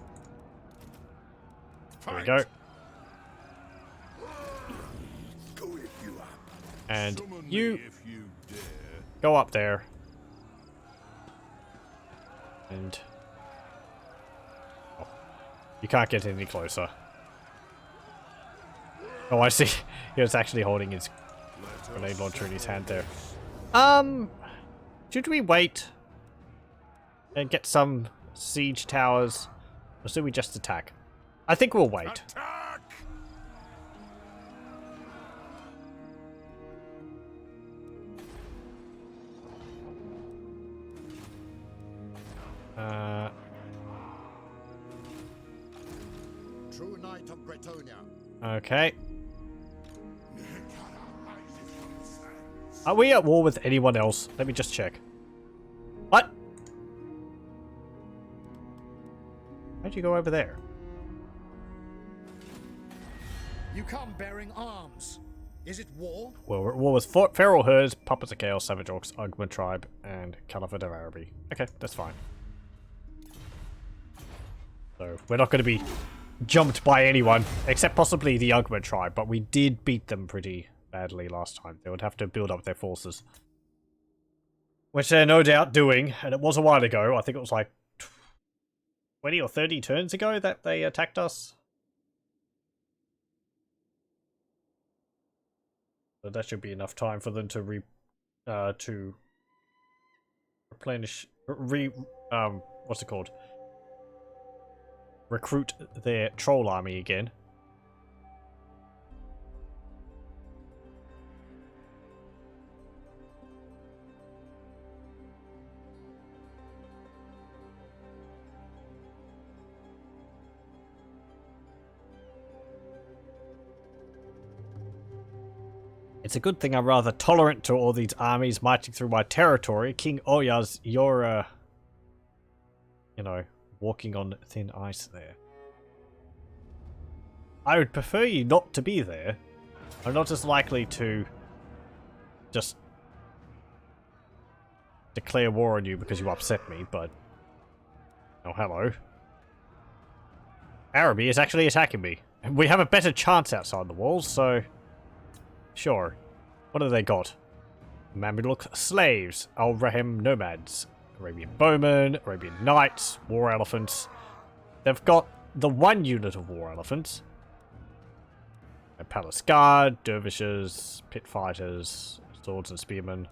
There we go. And you go up there. And oh, you can't get any closer. Oh, I see. He was actually holding his grenade launcher in his hand there. Should we wait and get some siege towers Or do we just attack? I think we'll wait. Attack! True knight of Bretonia. Okay. Are we at war with anyone else? Let me just check. What? How'd you go over there? You come bearing arms. Is it war? Well, we're at war with Feral Herds, Puppets of Chaos, Savage Orcs, Ugma Tribe, and Caliphate of Araby. Okay, that's fine. So, we're not going to be jumped by anyone, except possibly the Ugma Tribe, but we did beat them pretty badly last time. They would have to build up their forces. Which they're no doubt doing, and it was a while ago. I think it was like 20 or 30 turns ago that they attacked us. So that should be enough time for them to replenish, what's it called? Recruit their troll army again. It's a good thing I'm rather tolerant to all these armies marching through my territory. King Oyaz, you're, you know, walking on thin ice there. I would prefer you not to be there. I'm not as likely to just declare war on you because you upset me, but... Oh, hello. Araby is actually attacking me. We have a better chance outside the walls, so... Sure. What have they got? Mamluk slaves, Al-Rahim nomads, Arabian bowmen, Arabian knights, war elephants. They've got the one unit of war elephants. A palace guard, dervishes, pit fighters, swords and spearmen,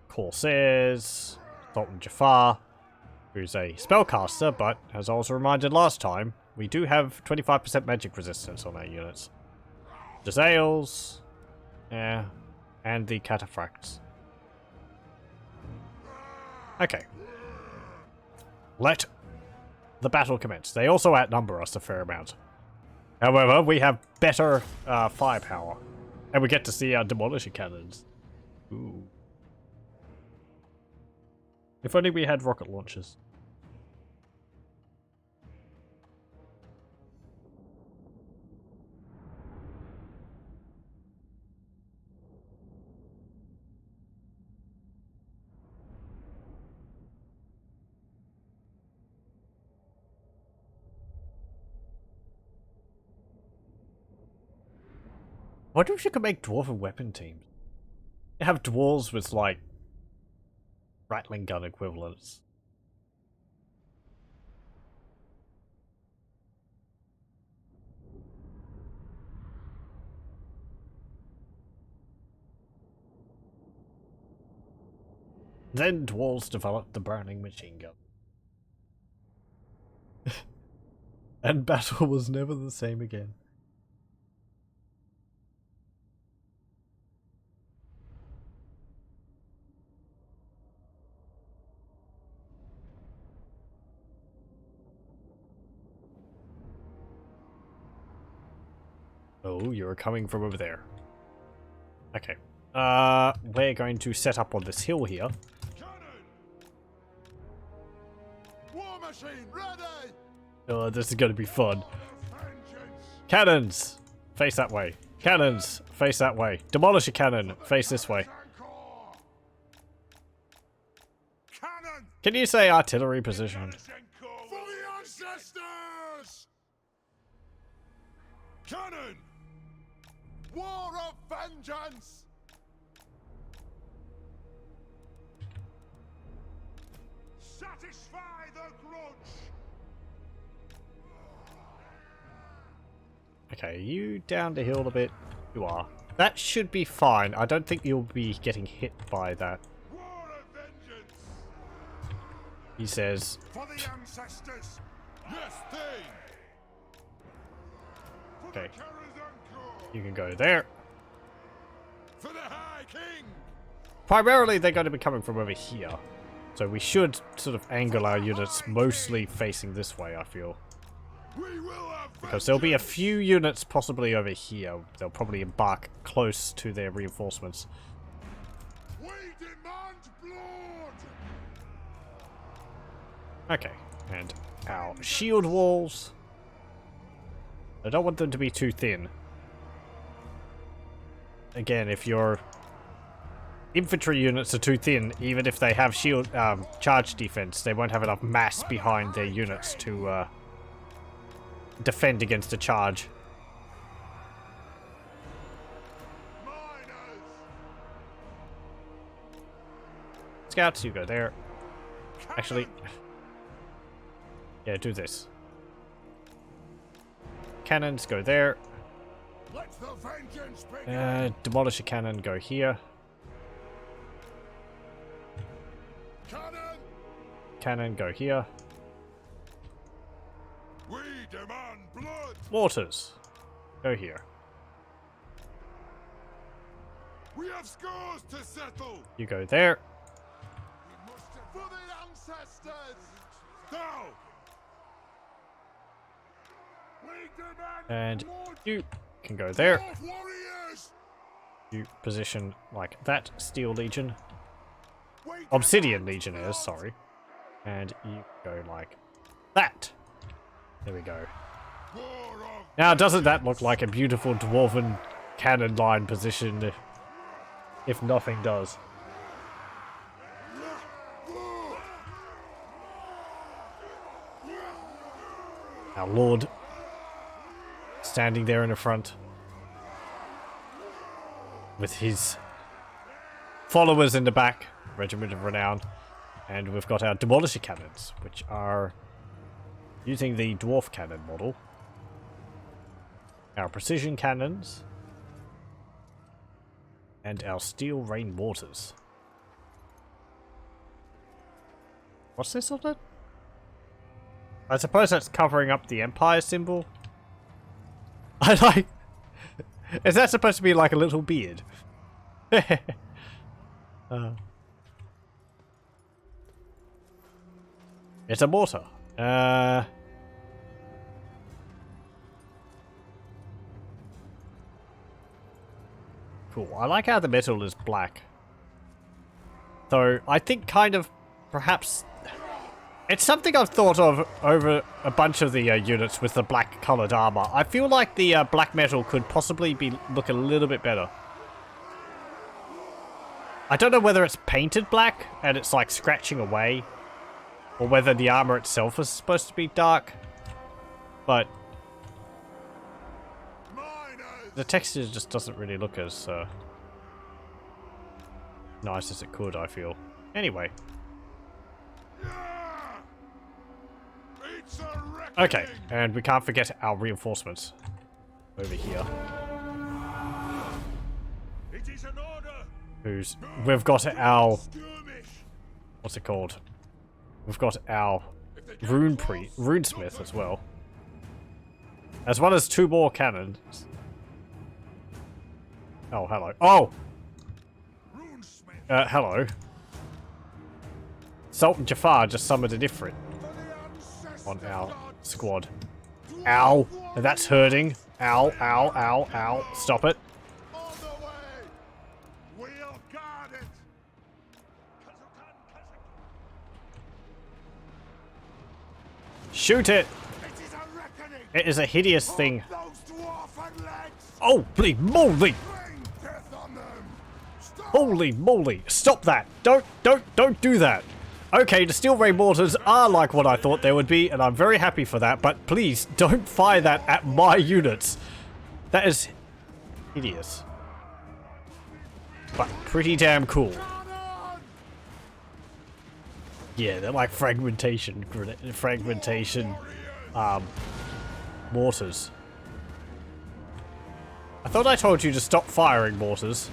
corsairs, Sultan Jafar, who's a spellcaster, but as I was reminded last time, we do have 25% magic resistance on our units. Jazales, yeah, and the cataphracts. Okay. Let the battle commence. They also outnumber us a fair amount. However, we have better firepower. And we get to see our demolisher cannons. Ooh. If only we had rocket launchers. I wonder if you could make dwarven weapon teams. You have dwarves with, like, rattling gun equivalents. Then dwarves developed the burning machine gun. And battle was never the same again. Oh, you're coming from over there. Okay. We're going to set up on this hill here. Cannon! War machine ready! Oh, this is going to be fun. Vengeance! Cannons! Face that way. Cannons! Face that way. Demolish a cannon! Face this way. Ankor! Cannon! Can you say artillery position? For the ancestors! Cannon! War of vengeance! Satisfy the grudge! Okay, are you down the hill a bit? You are. That should be fine. I don't think you'll be getting hit by that. War of vengeance! He says, For the ancestors! Yes, thing. Okay. Karaz Ankor. You can go there. For the High King. Primarily, they're going to be coming from over here. So we should sort of angle our units mostly facing this way, I feel. We will have Because there'll be a few units possibly over here. They'll probably embark close to their reinforcements. We demand blood. Okay, and our shield walls. I don't want them to be too thin. Again, if your infantry units are too thin, even if they have shield charge defense, they won't have enough mass behind their units to defend against a charge. Miners. Scouts, you go there. Actually, yeah, do this. Cannons, go there. Let the vengeance begin. Demolish a cannon, go here. Cannon. Cannon, go here. We demand blood. Mortars, go here. We have scores to settle. You go there. We must for the ancestors. Now. We demand And more you can go there. warriors. You position like that, Steel Legion. We Obsidian demand Legionnaires, blood. sorry. And you go like that. There we go. War of Now, doesn't that look like a beautiful dwarven cannon line position if nothing does? Our Lord standing there in the front with his followers in the back, Regiment of Renown, and we've got our Demolisher cannons, which are using the dwarf cannon model. Our precision cannons, and our steel rain mortars. What's this on it? I suppose that's covering up the Empire symbol. I like... Is that supposed to be like a little beard? It's a mortar. Cool. I like how the metal is black. Though, I think kind of, perhaps... It's something I've thought of over a bunch of the units with the black coloured armour. I feel like the black metal could possibly look a little bit better. I don't know whether it's painted black and it's like scratching away, or whether the armour itself is supposed to be dark, but the texture just doesn't really look as nice as it could, I feel. Anyway. It's a reckoning. Okay, and we can't forget our reinforcements over here. It is an order. We've got our, Skirmish. what's it called? We've got our runesmith as well. As well as 2 more cannons. Oh, hello. Oh! Runesmith. Hello. Sultan Jafar just summoned a different For the ancestors. on our squad. Ow! That's hurting. Ow, ow, ow, ow. Stop it. On the way. We'll guard it. Shoot it! It is a reckoning. It is a hideous thing. Those dwarfen legs. Holy moly! Bring death on them. Stop. Holy moly! Stop that! Don't do that! Okay, the steel ray mortars are like what I thought they would be, and I'm very happy for that, but please don't fire that at my units. That is hideous. But pretty damn cool. Cannon. Yeah, they're like fragmentation mortars. I thought I told you to stop firing mortars.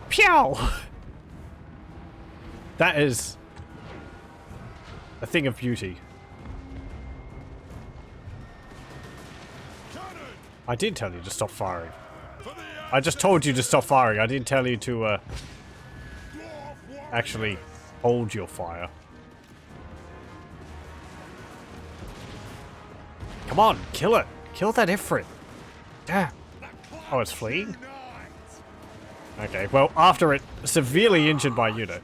Pew! That is a thing of beauty. I did tell you to stop firing. I just told you to stop firing. I didn't tell you to actually hold your fire. Come on, kill it. Kill that Ifrit. Damn. Oh, it's fleeing? Okay, well, after it severely injured my unit.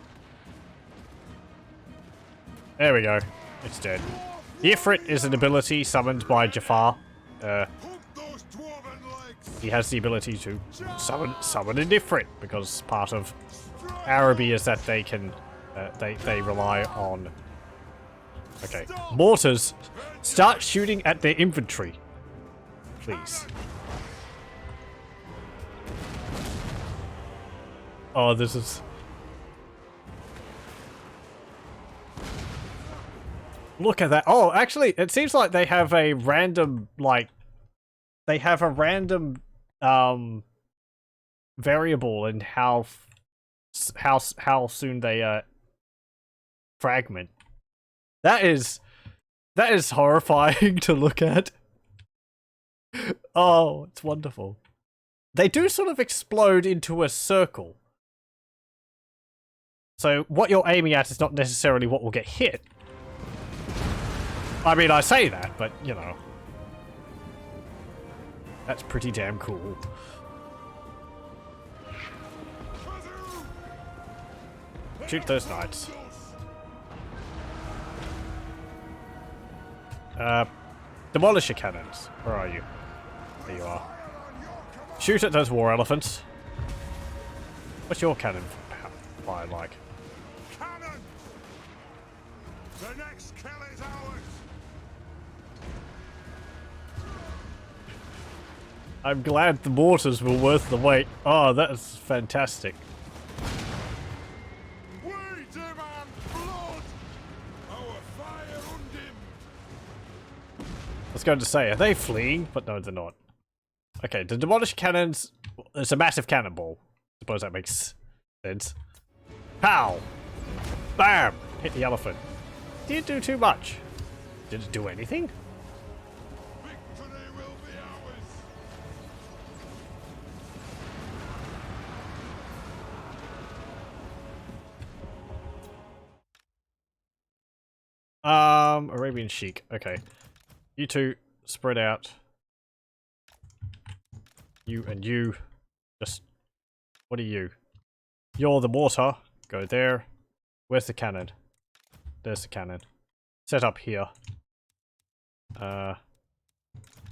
There we go. It's dead. The Ifrit is an ability summoned by Jafar. He has the ability to summon an Ifrit, because part of Araby is that they can they rely on. Okay, mortars. Start shooting at their infantry, please. Oh, this is. Look at that. Oh, actually, it seems like they have a random, like, they have a random, variable in how soon they, fragment. That is horrifying to look at. Oh, it's wonderful. They do sort of explode into a circle. So what you're aiming at is not necessarily what will get hit. I mean, I say that, but, you know. That's pretty damn cool. Shoot those knights. Demolish your cannons. Where are you? There you are. Shoot at those war elephants. What's your cannon fire like? Cannon! The next kill is ours! I'm glad the mortars were worth the wait. Oh, that is fantastic. We demand blood! Our fire undimmed! I was going to say, are they fleeing? But no, they're not. Okay, the demolish cannons. It's a massive cannonball. Suppose that makes sense. Pow! Bam! Hit the elephant. Didn't do too much. Did it do anything? Victory will be ours! Arabian Sheik. Okay. You two spread out. You and you. Just. What are you? You're the mortar. Go there. Where's the cannon? There's the cannon. Set up here.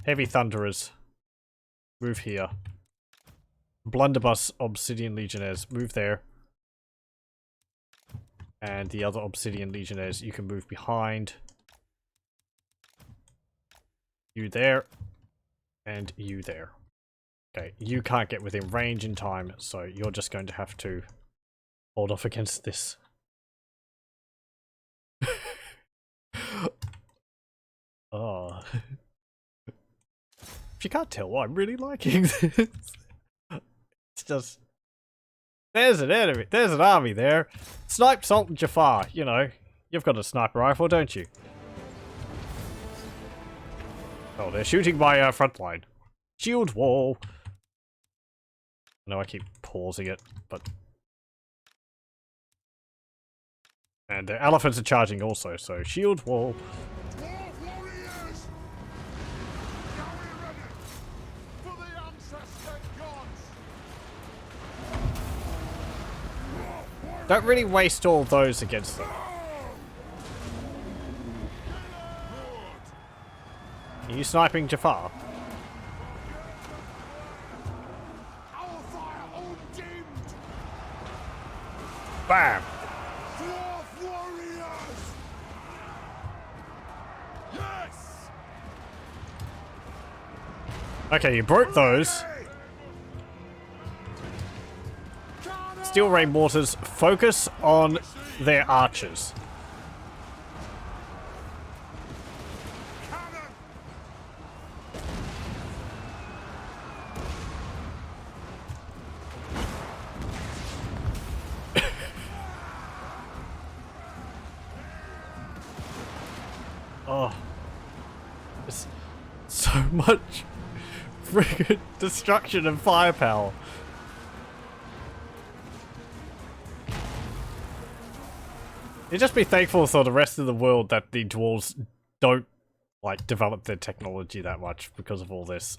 Heavy Thunderers. Move here. Blunderbuss Obsidian Legionnaires. Move there. And the other Obsidian Legionnaires you can move behind. You there. And you there. Okay, you can't get within range in time, so you're just going to have to hold off against this. Oh. If you can't tell, I'm really liking this. It's just... There's an enemy, there's an army there. Snipe Sultan Jafar, you know. You've got a sniper rifle, don't you? Oh, they're shooting my front line. Shield wall. No, I keep pausing it, but... And the elephants are charging also, so shield wall. Dwarf warriors! Dawi ready! For the ancestor gods! Don't really waste all those against them. Are you sniping Jafar? Our fire undimmed! Bam! Dwarf warriors! Yes! Okay, you broke those. Steel Ray Mortars, focus on their archers. Cannon! Oh. There's so much friggin' destruction and firepower. You just be thankful for the rest of the world that the dwarves don't, like, develop their technology that much because of all this.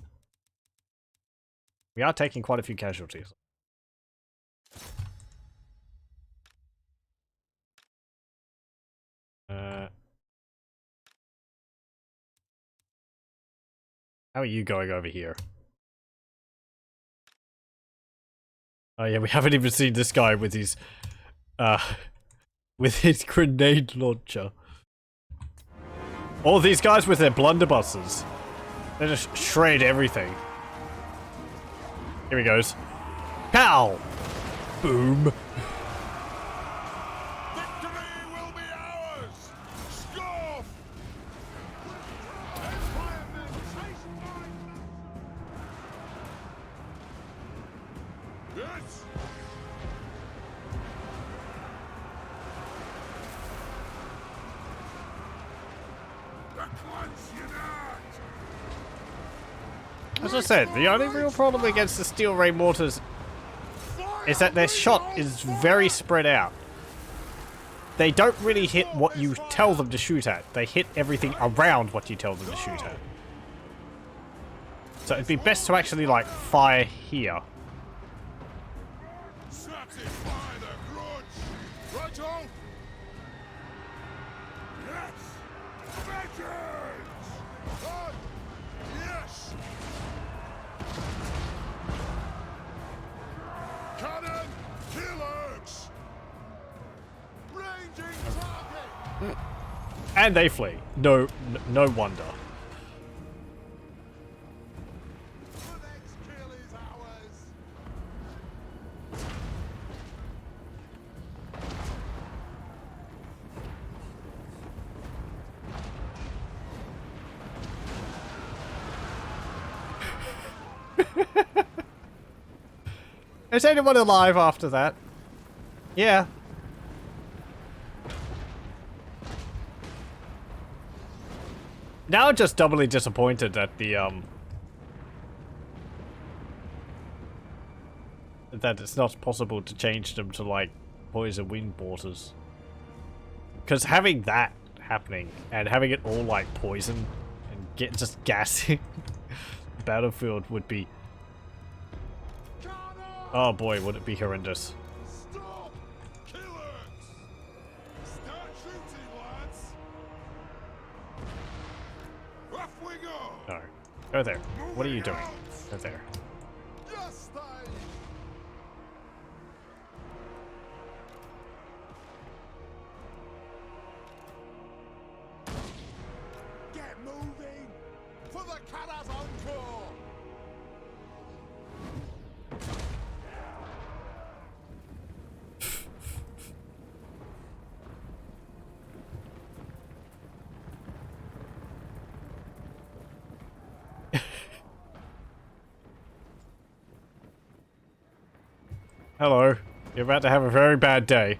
We are taking quite a few casualties. How are you going over here? Oh yeah, we haven't even seen this guy with his grenade launcher. All these guys with their blunderbusses. They just shred everything. Here he goes. Pow! Boom. Victory will be ours! Scoff! Yes! The clans unite! As I said, the only real problem against the steel ray mortars is that their shot is very spread out. They don't really hit what you tell them to shoot at. They hit everything around what you tell them to shoot at. So it'd be best to actually, like, fire here. Satisfy the grudge! Right on! Yes! Vengeance! Yes! Cannon! Killers! Ranging target! And they flee. No wonder. The next kill is ours! Is anyone alive after that? Yeah. Now I'm just doubly disappointed at the, that it's not possible to change them to, like, poison wind mortars. Because having that happening, and having it all, like, poison, and just gassing the battlefield would be... Oh boy, would it be horrendous. Stop! Killers! Start shooting, lads! Off we go! No. Go there. What are you doing? Go there. Yes, they! Get moving! For the Karaz Ankor! Hello. You're about to have a very bad day.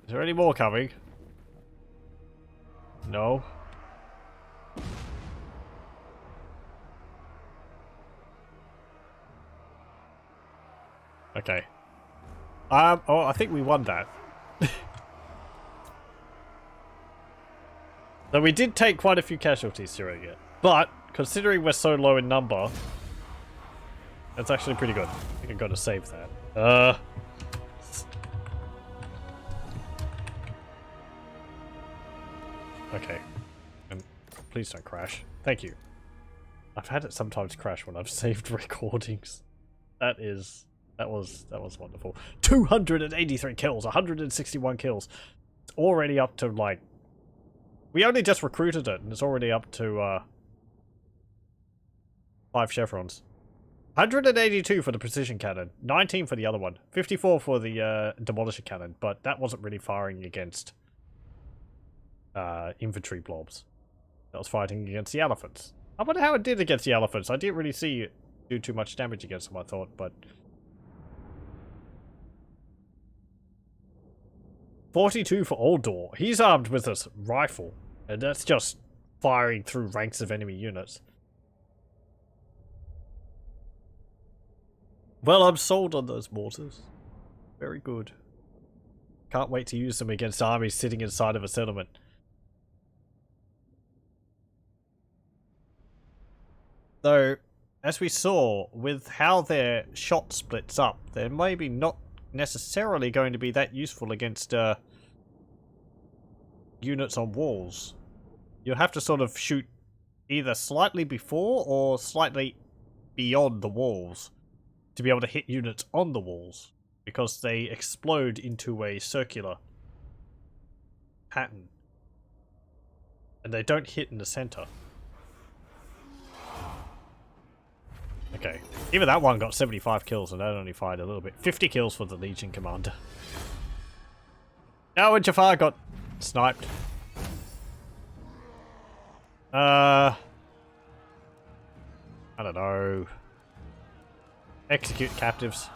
Is there any more coming? No. Okay. Oh, I think we won that. So we did take quite a few casualties during it, but considering we're so low in number, that's actually pretty good. I think I gotta save that. Okay. And please don't crash. Thank you. I've had it sometimes crash when I've saved recordings. That was wonderful. 283 kills, 161 kills. It's already up to, like, we only just recruited it, and it's already up to, 5 chevrons. 182 for the precision cannon, 19 for the other one, 54 for the, demolisher cannon, but that wasn't really firing against, infantry blobs. That was fighting against the elephants. I wonder how it did against the elephants. I didn't really see it do too much damage against them, I thought, but... 42 for Aldor. He's armed with a rifle, and that's just firing through ranks of enemy units. Well, I'm sold on those mortars. Very good. Can't wait to use them against armies sitting inside of a settlement. Though, as we saw, with how their shot splits up, they're maybe not necessarily going to be that useful against units on walls. You'll have to sort of shoot either slightly before or slightly beyond the walls to be able to hit units on the walls, because they explode into a circular pattern. And they don't hit in the center. Okay. Even that one got 75 kills and that only fired a little bit. 50 kills for the Legion Commander. Now when Jafar got sniped. I don't know. Execute captives.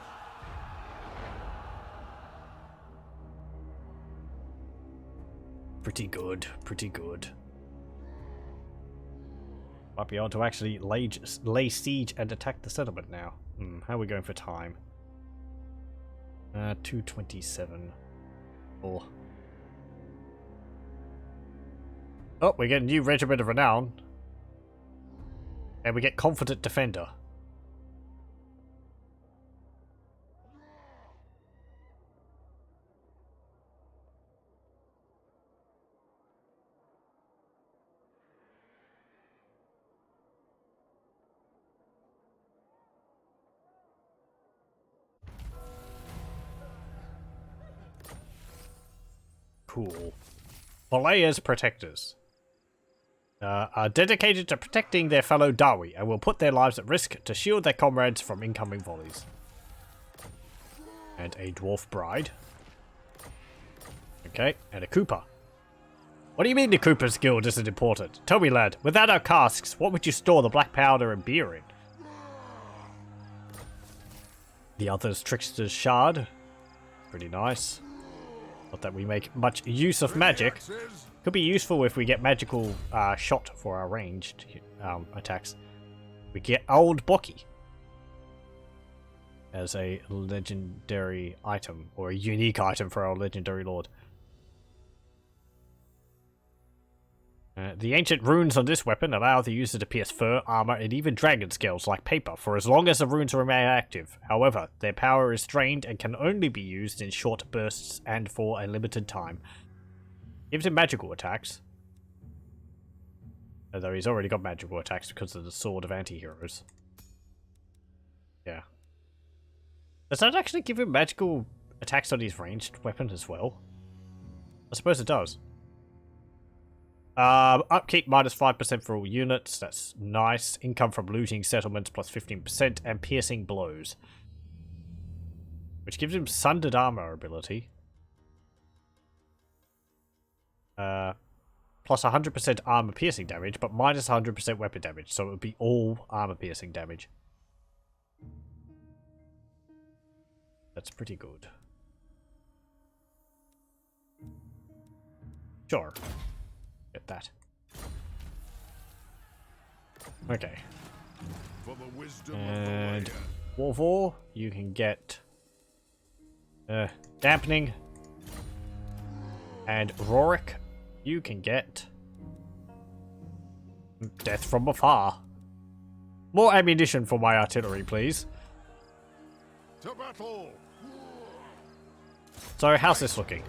Pretty good, pretty good. Might be able to actually lay siege and attack the settlement now. How are we going for time? 2:27. Oh. Oh, we get a new Regiment of Renown. And we get Confident Defender. Cool. Valaya's Protectors are dedicated to protecting their fellow Dawi and will put their lives at risk to shield their comrades from incoming volleys. And a Dwarf Bride. Okay, and a Cooper. What do you mean the Cooper's Guild isn't important? Tell me, lad, without our casks, what would you store the black powder and beer in? The other's Trickster's Shard. Pretty nice. Not that we make much use of magic. Could be useful if we get magical shot for our ranged attacks. We get Old Bocky as a legendary item, or a unique item for our legendary lord. The ancient runes on this weapon allow the user to pierce fur, armor, and even dragon scales like paper for as long as the runes remain active. However, their power is drained and can only be used in short bursts and for a limited time. Gives him magical attacks. Although he's already got magical attacks because of the Sword of Anti-Heroes. Yeah. Does that actually give him magical attacks on his ranged weapon as well? I suppose it does. Upkeep minus 5% for all units, that's nice. Income from looting settlements plus 15%, and piercing blows. Which gives him sundered armor ability. Plus 100% armor piercing damage, but minus 100% weapon damage, so it would be all armor piercing damage. That's pretty good. Sure. Get that. Okay. And Warvor, you can get dampening. And Rorik, you can get death from afar. More ammunition for my artillery, please. To battle. So, how's this looking?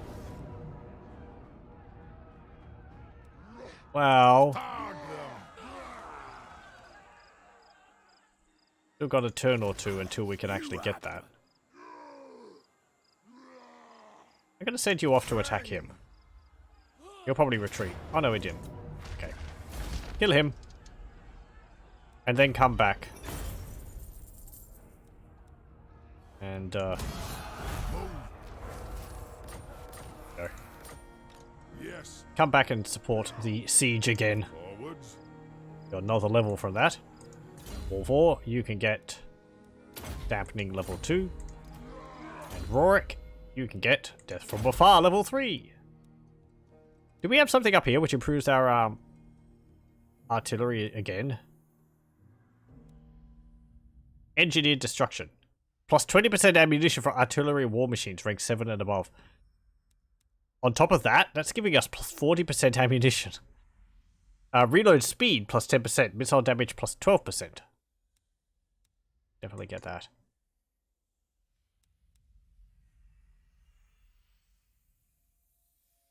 Well, still got a turn or two until we can actually get that. I'm gonna send you off to attack him. He'll probably retreat. Oh no, he didn't. Okay. Kill him. And then come back. And, go. Yes. Come back and support the siege again. Forwards. Got another level from that. Warvor, you can get dampening level 2. And Rorik, You can get Death from Afar level 3. Do we have something up here which improves our artillery again? Engineered Destruction. Plus 20% ammunition for artillery war machines rank 7 and above. On top of that, that's giving us plus 40% ammunition. Reload speed plus 10%. Missile damage plus 12%. Definitely get that.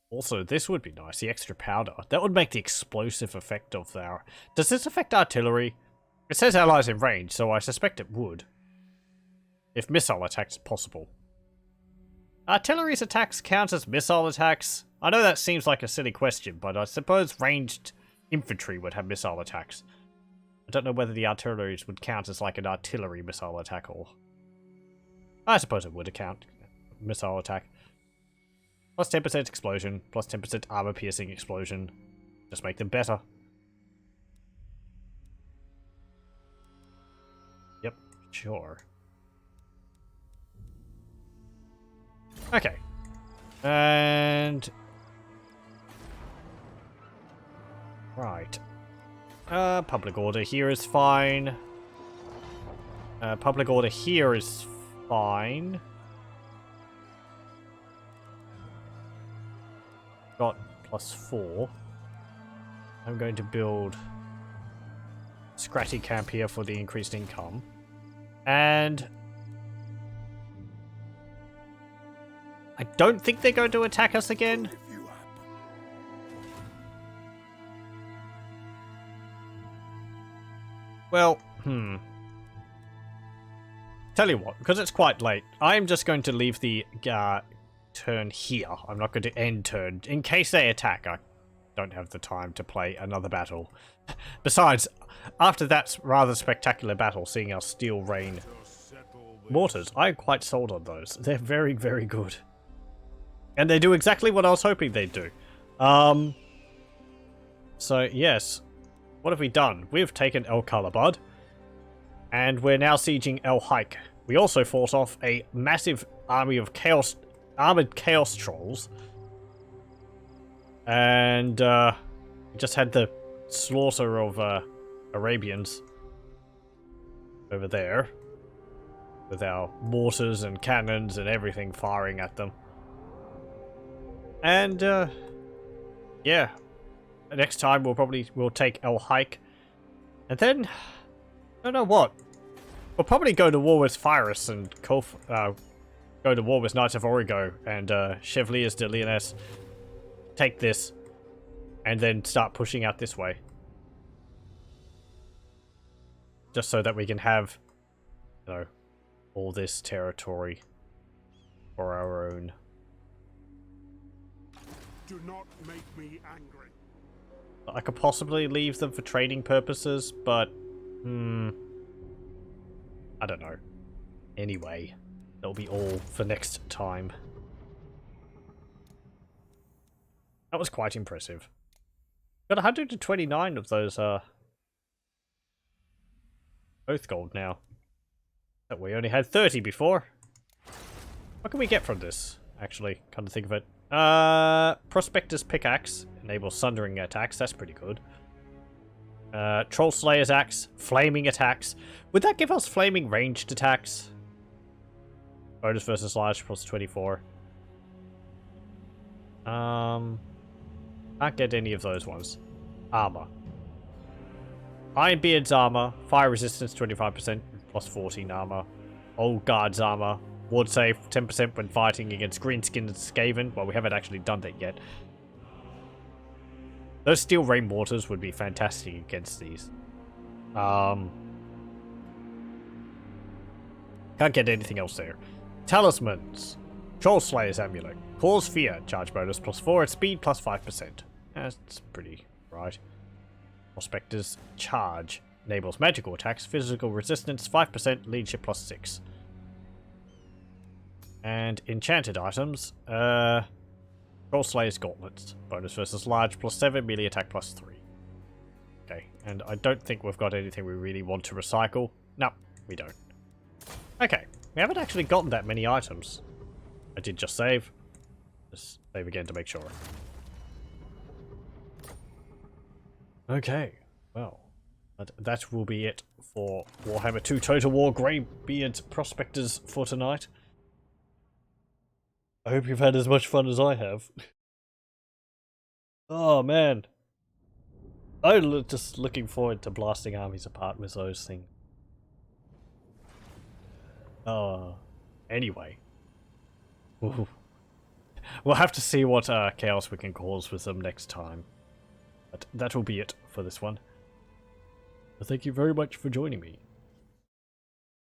Also, this would be nice, the extra powder. That would make the explosive effect of our... Does this affect artillery? It says allies in range, so I suspect it would. If missile attacks are possible. Artillery's attacks count as missile attacks? I know that seems like a silly question, but I suppose ranged infantry would have missile attacks. I don't know whether the artilleries would count as like an artillery missile attack or... I suppose it would count. Missile attack. Plus 10% explosion, plus 10% armor piercing explosion. Just make them better. Yep, sure. Okay. And... Right. Public order here is fine. Public order here is fine. Got plus 4. I'm going to build Scratty Camp here for the increased income. And I don't think they're going to attack us again. Well, Tell you what, because it's quite late, I'm just going to leave the turn here. I'm not going to end turn. In case they attack, I don't have the time to play another battle. Besides, after that rather spectacular battle, seeing our steel rain mortars, I'm quite sold on those. They're very, very good. And they do exactly what I was hoping they'd do. So, yes. What have we done? We've taken El Kalabad. And we're now sieging El Haik. We also fought off a massive army of chaos, armored chaos trolls. And, we just had the slaughter of, Arabians. Over there. With our mortars and cannons and everything firing at them. And, yeah. Next time we'll take El Haik. And then, I don't know what. We'll probably go to war with Phyrus and go to war with Knights of Origo and Chevaliers de Lyonesse. Take this. And then start pushing out this way. Just so that we can have, you know, all this territory for our own. Do not make me angry. I could possibly leave them for trading purposes, but I don't know. Anyway, that'll be all for next time. That was quite impressive. Got 129 of those both gold now. That we only had 30 before. What can we get from this? Actually, come to think of it. Prospectors pickaxe enables sundering attacks. That's pretty good. Troll Slayer's axe, flaming attacks. Would that give us flaming ranged attacks? Bonus versus large plus 24. Can't get any of those ones. Armor. Ironbeard's armor, fire resistance 25% plus 14 armor. Old Guard's armor. Ward save 10% when fighting against Greenskin and Skaven. Well, we haven't actually done that yet. Those steel rain mortars would be fantastic against these. Can't get anything else there. Talismans. Troll Slayer's amulet. Cause fear. Charge bonus plus 4 and speed plus 5%. That's pretty right. Prospectors charge. Enables magical attacks. Physical resistance 5%. Leadership plus 6. And enchanted items, Troll Slayer's Gauntlets. Bonus versus large plus 7, melee attack plus 3. Okay, and I don't think we've got anything we really want to recycle. No, we don't. Okay, we haven't actually gotten that many items. I did just save. Just save again to make sure. Okay, well, that will be it for Warhammer 2 Total War Greybeard Prospectors for tonight. I hope you've had as much fun as I have. Oh man. I'm just looking forward to blasting armies apart with those things. Anyway. Ooh. We'll have to see what chaos we can cause with them next time. But that will be it for this one. Thank you very much for joining me.